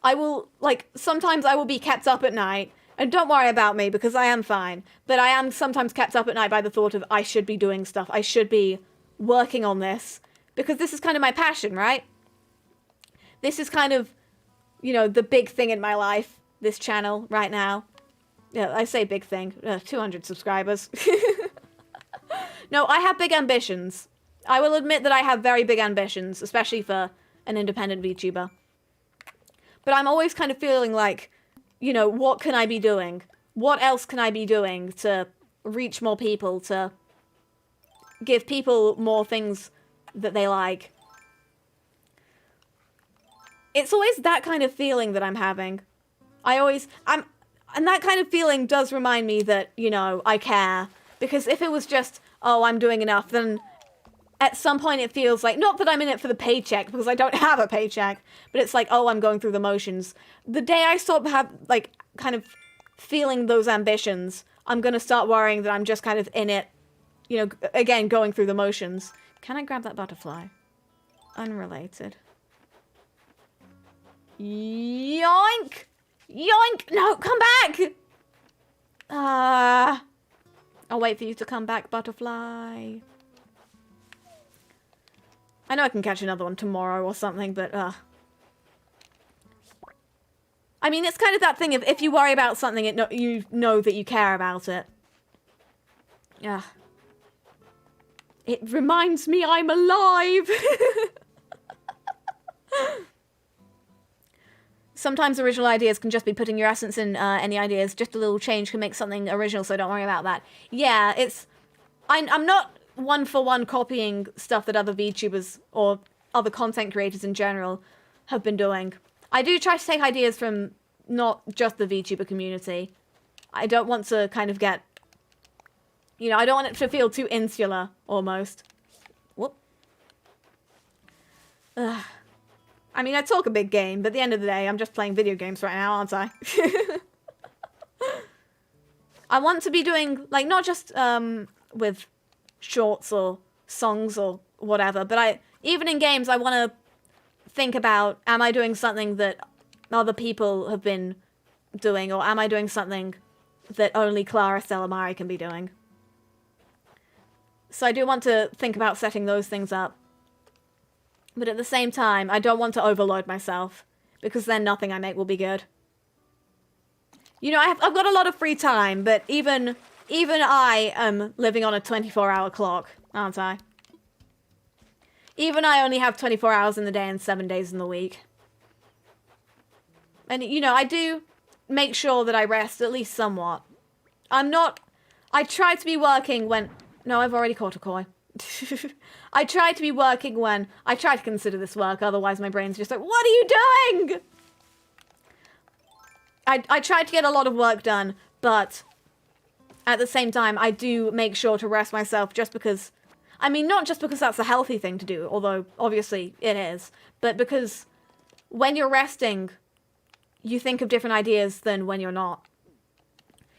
I will, like, sometimes I will be kept up at night. And don't worry about me, because I am fine. But I am sometimes kept up at night by the thought of, I should be doing stuff. I should be working on this. Because this is kind of my passion, right? This is kind of, you know, the big thing in my life. This channel right now. Yeah, I say big thing. 200 subscribers. No, I have big ambitions. I will admit that I have very big ambitions, especially for an independent VTuber. But I'm always kind of feeling like, you know, what can I be doing? What else can I be doing to reach more people, to give people more things that they like? It's always that kind of feeling that I'm having. And that kind of feeling does remind me that, you know, I care. Because if it was just, oh, I'm doing enough, then at some point it feels like, not that I'm in it for the paycheck, because I don't have a paycheck, but it's like, oh, I'm going through the motions. The day I start like, kind of feeling those ambitions, I'm gonna start worrying that I'm just kind of in it, you know, again, going through the motions. Can I grab that butterfly? Unrelated. Yoink! Yoink! No, come back! I'll wait for you to come back, butterfly. I know I can catch another one tomorrow or something, but, I mean, it's kind of that thing of if you worry about something, you know that you care about it. Yeah. It reminds me I'm alive! Sometimes original ideas can just be putting your essence in any ideas. Just a little change can make something original, so don't worry about that. Yeah, I'm not one-for-one copying stuff that other VTubers or other content creators in general have been doing. I do try to take ideas from not just the VTuber community. I don't want to kind of get... You know, I don't want it to feel too insular, almost. Whoop. Ugh. I mean, I talk a big game, but at the end of the day, I'm just playing video games right now, aren't I? I want to be doing, like, not just with shorts or songs or whatever, but even in games, I want to think about, am I doing something that other people have been doing, or am I doing something that only Clara Stellamari can be doing? So I do want to think about setting those things up. But at the same time, I don't want to overload myself, because then nothing I make will be good. You know, I've got a lot of free time, but even I am living on a 24-hour clock, aren't I? Even I only have 24 hours in the day and 7 days in the week. And, you know, I do make sure that I rest at least somewhat. I try to be working when... No, I've already caught a koi. I try to be working when I try to consider this work, otherwise my brain's just like, what are you doing? I try to get a lot of work done, but at the same time, I do make sure to rest myself just because, I mean, not just because that's a healthy thing to do, although obviously it is, but because when you're resting, you think of different ideas than when you're not.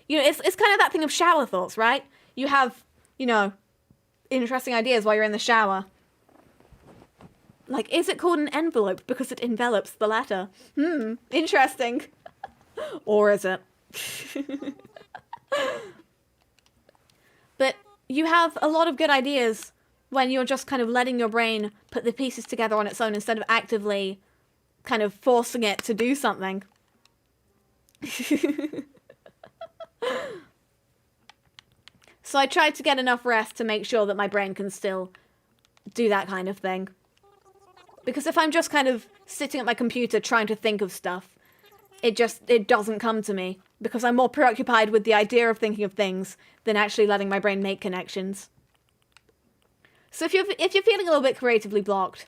You know, it's kind of that thing of shower thoughts, right? You have, you know, interesting ideas while you're in the shower. Like, is it called an envelope because it envelops the letter? Interesting. Or is it? But you have a lot of good ideas when you're just kind of letting your brain put the pieces together on its own instead of actively kind of forcing it to do something. So I tried to get enough rest to make sure that my brain can still do that kind of thing. Because if I'm just kind of sitting at my computer trying to think of stuff, it doesn't come to me. Because I'm more preoccupied with the idea of thinking of things than actually letting my brain make connections. So if you're feeling a little bit creatively blocked,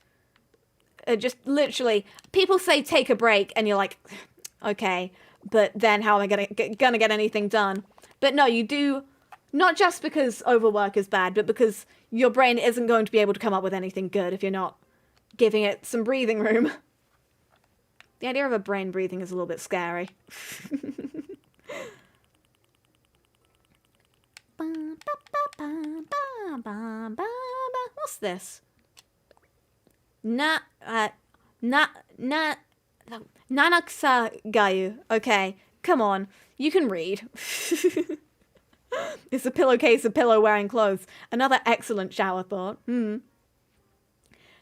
just literally, people say take a break, and you're like, okay, but then how am I gonna get anything done? But no, you do... Not just because overwork is bad, but because your brain isn't going to be able to come up with anything good if you're not giving it some breathing room. The idea of a brain breathing is a little bit scary. What's this? Nanaksa Gayu. Okay, come on. You can read. It's a pillowcase of pillow wearing clothes. Another excellent shower thought.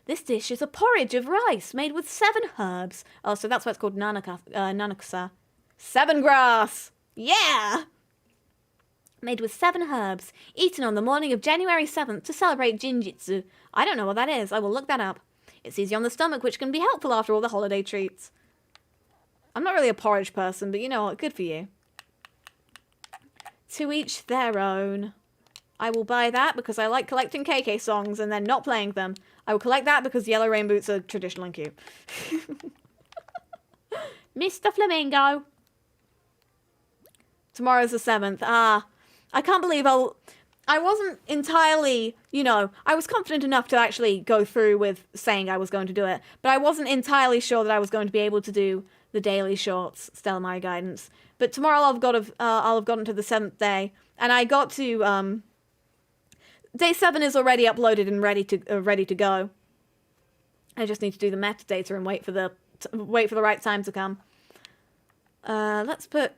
This dish is a porridge of rice made with 7 herbs. Oh, so that's why it's called nanaksa. 7 grass! Yeah! Made with 7 herbs. Eaten on the morning of January 7th to celebrate Jinjitsu. I don't know what that is. I will look that up. It's easy on the stomach, which can be helpful after all the holiday treats. I'm not really a porridge person, but you know what? Good for you. To each their own. I will buy that because I like collecting a.k.a. songs and then not playing them. I will collect that because yellow rain boots are traditional and cute. Mr. Flamingo. Tomorrow's the 7th. I can't believe I wasn't entirely, you know, I was confident enough to actually go through with saying I was going to do it, but I wasn't entirely sure that I was going to be able to do the daily shorts Stellamari guidance. But tomorrow I'll have gotten to the 7th day, and I got to day 7 is already uploaded and ready to go. I just need to do the metadata and wait for the right time to come. Let's put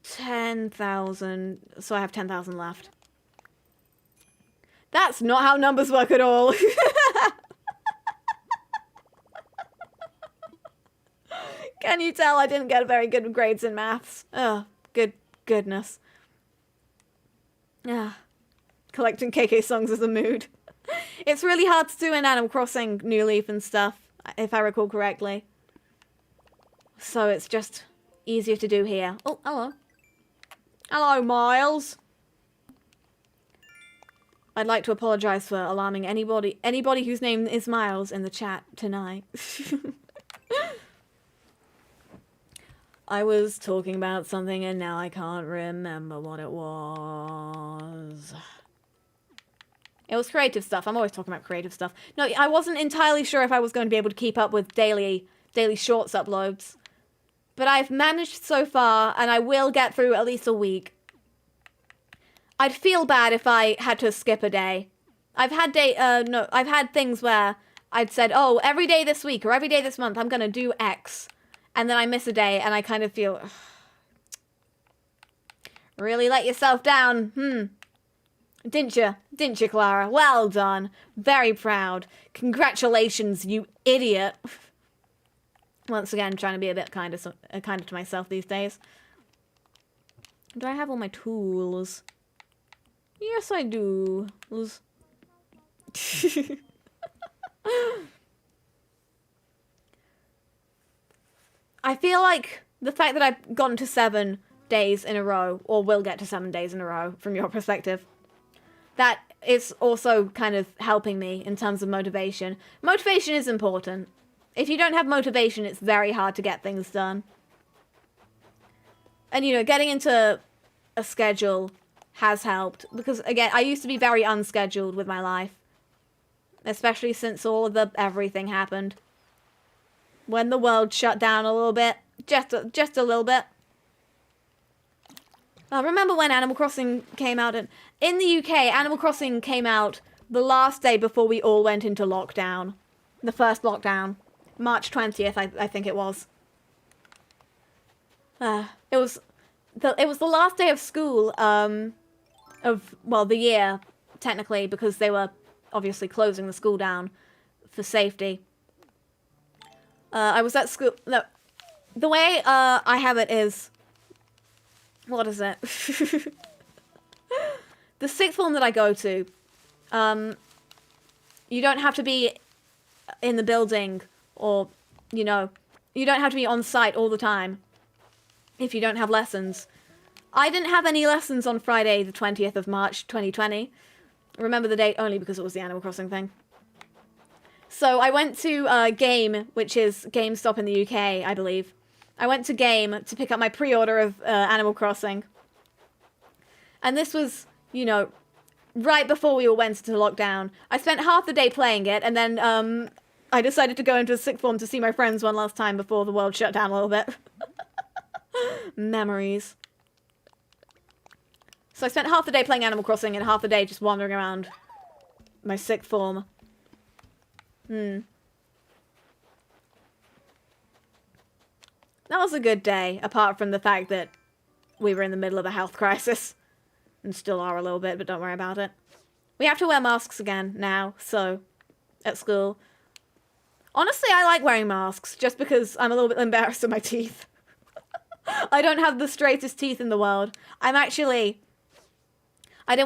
10,000, so I have 10,000 left. That's not how numbers work at all. Can you tell I didn't get very good grades in maths? Oh, goodness. Yeah. Collecting KK songs is a mood. It's really hard to do in Animal Crossing New Leaf and stuff, if I recall correctly. So it's just easier to do here. Oh, hello. Hello, Miles. I'd like to apologize for alarming anybody whose name is Miles in the chat tonight. I was talking about something and now I can't remember what it was. It was creative stuff. I'm always talking about creative stuff. No, I wasn't entirely sure if I was going to be able to keep up with daily shorts uploads. But I've managed so far, and I will get through at least a week. I'd feel bad if I had to skip a day. I've had things where I'd said, oh, every day this week or every day this month I'm going to do X. And then I miss a day and I kind of feel, ugh, really let yourself down. Didn't you, Clara? Well done. Very proud. Congratulations, you idiot. Once again, trying to be a bit kinder to myself these days. Do I have all my tools? Yes, I do. I feel like the fact that I've gotten to 7 days in a row, or will get to 7 days in a row, from your perspective, that is also kind of helping me in terms of motivation. Motivation is important. If you don't have motivation, it's very hard to get things done. And, you know, getting into a schedule has helped. Because, again, I used to be very unscheduled with my life. Especially since all of the everything happened. When the world shut down a little bit. Just a little bit. Remember when Animal Crossing came out? In the UK, Animal Crossing came out the last day before we all went into lockdown. The first lockdown. March 20th, I think it was. It was the last day of school, the year, technically, because they were obviously closing the school down for safety. I was at school. No, the way I have it is, what is it? The sixth form that I go to, you don't have to be in the building, or, you know, you don't have to be on site all the time if you don't have lessons. I didn't have any lessons on Friday, the 20th of March, 2020. I remember the date only because it was the Animal Crossing thing. So I went to Game, which is GameStop in the UK, I believe. I went to Game to pick up my pre-order of Animal Crossing. And this was, you know, right before we all went into lockdown. I spent half the day playing it, and then I decided to go into a sixth form to see my friends one last time before the world shut down a little bit. Memories. So I spent half the day playing Animal Crossing and half the day just wandering around my sixth form. That was a good day, apart from the fact that we were in the middle of a health crisis. And still are a little bit, but don't worry about it. We have to wear masks again now, so, at school. Honestly, I like wearing masks, just because I'm a little bit embarrassed of my teeth. I don't have the straightest teeth in the world. I didn't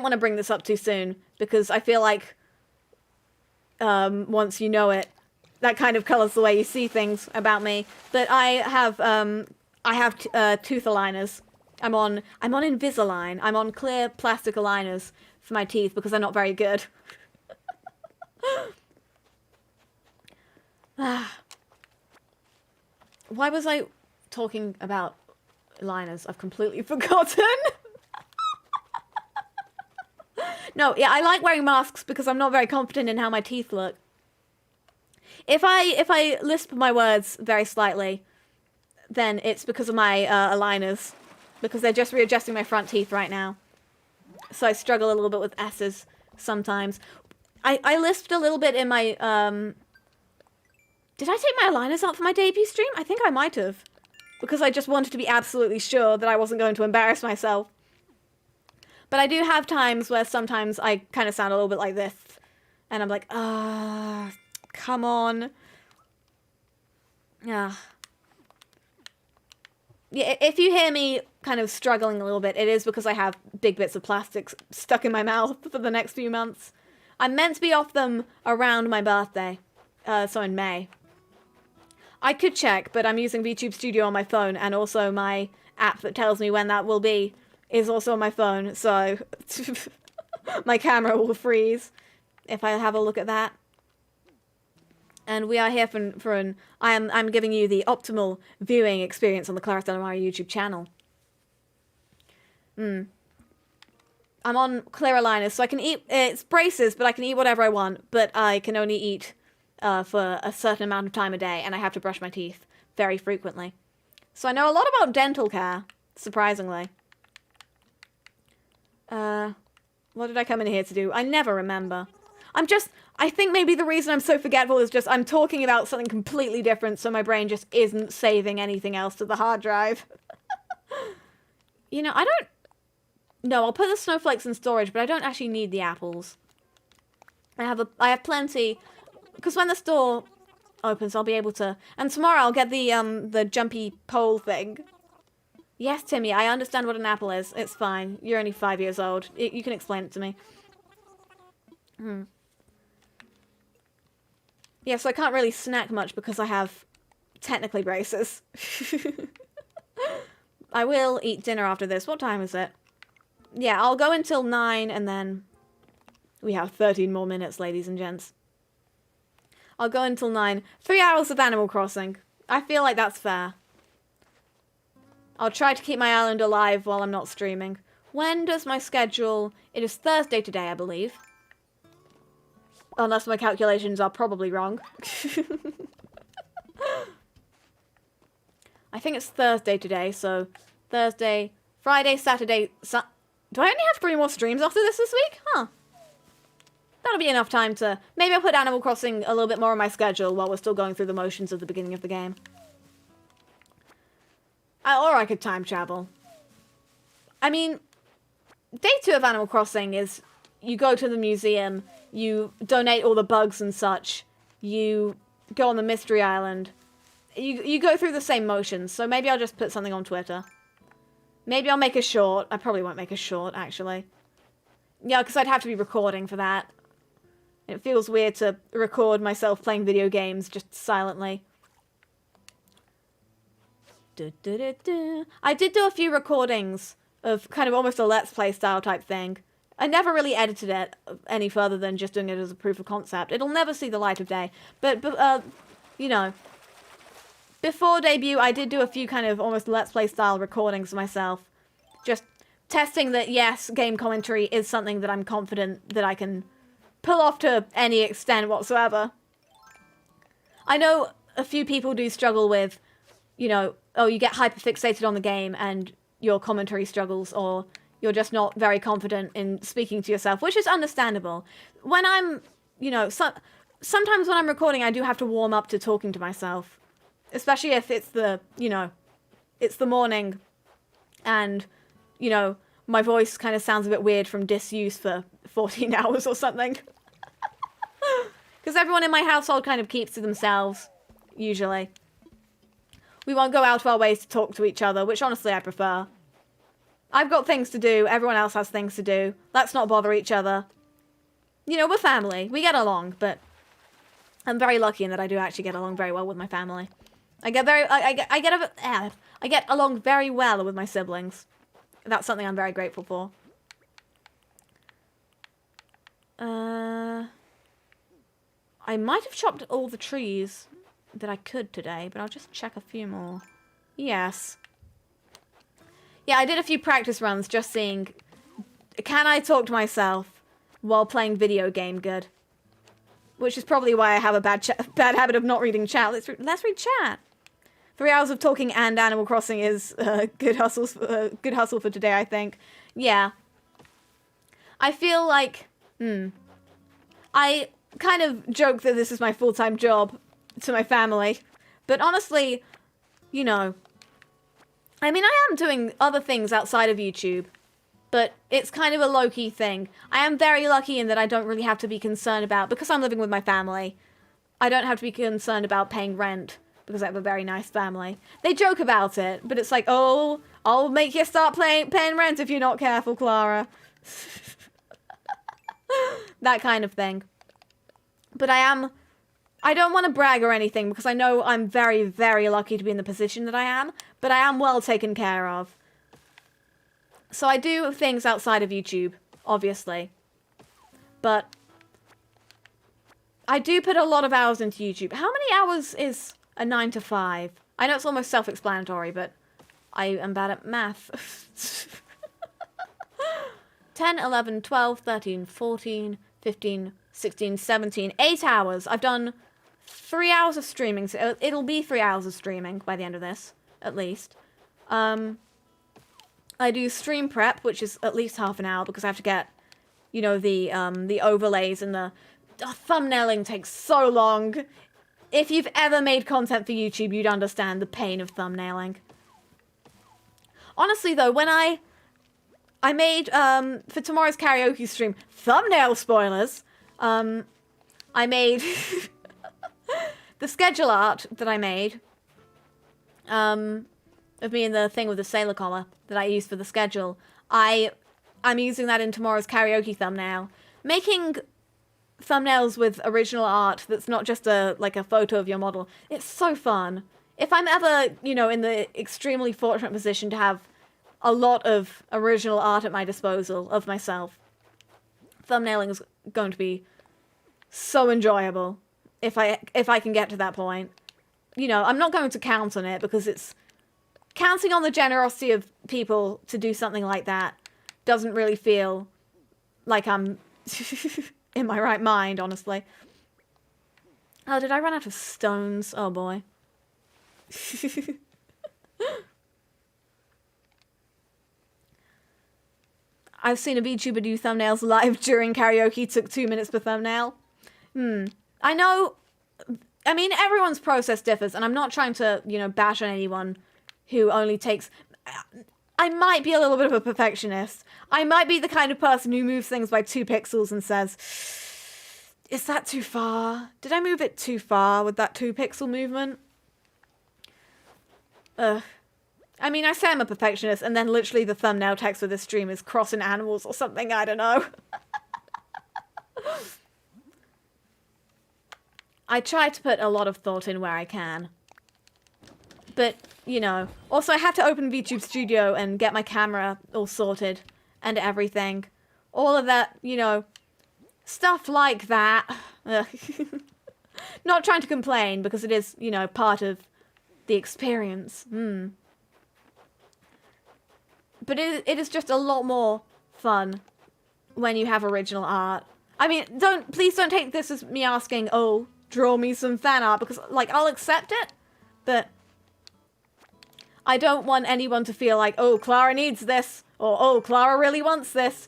want to bring this up too soon, because I feel like, once you know it, that kind of colors the way you see things about me. But I have tooth aligners. I'm on Invisalign. I'm on clear plastic aligners for my teeth because they're not very good. Why was I talking about aligners? I've completely forgotten. No, yeah, I like wearing masks because I'm not very confident in how my teeth look. If I lisp my words very slightly, then it's because of my aligners. Because they're just readjusting my front teeth right now. So I struggle a little bit with S's sometimes. I lisped a little bit in my, Did I take my aligners out for my debut stream? I think I might have. Because I just wanted to be absolutely sure that I wasn't going to embarrass myself. But I do have times where sometimes I kind of sound a little bit like this. And I'm like, come on. Yeah. Yeah, if you hear me kind of struggling a little bit, it is because I have big bits of plastic stuck in my mouth for the next few months. I'm meant to be off them around my birthday, so in May. I could check, but I'm using VTube Studio on my phone, and also my app that tells me when that will be is also on my phone, so my camera will freeze if I have a look at that. And we are here I'm giving you the optimal viewing experience on the Clara Stellamari YouTube channel. I'm on clear aligners, so I can eat, it's braces, but I can eat whatever I want, but I can only eat for a certain amount of time a day, and I have to brush my teeth very frequently. So I know a lot about dental care, surprisingly. What did I come in here to do? I never remember. I think maybe the reason I'm so forgetful is just I'm talking about something completely different, so my brain just isn't saving anything else to the hard drive. You know, No, I'll put the snowflakes in storage, but I don't actually need the apples. I have plenty, because when the store opens, I'll be able to, and tomorrow I'll get the jumpy pole thing. Yes, Timmy, I understand what an apple is. It's fine. You're only 5 years old. You can explain it to me. Yeah, so I can't really snack much because I have technically braces. I will eat dinner after this. What time is it? Yeah, I'll go until 9 and then we have 13 more minutes, ladies and gents. I'll go until 9. 3 hours of Animal Crossing. I feel like that's fair. I'll try to keep my island alive while I'm not streaming. When does my schedule... It is Thursday today, I believe. Unless my calculations are probably wrong. I think it's Thursday today, so... Thursday, Friday, Saturday... Do I only have 3 more streams after this week? Huh. That'll be enough time to... Maybe I'll put Animal Crossing a little bit more on my schedule while we're still going through the motions of the beginning of the game. Or I could time travel. I mean, day 2 of Animal Crossing is you go to the museum, you donate all the bugs and such, you go on the Mystery Island. You go through the same motions, so maybe I'll just put something on Twitter. Maybe I'll make a short. I probably won't make a short, actually. Yeah, because I'd have to be recording for that. It feels weird to record myself playing video games just silently. I did do a few recordings of kind of almost a Let's Play style type thing. I never really edited it any further than just doing it as a proof of concept. It'll never see the light of day. But you know, before debut, I did do a few kind of almost Let's Play style recordings of myself. Just testing that, yes, game commentary is something that I'm confident that I can pull off to any extent whatsoever. I know a few people do struggle with, you know, oh, you get hyperfixated on the game and your commentary struggles, or you're just not very confident in speaking to yourself, which is understandable. When I'm, you know, sometimes when I'm recording, I do have to warm up to talking to myself. Especially if it's the, you know, it's the morning and, you know, my voice kind of sounds a bit weird from disuse for 14 hours or something. Because everyone in my household kind of keeps to themselves, usually. We won't go out of our ways to talk to each other, which honestly I prefer. I've got things to do, everyone else has things to do. Let's not bother each other. You know, we're family, we get along, but I'm very lucky in that I do actually get along very well with my family. I get along very well with my siblings. That's something I'm very grateful for. I might have chopped all the trees that I could today, but I'll just check a few more. Yes. Yeah, I did a few practice runs just seeing, can I talk to myself? while playing video game good. Which is probably why I have a bad habit of not reading chat. Let's read chat. 3 hours of talking and Animal Crossing is good hustle for today, I think. Yeah. I feel like, I kind of joke that this is my full-time job to my family. But honestly, you know, I mean, I am doing other things outside of YouTube. But it's kind of a low-key thing. I am very lucky in that I don't really have to be concerned about, because I'm living with my family, I don't have to be concerned about paying rent, because I have a very nice family. They joke about it, but it's like, oh, I'll make you start paying rent if you're not careful, Clara. That kind of thing. But I don't want to brag or anything, because I know I'm very, very lucky to be in the position that I am, but I am well taken care of. So I do things outside of YouTube, obviously. But I do put a lot of hours into YouTube. How many hours is a 9 to 5? I know it's almost self-explanatory, but I am bad at math. 10, 11, 12, 13, 14, 15, 16, 17, 8 hours. I've done 3 hours of streaming. So it'll be 3 hours of streaming by the end of this, at least. I do stream prep, which is at least half an hour, because I have to get, you know, the overlays and the thumbnailing takes so long. If you've ever made content for YouTube, you'd understand the pain of thumbnailing. Honestly, though, when I made, for tomorrow's karaoke stream, thumbnail spoilers, I made the schedule art that I made, of me and the thing with the sailor collar that I used for the schedule. I'm using that in tomorrow's karaoke thumbnail. Making thumbnails with original art that's not just like a photo of your model, it's so fun. If I'm ever, you know, in the extremely fortunate position to have a lot of original art at my disposal of myself, thumbnailing is going to be so enjoyable if I can get to that point. You know, I'm not going to count on it, because it's counting on the generosity of people to do something like that doesn't really feel like I'm in my right mind, honestly. Oh, did I run out of stones? Oh, boy. I've seen a VTuber do thumbnails live during karaoke. Took 2 minutes per thumbnail. I know, I mean, everyone's process differs, and I'm not trying to, you know, bash on anyone who only takes... I might be a little bit of a perfectionist. I might be the kind of person who moves things by 2 pixels and says, is that too far? Did I move it too far with that 2 pixel movement? I mean, I say I'm a perfectionist, and then literally the thumbnail text for this stream is crossing animals or something, I don't know. I try to put a lot of thought in where I can. But, you know, also I had to open VTube Studio and get my camera all sorted and everything. All of that, you know, stuff like that. Not trying to complain, because it is, you know, part of the experience. But it is just a lot more fun when you have original art. I mean, please don't take this as me asking, oh, draw me some fan art, because, like, I'll accept it, but I don't want anyone to feel like, oh, Clara needs this, or, oh, Clara really wants this.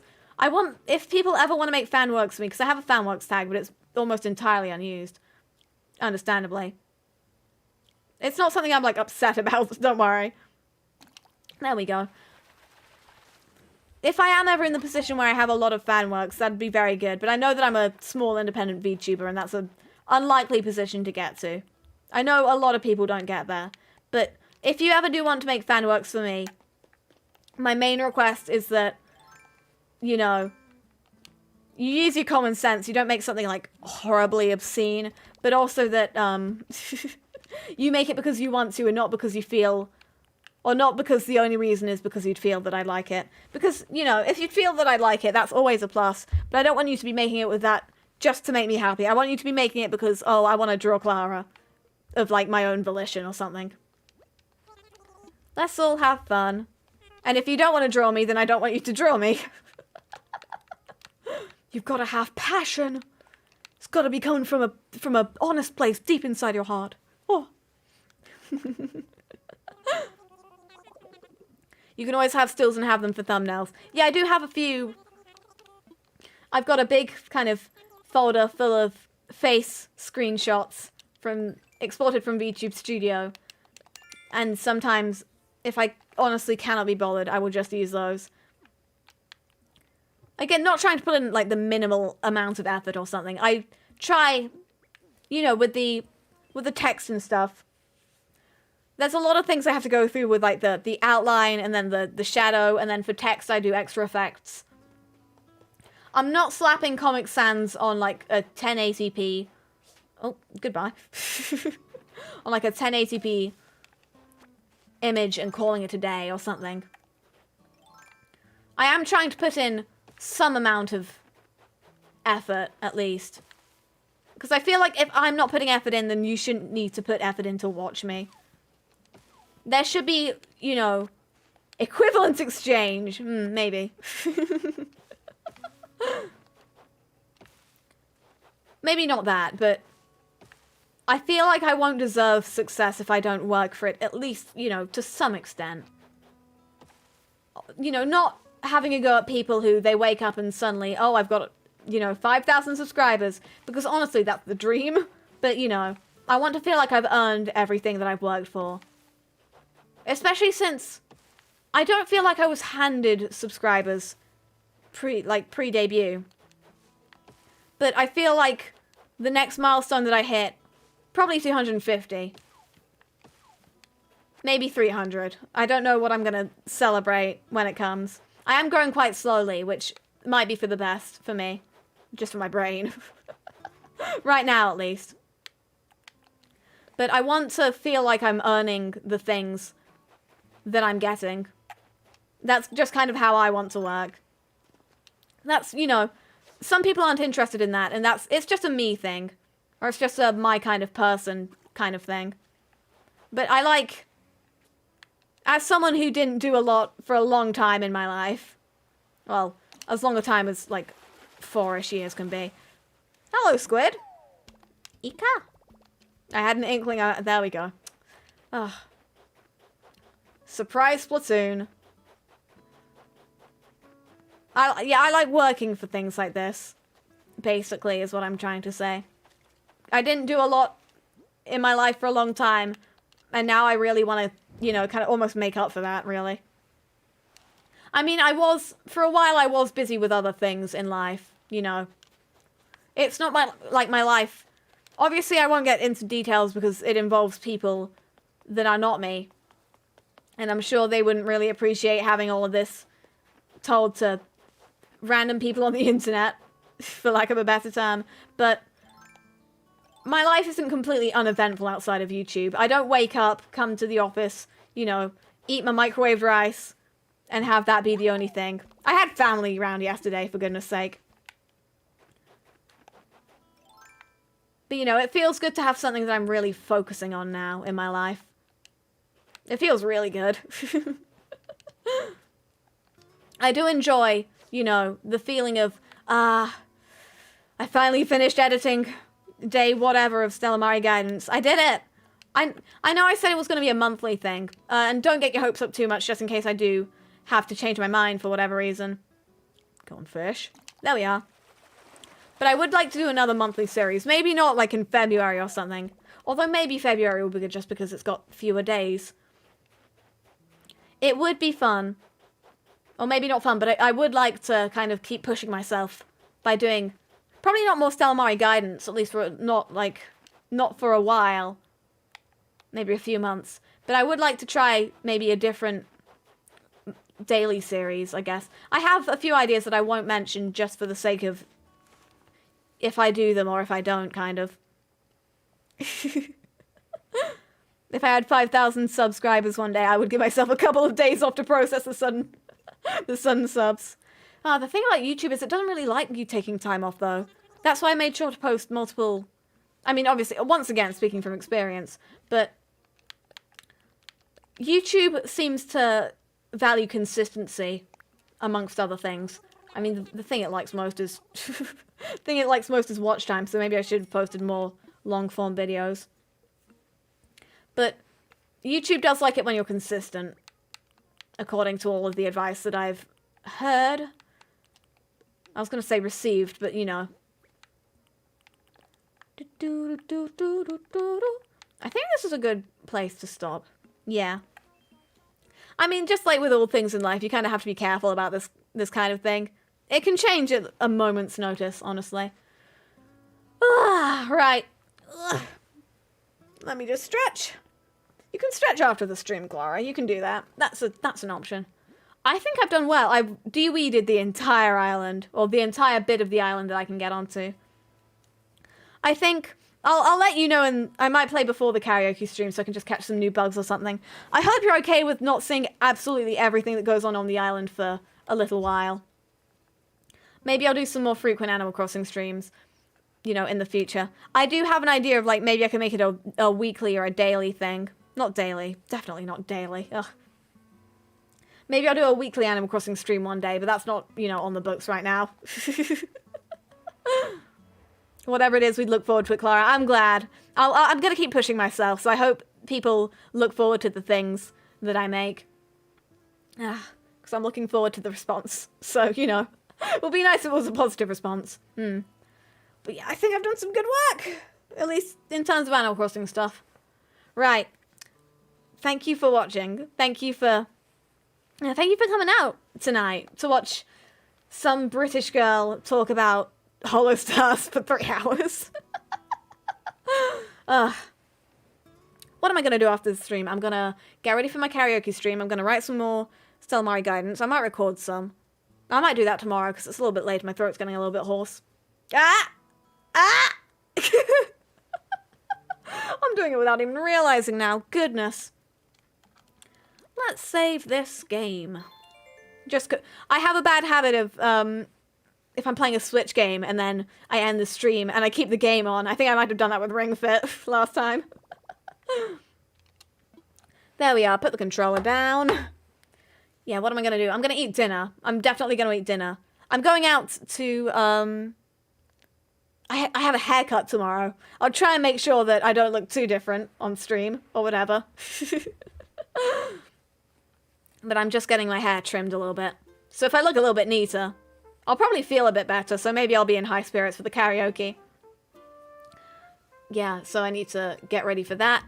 If people ever want to make fan works for me, because I have a fan works tag, but it's almost entirely unused, understandably. It's not something I'm, like, upset about, don't worry. There we go. If I am ever in the position where I have a lot of fan works, that'd be very good, but I know that I'm a small independent VTuber, and that's an unlikely position to get to. I know a lot of people don't get there, but if you ever do want to make fan works for me, my main request is that, you know, you use your common sense. You don't make something, like, horribly obscene, but also that, you make it because you want to and not because you feel, or not because the only reason is because you'd feel that I like it. Because, you know, if you feel that I like it, that's always a plus, but I don't want you to be making it with that just to make me happy. I want you to be making it because, oh, I want to draw Clara of, like, my own volition or something. Let's all have fun. And if you don't want to draw me, then I don't want you to draw me. You've got to have passion. It's got to be coming from a honest place deep inside your heart. Oh. You can always have stills and have them for thumbnails. Yeah, I do have a few. I've got a big kind of folder full of face screenshots exported from VTube Studio. And sometimes, if I honestly cannot be bothered, I will just use those. Again, not trying to put in, like, the minimal amount of effort or something. I try, you know, with the text and stuff. There's a lot of things I have to go through with, like, the outline and then the shadow, and then for text I do extra effects. I'm not slapping Comic Sans on, like, a 1080p... Oh, goodbye. On, like, a 1080p image and calling it a day or something. I am trying to put in some amount of effort, at least. Because I feel like if I'm not putting effort in, then you shouldn't need to put effort in to watch me. There should be, you know, equivalent exchange. Maybe. Maybe not that, but I feel like I won't deserve success if I don't work for it, at least, you know, to some extent. You know, not having a go at people who they wake up and suddenly, oh, I've got, you know, 5,000 subscribers, because honestly, that's the dream. But, you know, I want to feel like I've earned everything that I've worked for. Especially since I don't feel like I was handed subscribers pre-debut. But I feel like the next milestone that I hit, probably 250. Maybe 300. I don't know what I'm going to celebrate when it comes. I am growing quite slowly, which might be for the best for me. Just for my brain. Right now, at least. But I want to feel like I'm earning the things that I'm getting. That's just kind of how I want to work. That's, you know, some people aren't interested in that, and it's just a me thing. Or it's just a my kind of person kind of thing. But I like, as someone who didn't do a lot for a long time in my life, well, as long a time as, like, 4-ish years can be. Hello, Squid. Ika. I had an inkling, there we go. Ugh. Surprise Splatoon. I like working for things like this. Basically, is what I'm trying to say. I didn't do a lot in my life for a long time. And now I really want to, you know, kind of almost make up for that, really. I mean, for a while I was busy with other things in life, you know. It's not my life. Obviously, I won't get into details because it involves people that are not me. And I'm sure they wouldn't really appreciate having all of this told to random people on the internet, for lack of a better term. But my life isn't completely uneventful outside of YouTube. I don't wake up, come to the office, you know, eat my microwaved rice, and have that be the only thing. I had family around yesterday, for goodness sake. But, you know, it feels good to have something that I'm really focusing on now in my life. It feels really good. I do enjoy, you know, the feeling of, I finally finished editing day whatever of Stellamari Guidance. I did it! I know I said it was going to be a monthly thing, and don't get your hopes up too much just in case I do have to change my mind for whatever reason. Go on, fish. There we are. But I would like to do another monthly series. Maybe not like in February or something. Although maybe February will be good just because it's got fewer days. It would be fun. Or maybe not fun, but I would like to kind of keep pushing myself by doing probably not more Stellamari Guidance, at least for not for a while. Maybe a few months. But I would like to try maybe a different daily series, I guess. I have a few ideas that I won't mention just for the sake of if I do them or if I don't, kind of. If I had 5,000 subscribers one day, I would give myself a couple of days off to process the sudden subs. The thing about YouTube is it doesn't really like you taking time off, though. That's why I made sure to post multiple... I mean, obviously, once again, speaking from experience, but YouTube seems to value consistency, amongst other things. I mean, the thing it likes most is thing it likes most is watch time, so maybe I should have posted more long-form videos. But YouTube does like it when you're consistent, according to all of the advice that I've heard. I was going to say received, but you know. I think this is a good place to stop. Yeah. I mean, just like with all things in life, you kind of have to be careful about this kind of thing. It can change at a moment's notice, honestly. Right. Let me just stretch. You can stretch after the stream, Clara. You can do that. That's an option. I think I've done well. I've de-weeded the entire island, or the entire bit of the island that I can get onto. I think I'll let you know, and I might play before the karaoke stream so I can just catch some new bugs or something. I hope you're okay with not seeing absolutely everything that goes on the island for a little while. Maybe I'll do some more frequent Animal Crossing streams, you know, in the future. I do have an idea of, like, maybe I can make it a weekly or a daily thing. Not daily. Definitely not daily. Ugh. Maybe I'll do a weekly Animal Crossing stream one day, but that's not, you know, on the books right now. Whatever it is, we'd look forward to it, Clara. I'm glad. I'm going to keep pushing myself, so I hope people look forward to the things that I make. Because I'm looking forward to the response. So, you know, it would be nice if it was a positive response. But yeah, I think I've done some good work. At least in terms of Animal Crossing stuff. Right. Thank you for watching. Thank you for coming out tonight to watch some British girl talk about Hollow Stars for 3 hours. What am I going to do after the stream? I'm going to get ready for my karaoke stream. I'm going to write some more Stellamari guidance. I might record some. I might do that tomorrow because it's a little bit late. My throat's getting a little bit hoarse. I'm doing it without even realizing now. Goodness. Let's save this game. I have a bad habit of, if I'm playing a Switch game and then I end the stream and I keep the game on. I think I might have done that with Ring Fit last time. There we are. Put the controller down. Yeah, what am I going to do? I'm going to eat dinner. I'm definitely going to eat dinner. I'm going out to, I have a haircut tomorrow. I'll try and make sure that I don't look too different on stream or whatever. But I'm just getting my hair trimmed a little bit. So if I look a little bit neater, I'll probably feel a bit better. So maybe I'll be in high spirits for the karaoke. Yeah, so I need to get ready for that.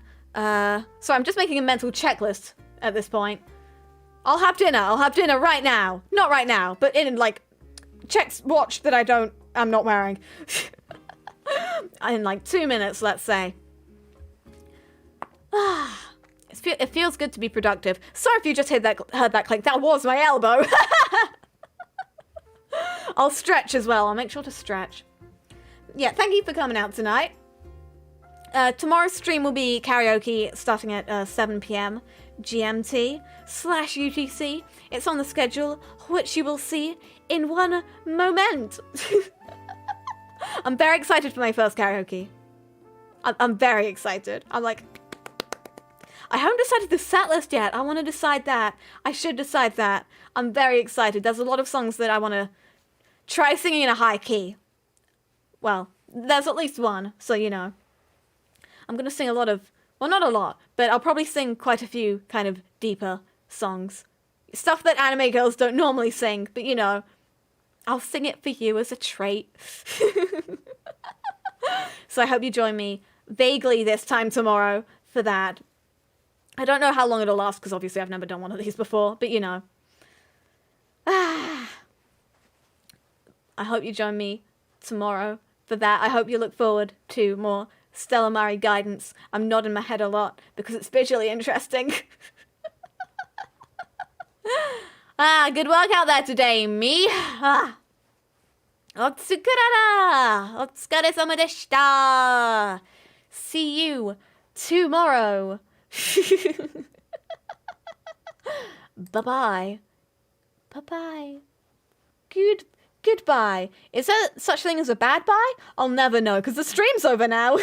So I'm just making a mental checklist at this point. I'll have dinner. I'll have dinner right now. Not right now, but in, like, watch that I'm not wearing. In, like, 2 minutes, let's say. It feels good to be productive. Sorry if you just heard that click. That was my elbow. I'll stretch as well. I'll make sure to stretch. Yeah, thank you for coming out tonight. Tomorrow's stream will be karaoke starting at 7 p.m. GMT/UTC. It's on the schedule, which you will see in one moment. I'm very excited for my first karaoke. I'm very excited. I'm like, I haven't decided the set list yet. I want to decide that. I should decide that. I'm very excited. There's a lot of songs that I want to try singing in a high key. Well, there's at least one, so you know. I'm going to sing a lot of, well, not a lot, but I'll probably sing quite a few kind of deeper songs. Stuff that anime girls don't normally sing, but you know, I'll sing it for you as a treat. So I hope you join me vaguely this time tomorrow for that. I don't know how long it'll last, because obviously I've never done one of these before, but you know. I hope you join me tomorrow for that. I hope you look forward to more Stellamari guidance. I'm nodding my head a lot because it's visually interesting. Good work out there today, me. Otsukurara! Otsukaresama deshita! See you tomorrow. Bye-bye. Bye-bye. Goodbye. Is there such thing as a bad bye? I'll never know, because the stream's over now.